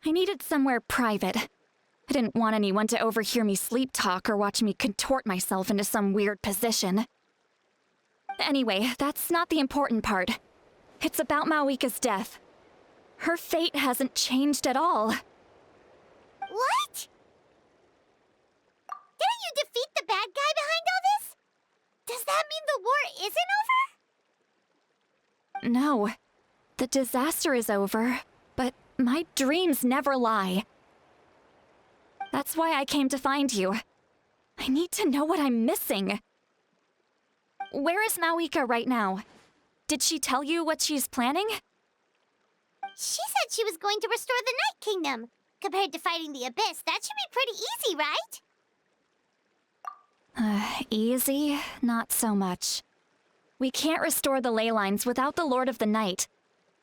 I needed somewhere private. I didn't want anyone to overhear me sleep talk or watch me contort myself into some weird position. Anyway, that's not the important part. It's about Mavuika's death. Her fate hasn't changed at all. What? Didn't you defeat the bad guy behind all this? Does that mean the war isn't over? No. The disaster is over, but my dreams never lie. That's why I came to find you. I need to know what I'm missing. Where is Mavuika right now? Did she tell you what she's planning? She said she was going to restore the Night Kingdom. Compared to fighting the Abyss, that should be pretty easy, right? Easy? Not so much. We can't restore the ley lines without the Lord of the Night,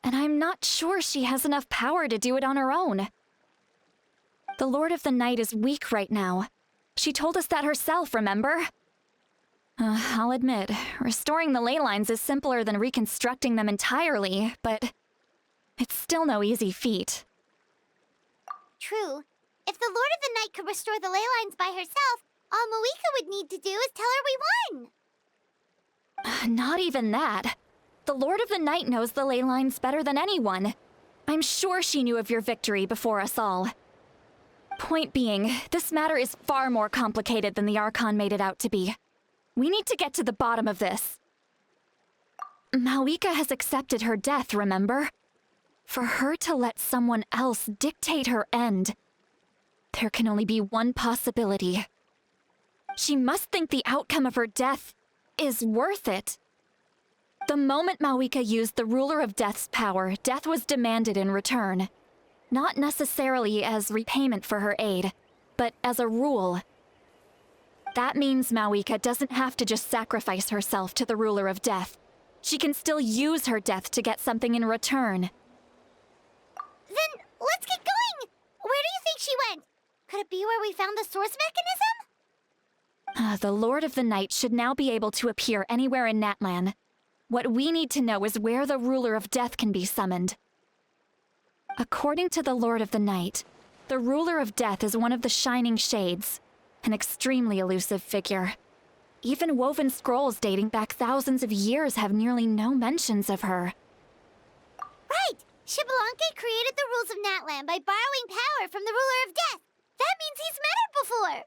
and I'm not sure she has enough power to do it on her own. The Lord of the Night is weak right now. She told us that herself, remember? I'll admit, restoring the ley lines is simpler than reconstructing them entirely, but it's still no easy feat. True. If the Lord of the Night could restore the ley lines by herself, all Mavuika would need to do is tell her we won. Not even that. The Lord of the Night knows the ley lines better than anyone. I'm sure she knew of your victory before us all. Point being, this matter is far more complicated than the Archon made it out to be. We need to get to the bottom of this. Mavuika has accepted her death, remember? For her to let someone else dictate her end, there can only be one possibility. She must think the outcome of her death is worth it. The moment Mavuika used the Ruler of Death's power, death was demanded in return. Not necessarily as repayment for her aid, but as a rule. That means Mavuika doesn't have to just sacrifice herself to the Ruler of Death. She can still use her death to get something in return. Then let's get going! Where do you think she went? Could it be where we found the source mechanism? The Lord of the Night should now be able to appear anywhere in Natlan. What we need to know is where the Ruler of Death can be summoned. According to the Lord of the Night, the Ruler of Death is one of the Shining Shades, an extremely elusive figure. Even woven scrolls dating back thousands of years have nearly no mentions of her. Right! Xbalanque created the rules of Natlan by borrowing power from the Ruler of Death. That means he's met her before.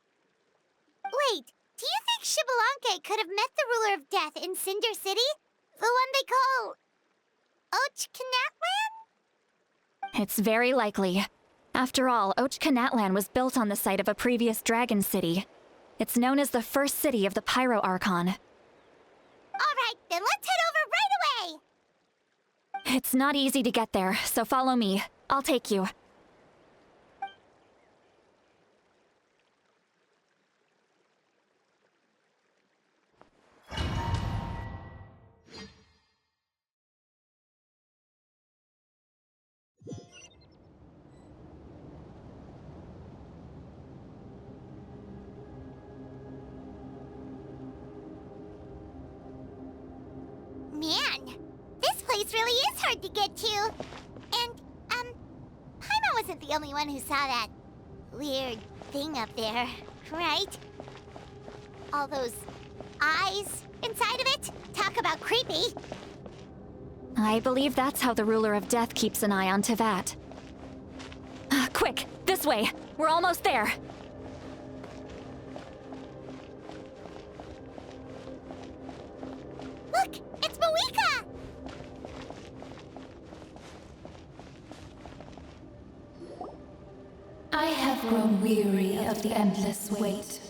Wait, do you think Xbalanque could have met the Ruler of Death in Cinder City? The one they call... Natlan? It's very likely. After all, Natlan was built on the site of a previous dragon city. It's known as the first city of the Pyro Archon. All right, then let's head over right away! It's not easy to get there, so follow me. I'll take you. Man, this place really is hard to get to. And, Paimon wasn't the only one who saw that weird thing up there, right? All those eyes inside of it? Talk about creepy. I believe that's how the Ruler of Death keeps an eye on Tevat. Quick, this way! We're almost there! Look, it's have grown weary of the endless wait.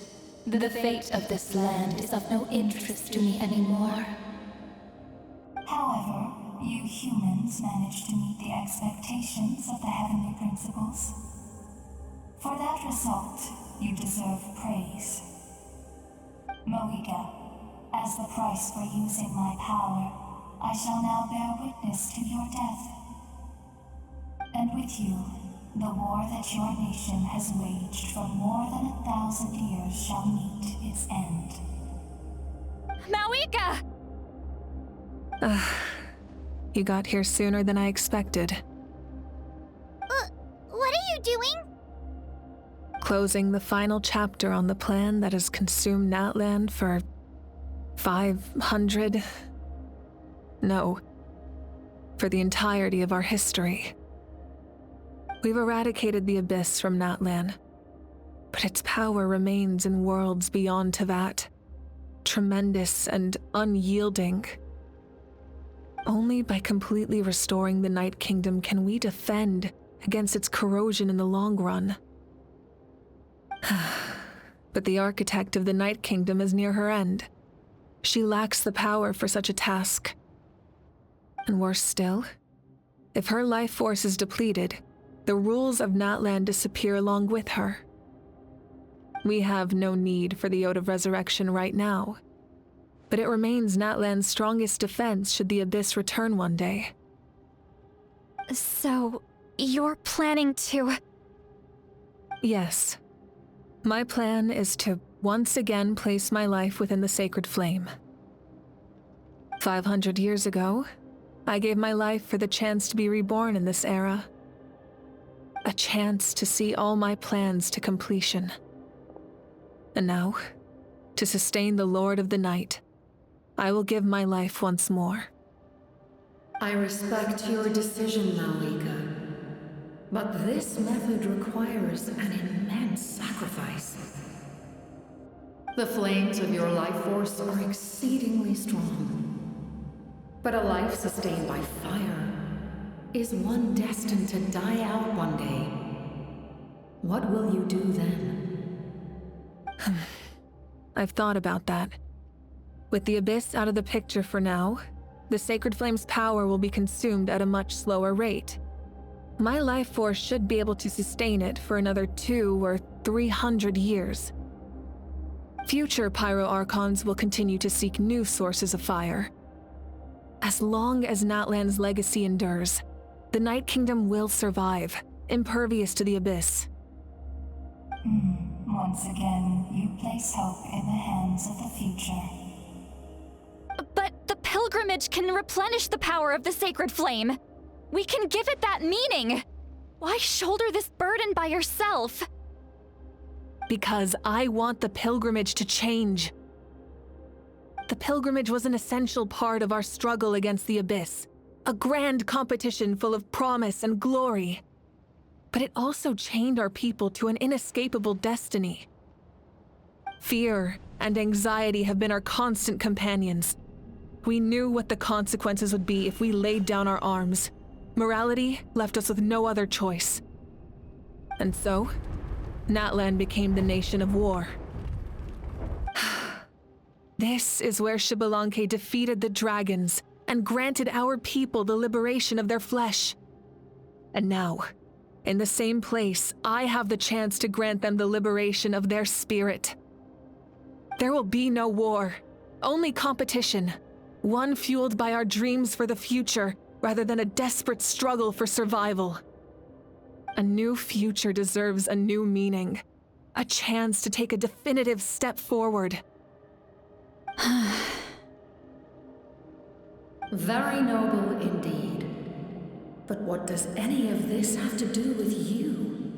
The fate of this land is of no interest to me anymore. However, you humans managed to meet the expectations of the heavenly principles. For that result, you deserve praise. Mavuika, as the price for using my power, I shall now bear witness to your death. And with you, the war that your nation has waged for more than 1,000 years shall meet its end. Mavuika! You got here sooner than I expected. What are you doing? Closing the final chapter on the plan that has consumed Natlan for 500... No, for the entirety of our history. We've eradicated the Abyss from Natlan, but its power remains in worlds beyond Tevat, tremendous and unyielding. Only by completely restoring the Night Kingdom can we defend against its corrosion in the long run. But the architect of the Night Kingdom is near her end. She lacks the power for such a task. And worse still, if her life force is depleted, the rules of Natlan disappear along with her. We have no need for the Ode of Resurrection right now, but it remains Natlan's strongest defense should the Abyss return one day. So, you're planning to... Yes. My plan is to once again place my life within the sacred flame. 500 years ago, I gave my life for the chance to be reborn in this era. A chance to see all my plans to completion. And now, to sustain the Lord of the Night, I will give my life once more. I respect your decision, Mavuika. But this method requires an immense sacrifice. The flames of your life force are exceedingly strong. But a life sustained by fire is one destined to die out one day. What will you do then? I've thought about that. With the Abyss out of the picture for now, the Sacred Flame's power will be consumed at a much slower rate. My life force should be able to sustain it for another 200 or 300 years. Future pyro archons will continue to seek new sources of fire. As long as Natlan's legacy endures, the Night Kingdom will survive, impervious to the Abyss. Once again, you place hope in the hands of the future. But the pilgrimage can replenish the power of the sacred flame. We can give it that meaning. Why shoulder this burden by yourself? Because I want the pilgrimage to change. The pilgrimage was an essential part of our struggle against the Abyss, a grand competition full of promise and glory. But it also chained our people to an inescapable destiny. Fear and anxiety have been our constant companions. We knew what the consequences would be if we laid down our arms. Morality left us with no other choice. And so, Natlan became the nation of war. This is where Xbalanque defeated the dragons and granted our people the liberation of their flesh. And now, in the same place, I have the chance to grant them the liberation of their spirit. There will be no war, only competition, one fueled by our dreams for the future rather than a desperate struggle for survival. A new future deserves a new meaning, a chance to take a definitive step forward. Very noble indeed. But what does any of this have to do with you?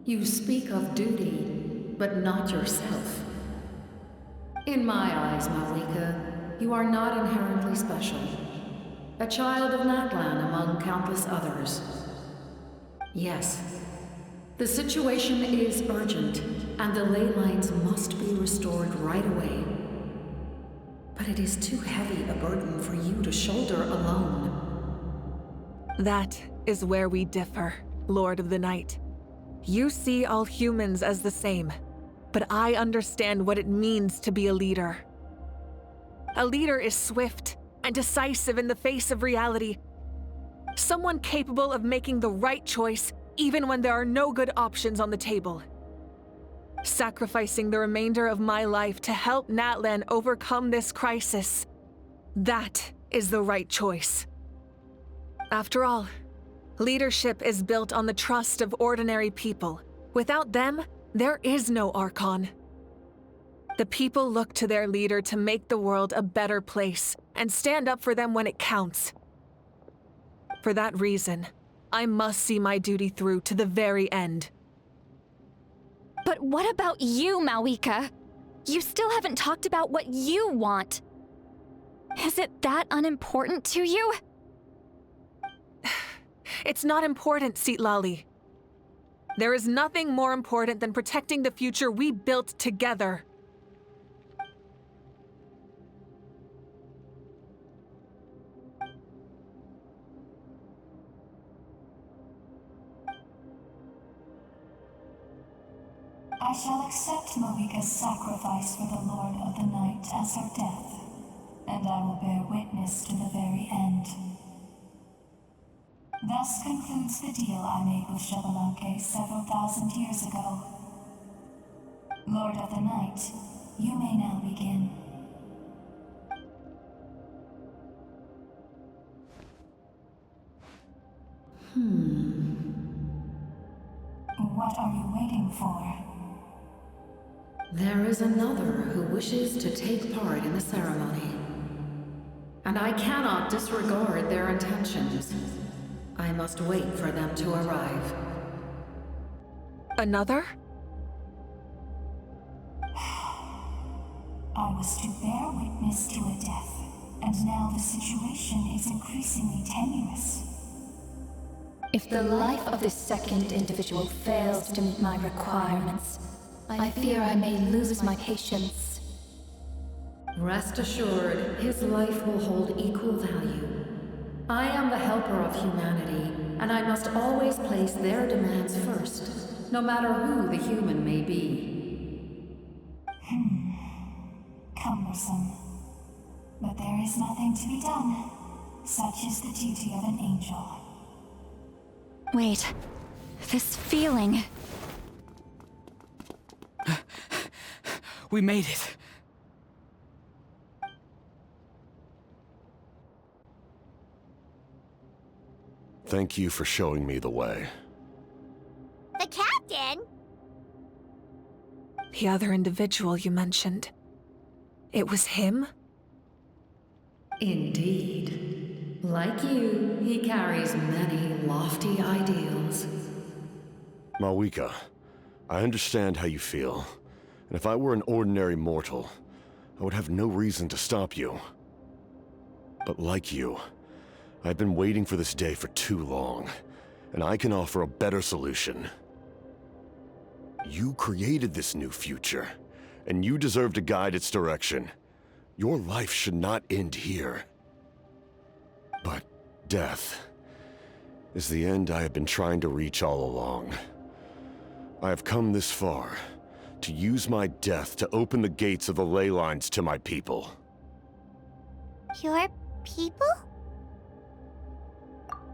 You speak of duty, but not yourself. In my eyes, Mavuika, you are not inherently special. A child of Natlan among countless others. Yes, the situation is urgent, and the ley lines must be restored right away. But it is too heavy a burden for you to shoulder alone. That is where we differ, Lord of the Night. You see all humans as the same, but I understand what it means to be a leader. A leader is swift and decisive in the face of reality. Someone capable of making the right choice even when there are no good options on the table. Sacrificing the remainder of my life to help Natlan overcome this crisis. That is the right choice. After all, leadership is built on the trust of ordinary people. Without them, there is no archon. The people look to their leader to make the world a better place and stand up for them when it counts. For that reason, I must see my duty through to the very end. But what about you, Mavuika? You still haven't talked about what you want. Is it that unimportant to you? It's not important, Citlali. There is nothing more important than protecting the future we built together. I shall accept Mavuika's sacrifice for the Lord of the Night as her death, and I will bear witness to the very end. Thus concludes the deal I made with Citlali several thousand years ago. Lord of the Night, you may now begin. What are you waiting for? There is another who wishes to take part in the ceremony. And I cannot disregard their intentions. I must wait for them to arrive. Another? I was to bear witness to a death, and now the situation is increasingly tenuous. If the life of this second individual fails to meet my requirements, I fear I may lose my patience. Rest assured, his life will hold equal value. I am the helper of humanity, and I must always place their demands first, no matter who the human may be. Cumbersome. But there is nothing to be done. Such is the duty of an angel. Wait, this feeling. We made it. Thank you for showing me the way. The captain? The other individual you mentioned. It was him? Indeed. Like you, he carries many lofty ideals. Mavuika, I understand how you feel. And if I were an ordinary mortal, I would have no reason to stop you. But like you, I've been waiting for this day for too long, and I can offer a better solution. You created this new future, and you deserve to guide its direction. Your life should not end here. But death is the end I have been trying to reach all along. I have come this far to use my death to open the gates of the ley lines to my people. Your people?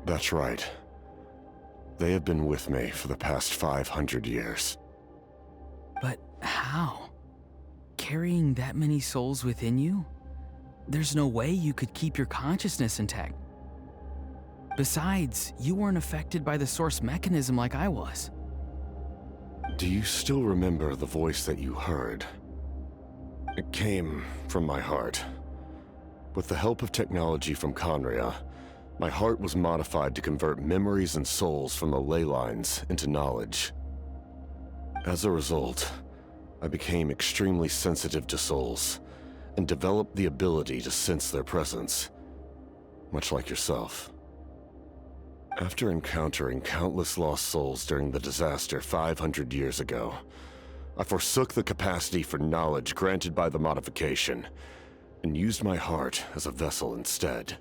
That's right. They have been with me for the past 500 years. But how? Carrying that many souls within you? There's no way you could keep your consciousness intact. Besides, you weren't affected by the source mechanism like I was. Do you still remember the voice that you heard? It came from my heart. With the help of technology from Conria, my heart was modified to convert memories and souls from the ley lines into knowledge. As a result, I became extremely sensitive to souls, and developed the ability to sense their presence, much like yourself. After encountering countless lost souls during the disaster 500 years ago, I forsook the capacity for knowledge granted by the modification, and used my heart as a vessel instead.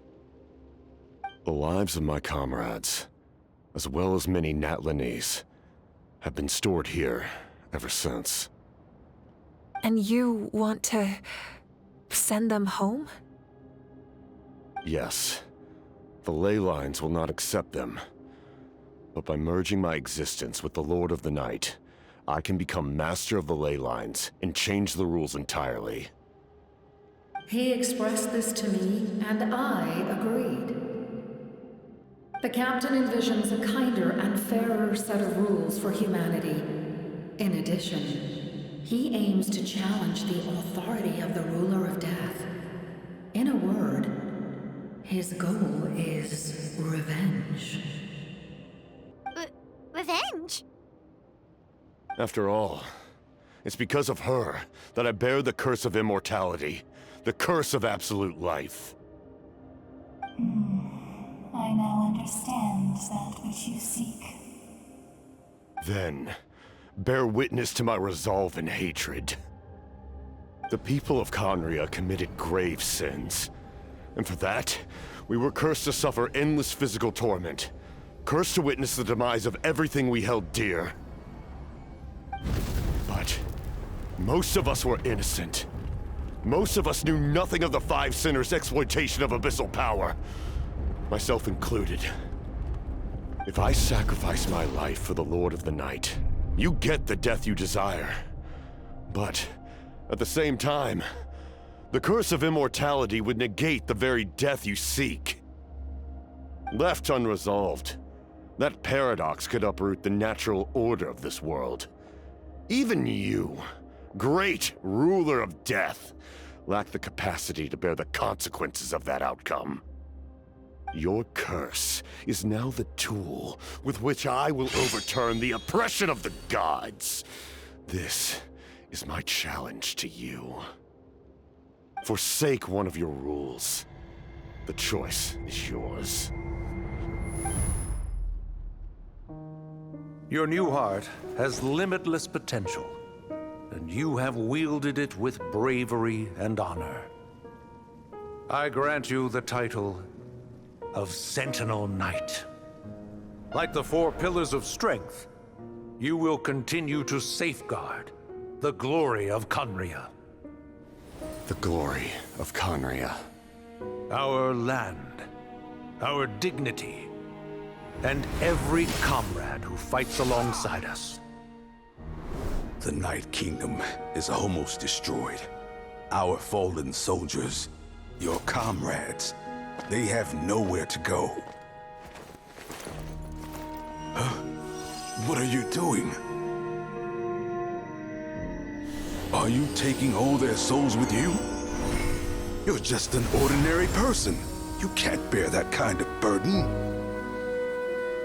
The lives of my comrades, as well as many Natlanese, have been stored here ever since. And you want to send them home? Yes. The ley lines will not accept them. But by merging my existence with the Lord of the Night, I can become master of the ley lines and change the rules entirely. He expressed this to me, and I agreed. The captain envisions a kinder and fairer set of rules for humanity. In addition, he aims to challenge the authority of the ruler of death. In a word, his goal is revenge. Revenge? After all, it's because of her that I bear the curse of immortality, the curse of absolute life. I now understand that which you seek. Then, bear witness to my resolve and hatred. The people of Conria committed grave sins, and for that, we were cursed to suffer endless physical torment, cursed to witness the demise of everything we held dear. But most of us were innocent. Most of us knew nothing of the Five Sinners' exploitation of abyssal power, myself included. If I sacrifice my life for the Lord of the Night, you get the death you desire. But at the same time, the curse of immortality would negate the very death you seek. Left unresolved, that paradox could uproot the natural order of this world. Even you, great ruler of death, lack the capacity to bear the consequences of that outcome. Your curse is now the tool with which I will overturn the oppression of the gods. This is my challenge to you. Forsake one of your rules. The choice is yours. Your new heart has limitless potential, and you have wielded it with bravery and honor. I grant you the title of Sentinel Knight. Like the four pillars of strength, you will continue to safeguard the glory of Conria. The glory of Conria. Our land, our dignity, and every comrade who fights alongside us. The Night Kingdom is almost destroyed. Our fallen soldiers, your comrades, they have nowhere to go. Huh? What are you doing? Are you taking all their souls with you? You're just an ordinary person. You can't bear that kind of burden.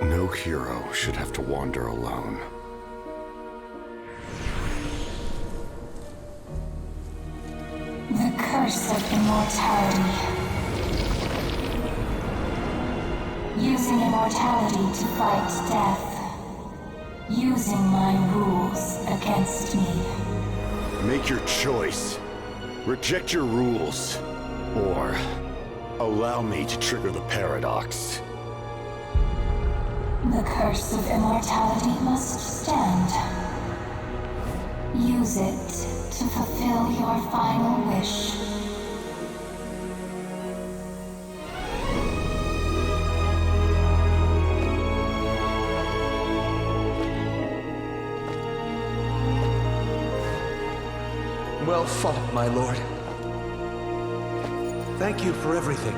No hero should have to wander alone. The curse of immortality. Using immortality to fight death. Using my rules against me. Make your choice. Reject your rules. Or allow me to trigger the paradox. The curse of immortality must stand. Use it to fulfill your final wish. Well fought, my lord. Thank you for everything.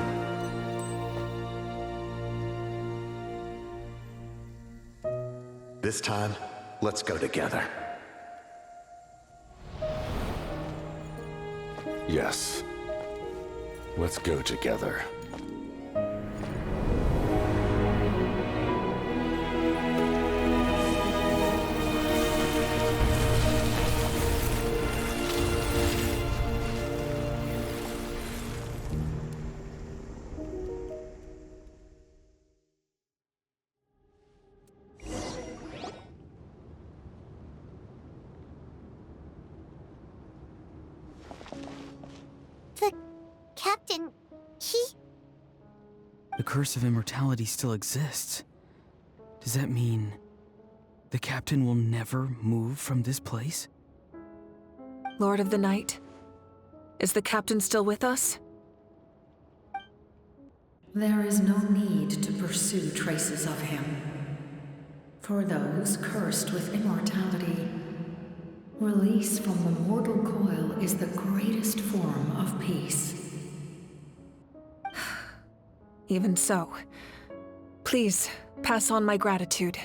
This time, let's go together. Yes. Let's go together. Captain, The curse of immortality still exists. Does that mean The captain will never move from this place? Lord of the Night, is the captain still with us? There is no need to pursue traces of him. For those cursed with immortality, release from the mortal coil is the greatest form of peace. Even so, please pass on my gratitude.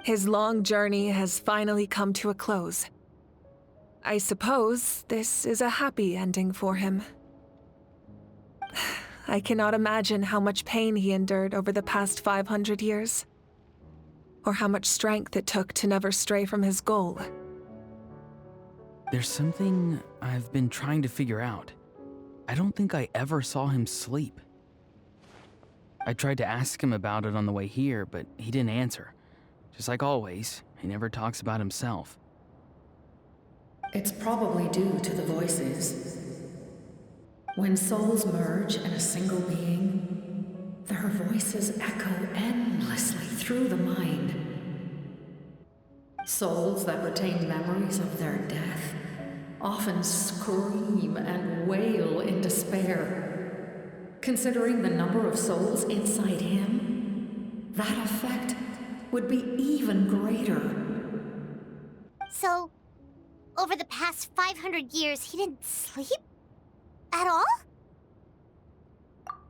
His long journey has finally come to a close. I suppose this is a happy ending for him. I cannot imagine how much pain he endured over the past 500 years, or how much strength it took to never stray from his goal. There's something I've been trying to figure out. I don't think I ever saw him sleep. I tried to ask him about it on the way here, but he didn't answer. Just like always, he never talks about himself. It's probably due to the voices. When souls merge in a single being, their voices echo endlessly through the mind. Souls that retain memories of their death often scream and wail in despair. Considering the number of souls inside him, that effect would be even greater. So, over the past 500 years, he didn't sleep? At all?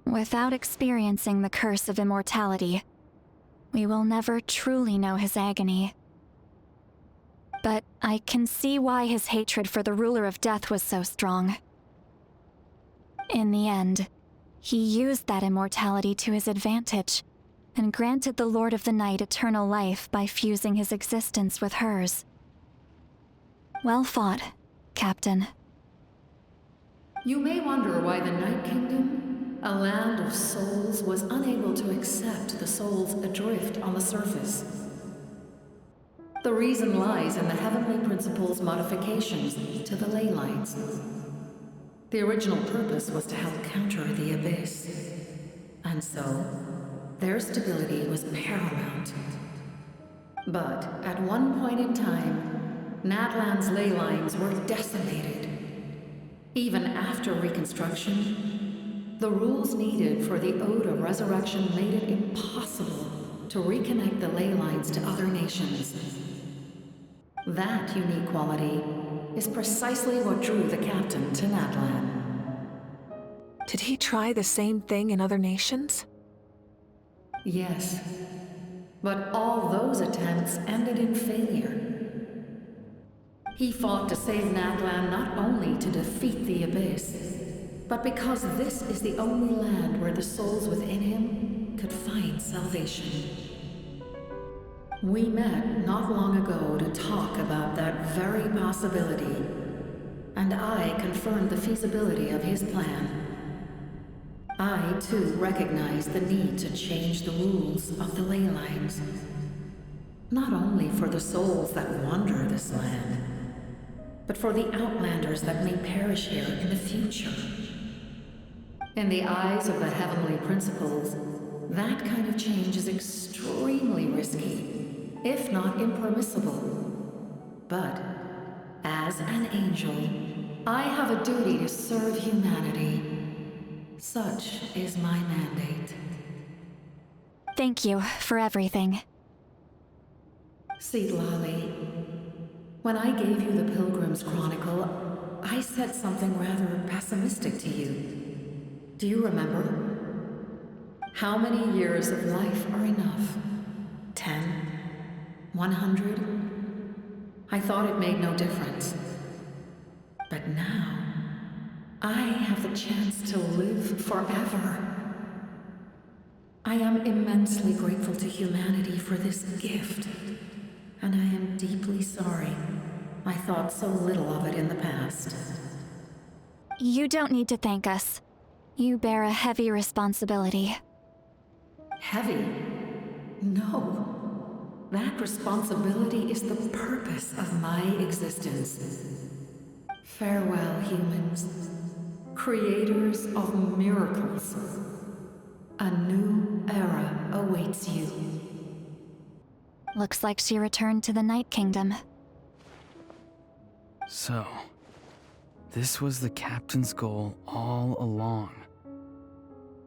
Without experiencing the curse of immortality, we will never truly know his agony. But I can see why his hatred for the ruler of death was so strong. In the end, he used that immortality to his advantage, and granted the Lord of the Night eternal life by fusing his existence with hers. Well fought, Captain. You may wonder why the Night Kingdom, a land of souls, was unable to accept the souls adrift on the surface. The reason lies in the Heavenly Principle's modifications to the ley lines. The original purpose was to help counter the Abyss, and so their stability was paramount. But at one point in time, Natlan's ley lines were decimated. Even after reconstruction, the rules needed for the Ode of Resurrection made it impossible to reconnect the ley lines to other nations. That unique quality is precisely what drew the captain to Natlan. Did he try the same thing in other nations? Yes, but all those attempts ended in failure. He fought to save Natlan not only to defeat the Abyss, but because this is the only land where the souls within him could find salvation. We met not long ago to talk about that very possibility, and I confirmed the feasibility of his plan. I, too, recognized the need to change the rules of the ley lines. Not only for the souls that wander this land, but for the outlanders that may perish here in the future. In the eyes of the Heavenly Principles, that kind of change is extremely risky, if not impermissible. But, as an angel, I have a duty to serve humanity. Such is my mandate. Thank you for everything. Citlali, when I gave you the Pilgrim's Chronicle, I said something rather pessimistic to you. Do you remember? How many years of life are enough? 10? 100? I thought it made no difference. But now, I have the chance to live forever. I am immensely grateful to humanity for this gift, and I am deeply sorry I thought so little of it in the past. You don't need to thank us. You bear a heavy responsibility. Heavy? No. That responsibility is the purpose of my existence. Farewell, humans. Creators of miracles. A new era awaits you. Looks like she returned to the Night Kingdom. So, this was the captain's goal all along.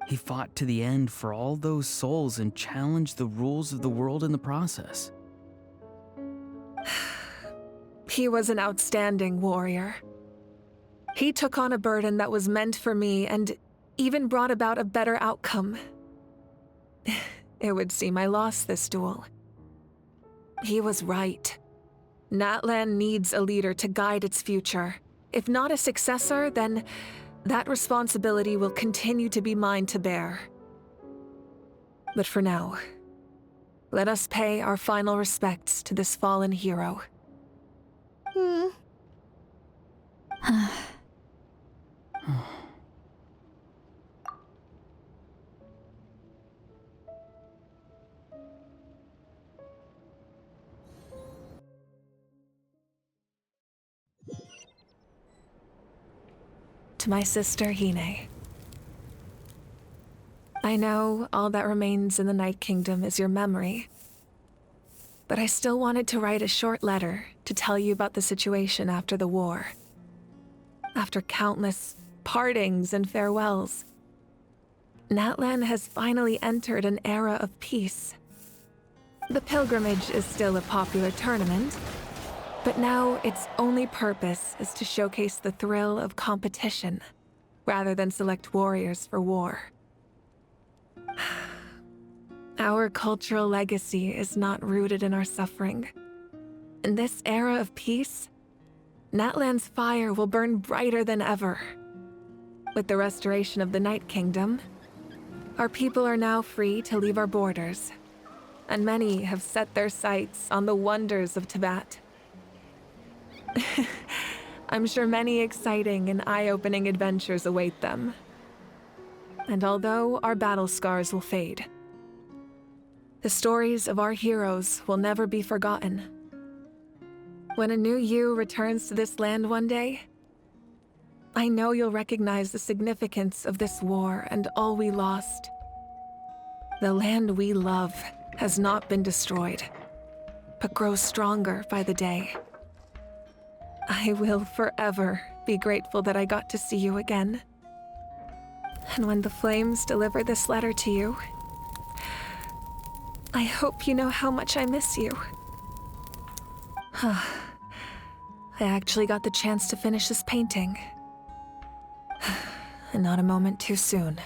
He fought to the end for all those souls and challenged the rules of the world in the process. He was an outstanding warrior. He took on a burden that was meant for me and even brought about a better outcome. It would seem I lost this duel. He was right. Natlan needs a leader to guide its future. If not a successor, then that responsibility will continue to be mine to bear. But for now, let us pay our final respects to this fallen hero. To my sister, Hine. I know all that remains in the Night Kingdom is your memory, but I still wanted to write a short letter to tell you about the situation after the war. After countless partings and farewells, Natlan has finally entered an era of peace. The pilgrimage is still a popular tournament, but now its only purpose is to showcase the thrill of competition, rather than select warriors for war. Our cultural legacy is not rooted in our suffering. In this era of peace, Natlan's fire will burn brighter than ever. With the restoration of the Night Kingdom, our people are now free to leave our borders, and many have set their sights on the wonders of Tibet. I'm sure many exciting and eye-opening adventures await them. And although our battle scars will fade, the stories of our heroes will never be forgotten. When a new you returns to this land one day, I know you'll recognize the significance of this war and all we lost. The land we love has not been destroyed, but grows stronger by the day. I will forever be grateful that I got to see you again. And when the flames deliver this letter to you, I hope you know how much I miss you. I actually got the chance to finish this painting. And not a moment too soon.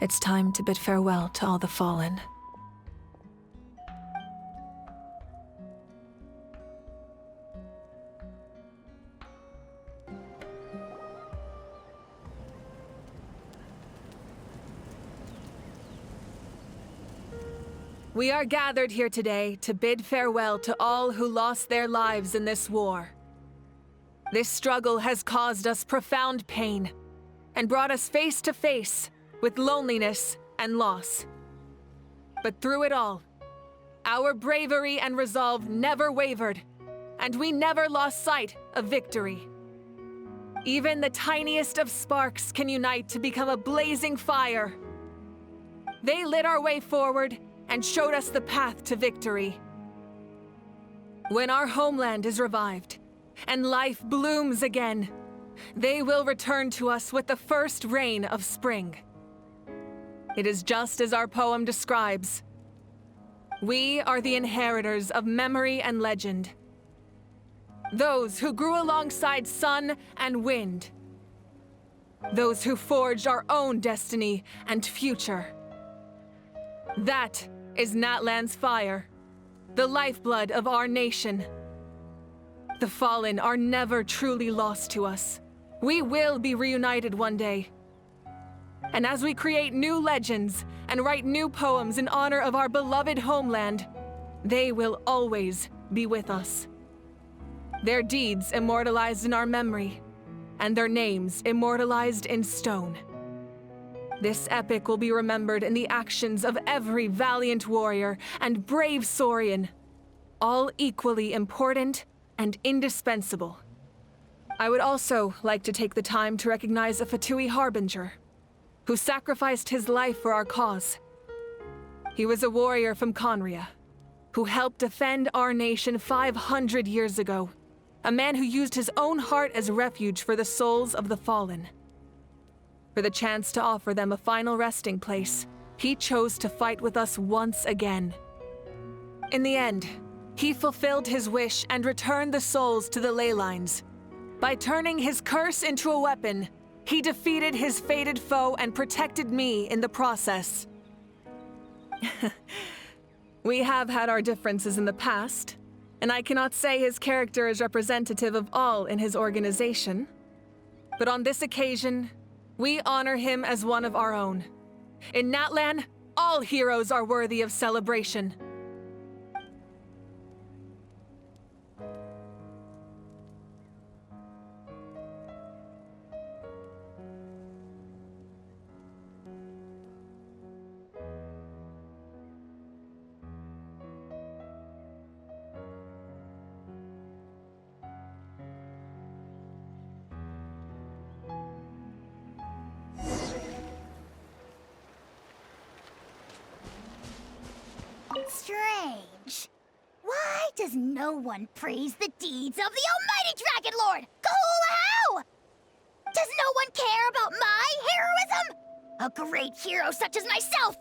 It's time to bid farewell to all the fallen. We are gathered here today to bid farewell to all who lost their lives in this war. This struggle has caused us profound pain and brought us face to face with loneliness and loss. But through it all, our bravery and resolve never wavered, and we never lost sight of victory. Even the tiniest of sparks can unite to become a blazing fire. They lit our way forward and showed us the path to victory. When our homeland is revived and life blooms again, they will return to us with the first rain of spring. It is just as our poem describes. We are the inheritors of memory and legend. Those who grew alongside sun and wind. Those who forged our own destiny and future. That is Natlan's fire, the lifeblood of our nation. The fallen are never truly lost to us. We will be reunited one day. And as we create new legends and write new poems in honor of our beloved homeland, they will always be with us. Their deeds immortalized in our memory, and their names immortalized in stone. This epic will be remembered in the actions of every valiant warrior and brave Saurian, all equally important and indispensable. I would also like to take the time to recognize a Fatui Harbinger, who sacrificed his life for our cause. He was a warrior from Conria, who helped defend our nation 500 years ago. A man who used his own heart as refuge for the souls of the fallen. For the chance to offer them a final resting place, he chose to fight with us once again. In the end, he fulfilled his wish and returned the souls to the ley lines. By turning his curse into a weapon, he defeated his fated foe and protected me in the process. We have had our differences in the past, and I cannot say his character is representative of all in his organization. But on this occasion, we honor him as one of our own. In Natlan, all heroes are worthy of celebration. Strange. Why does no one praise the deeds of the almighty Dragon Lord, Kahula? Does no one care about my heroism? A great hero such as myself,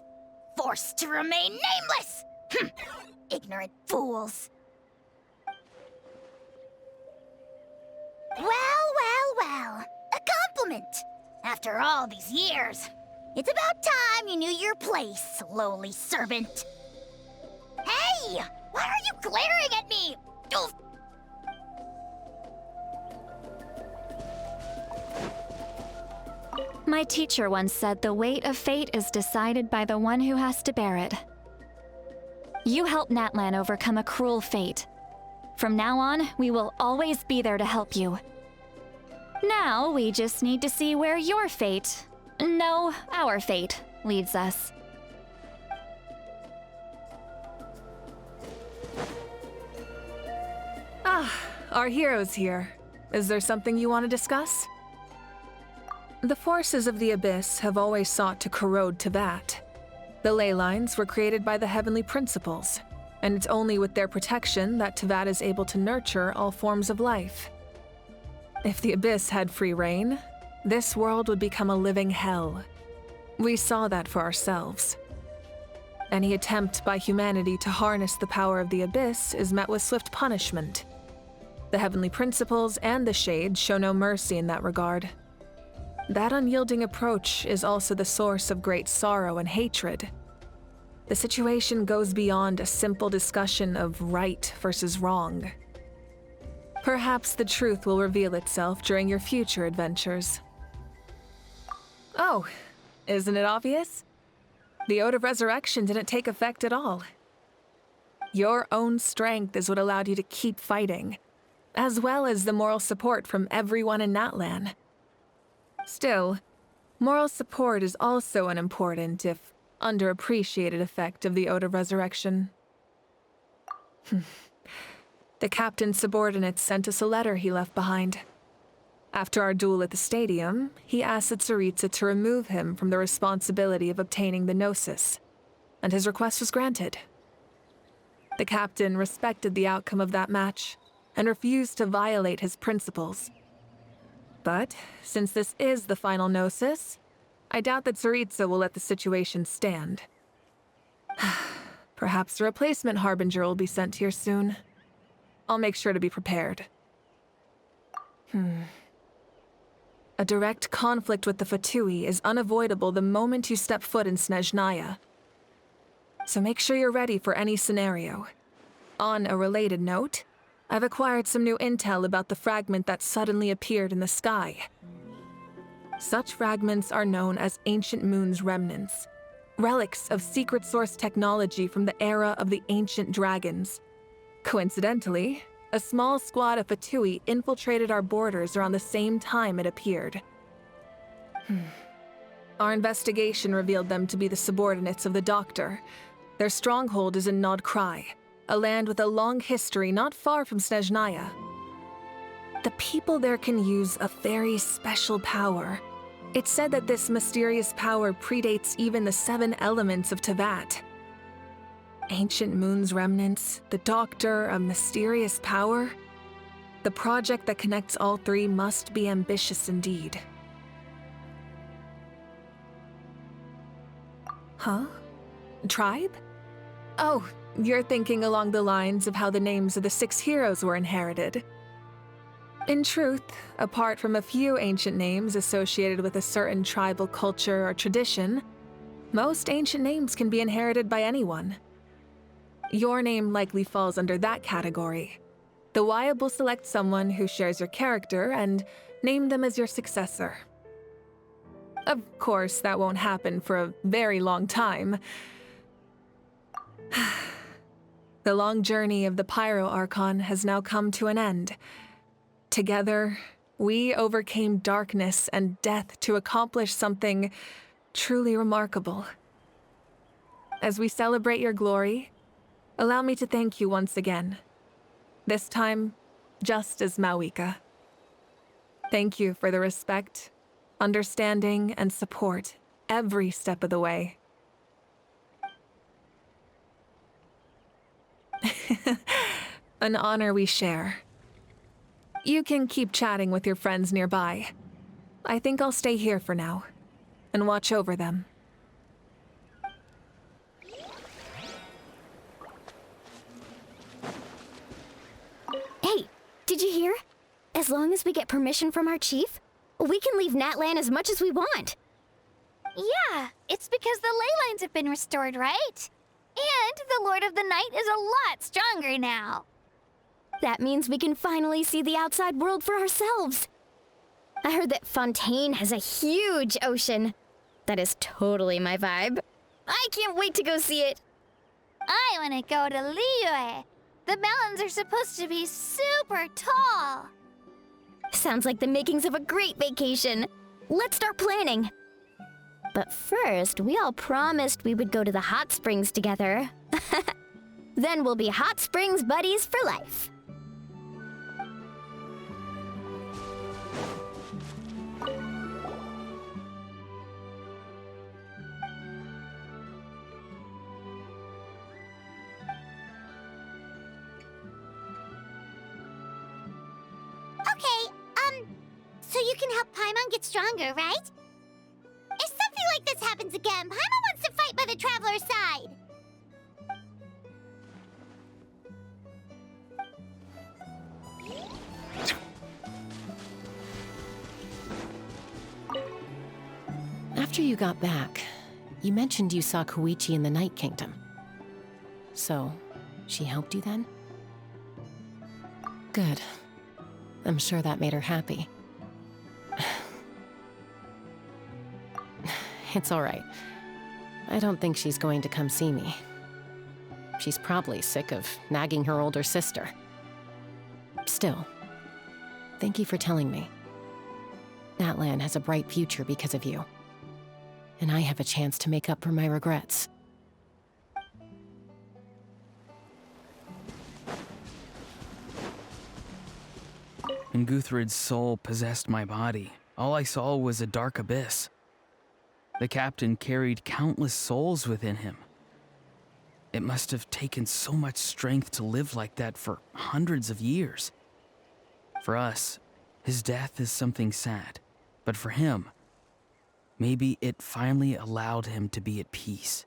forced to remain nameless. Ignorant fools. Well. A compliment. After all these years, it's about time you knew your place, lowly servant. Hey! Why are you glaring at me? Oof. My teacher once said the weight of fate is decided by the one who has to bear it. You helped Natlan overcome a cruel fate. From now on, we will always be there to help you. Now, we just need to see where your fate, no, our fate, leads us. Our hero's here. Is there something you want to discuss? The forces of the Abyss have always sought to corrode Teyvat. The ley lines were created by the Heavenly Principles, and it's only with their protection that Teyvat is able to nurture all forms of life. If the Abyss had free reign, this world would become a living hell. We saw that for ourselves. Any attempt by humanity to harness the power of the Abyss is met with swift punishment. The Heavenly Principles and the Shades show no mercy in that regard. That unyielding approach is also the source of great sorrow and hatred. The situation goes beyond a simple discussion of right versus wrong. Perhaps the truth will reveal itself during your future adventures. Oh, isn't it obvious? The Ode of Resurrection didn't take effect at all. Your own strength is what allowed you to keep fighting, as well as the moral support from everyone in Natlan. Still, moral support is also an important, if underappreciated, effect of the Ode of Resurrection. The captain's subordinates sent us a letter he left behind. After our duel at the stadium, he asked Tsaritsa to remove him from the responsibility of obtaining the Gnosis, and his request was granted. The captain respected the outcome of that match and refused to violate his principles. But since this is the final Gnosis, I doubt that Tsaritsa will let the situation stand. Perhaps a replacement Harbinger will be sent here soon. I'll make sure to be prepared. A direct conflict with the Fatui is unavoidable the moment you step foot in Snezhnaya. So make sure you're ready for any scenario. On a related note, I've acquired some new intel about the fragment that suddenly appeared in the sky. Such fragments are known as Ancient Moon's remnants, relics of secret source technology from the era of the ancient dragons. Coincidentally, a small squad of Fatui infiltrated our borders around the same time it appeared. Our investigation revealed them to be the subordinates of the Doctor. Their stronghold is in Nod Krai, a land with a long history not far from Snezhnaya. The people there can use a very special power. It's said that this mysterious power predates even the 7 elements of Teyvat. Ancient Moon's remnants, the Doctor, a mysterious power. The project that connects all three must be ambitious indeed. Huh? Tribe? Oh, you're thinking along the lines of how the names of the 6 heroes were inherited. In truth, apart from a few ancient names associated with a certain tribal culture or tradition, most ancient names can be inherited by anyone. Your name likely falls under that category. The Wyab will select someone who shares your character and name them as your successor. Of course, that won't happen for a very long time. The long journey of the pyro archon has now come to an end. Together, we overcame darkness and death to accomplish something truly remarkable. As we celebrate your glory, allow me to thank you once again. This time, just as Mavuika. Thank you for the respect, understanding, and support every step of the way. An honor we share. You can keep chatting with your friends nearby. I think I'll stay here for now and watch over them. Hey, did you hear? As long as we get permission from our chief, we can leave Natlan as much as we want. Yeah, it's because the ley lines have been restored, right? And the Lord of the Night is a lot stronger now. That means we can finally see the outside world for ourselves. I heard that Fontaine has a huge ocean. That is totally my vibe. I can't wait to go see it. I want to go to Liyue. The mountains are supposed to be super tall. Sounds like the makings of a great vacation. Let's start planning. But first, we all promised we would go to the hot springs together. Then we'll be hot springs buddies for life. Okay, so you can help Paimon get stronger, right? If something like this happens again, Paimon wants to fight by the Traveler's side. After you got back, you mentioned you saw Koichi in the Night Kingdom. So, she helped you then? Good. I'm sure that made her happy. It's all right. I don't think she's going to come see me. She's probably sick of nagging her older sister. Still, thank you for telling me. Natlan has a bright future because of you. And I have a chance to make up for my regrets. When Guthred's soul possessed my body, all I saw was a dark abyss. The captain carried countless souls within him. It must have taken so much strength to live like that for hundreds of years. For us, his death is something sad, but for him, maybe it finally allowed him to be at peace.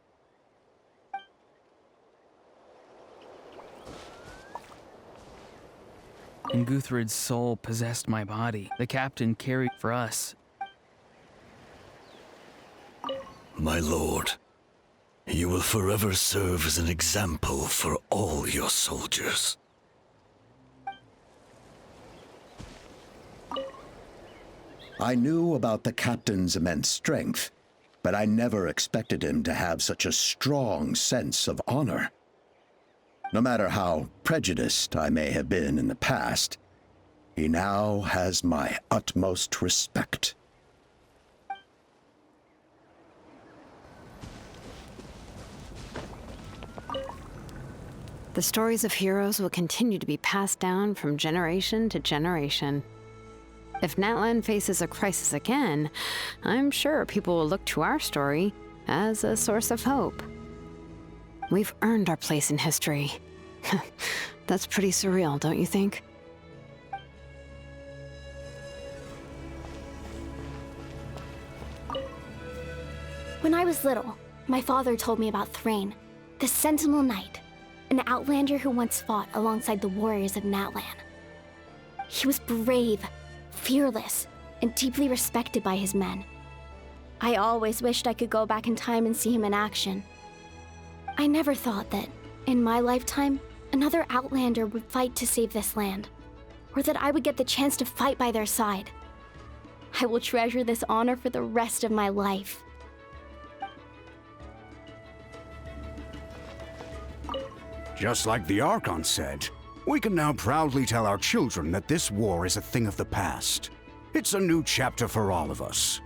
When Guthred's soul possessed my body, the captain carried for us. My lord, you will forever serve as an example for all your soldiers. I knew about the captain's immense strength, but I never expected him to have such a strong sense of honor. No matter how prejudiced I may have been in the past, he now has my utmost respect. The stories of heroes will continue to be passed down from generation to generation. If Natlan faces a crisis again, I'm sure people will look to our story as a source of hope. We've earned our place in history. That's pretty surreal, don't you think? When I was little, my father told me about Thrain, the Sentinel Knight, an outlander who once fought alongside the warriors of Natlan. He was brave, fearless, and deeply respected by his men. I always wished I could go back in time and see him in action. I never thought that, in my lifetime, another outlander would fight to save this land, or that I would get the chance to fight by their side. I will treasure this honor for the rest of my life. Just like the Archon said, we can now proudly tell our children that this war is a thing of the past. It's a new chapter for all of us.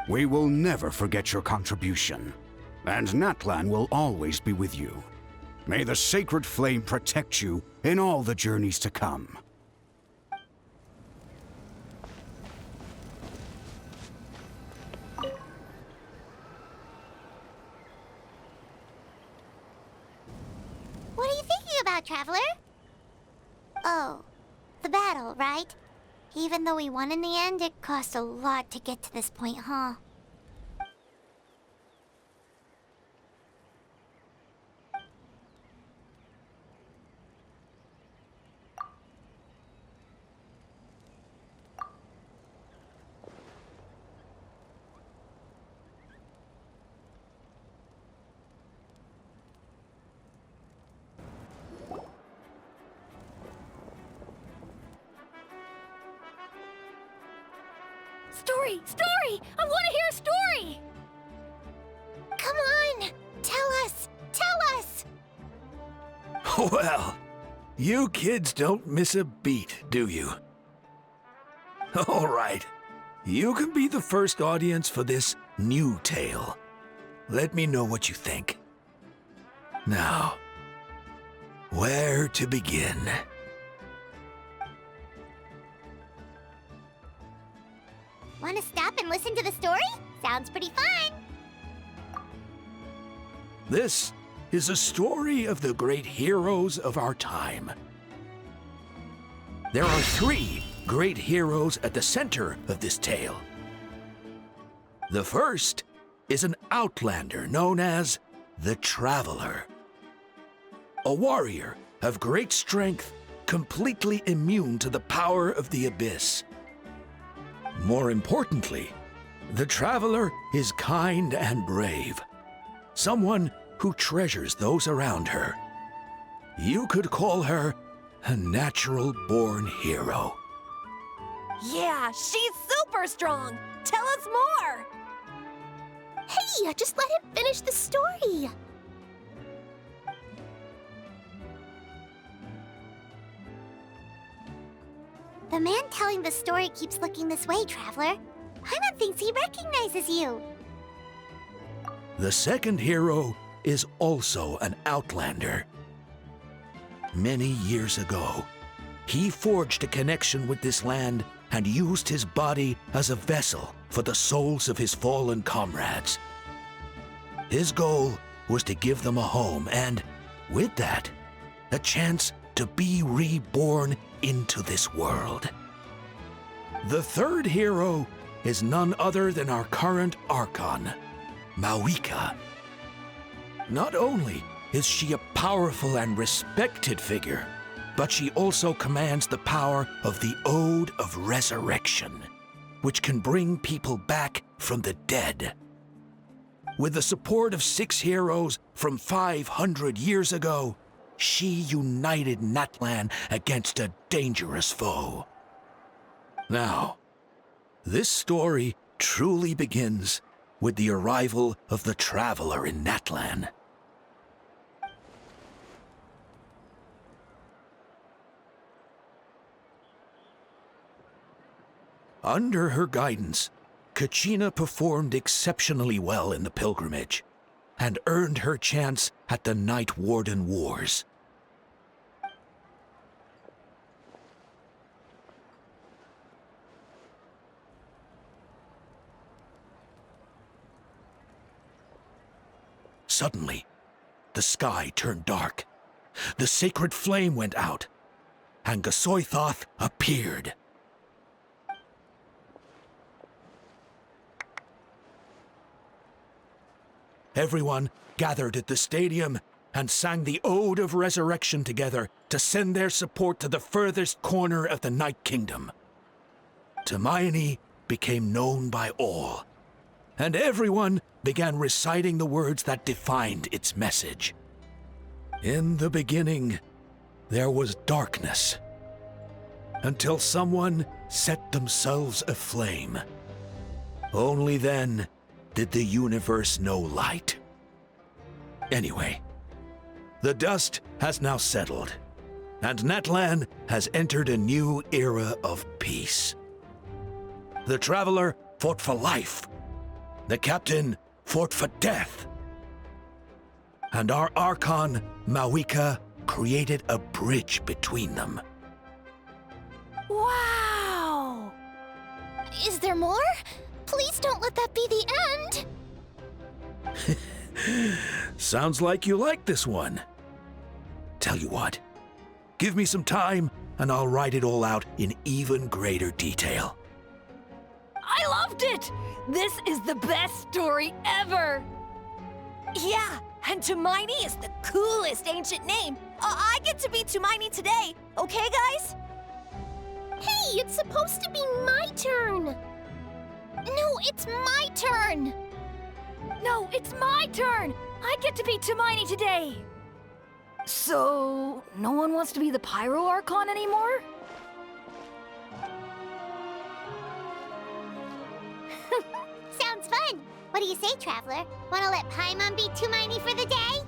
We will never forget your contribution, and Natlan will always be with you. May the sacred flame protect you in all the journeys to come. What are you thinking about, Traveler? Oh, the battle, right? Even though we won in the end, it cost a lot to get to this point, huh? Story! Story! I want to hear a story! Come on! Tell us! Tell us! Well, you kids don't miss a beat, do you? All right. You can be the first audience for this new tale. Let me know what you think. Now, where to begin? Want to stop and listen to the story? Sounds pretty fun! This is a story of the great heroes of our time. There are 3 great heroes at the center of this tale. The first is an outlander known as the Traveler. A warrior of great strength, completely immune to the power of the Abyss. More importantly, the Traveler is kind and brave. Someone who treasures those around her. You could call her a natural-born hero. Yeah, she's super strong! Tell us more! Hey, just let him finish the story! The man telling the story keeps looking this way, Traveler. Paimon thinks he recognizes you. The second hero is also an outlander. Many years ago, he forged a connection with this land and used his body as a vessel for the souls of his fallen comrades. His goal was to give them a home and, with that, a chance to be reborn into this world. The third hero is none other than our current archon, Mavuika. Not only is she a powerful and respected figure, but she also commands the power of the Ode of Resurrection, which can bring people back from the dead. With the support of 6 heroes from 500 years ago, she united Natlan against a dangerous foe. Now, this story truly begins with the arrival of the Traveler in Natlan. Under her guidance, Kachina performed exceptionally well in the pilgrimage and earned her chance at the Night Warden Wars. Suddenly, the sky turned dark. The sacred flame went out, and Gasoithoth appeared. Everyone gathered at the stadium and sang the Ode of Resurrection together to send their support to the furthest corner of the Night Kingdom. Hermione became known by all, and everyone began reciting the words that defined its message. In the beginning, there was darkness, until someone set themselves aflame. Only then did the universe know light. Anyway, the dust has now settled, and Natlan has entered a new era of peace. The Traveler fought for life. The Captain fought for death. And our archon, Mavuika, created a bridge between them. Wow! Is there more? Please don't let that be the end! Sounds like you like this one. Tell you what, give me some time and I'll write it all out in even greater detail. I loved it! This is the best story ever! Yeah, and Hermione is the coolest ancient name. I get to be Hermione today, okay, guys? Hey, it's supposed to be my turn! No, it's my turn! No, it's my turn! I get to be Hermione today! So, no one wants to be the Pyro Archon anymore? Sounds fun! What do you say, Traveler? Wanna let Paimon be Hermione for the day?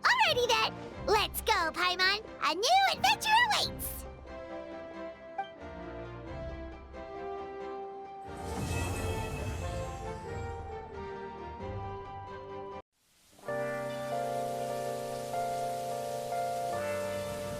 Alrighty then! Let's go, Paimon! A new adventure awaits!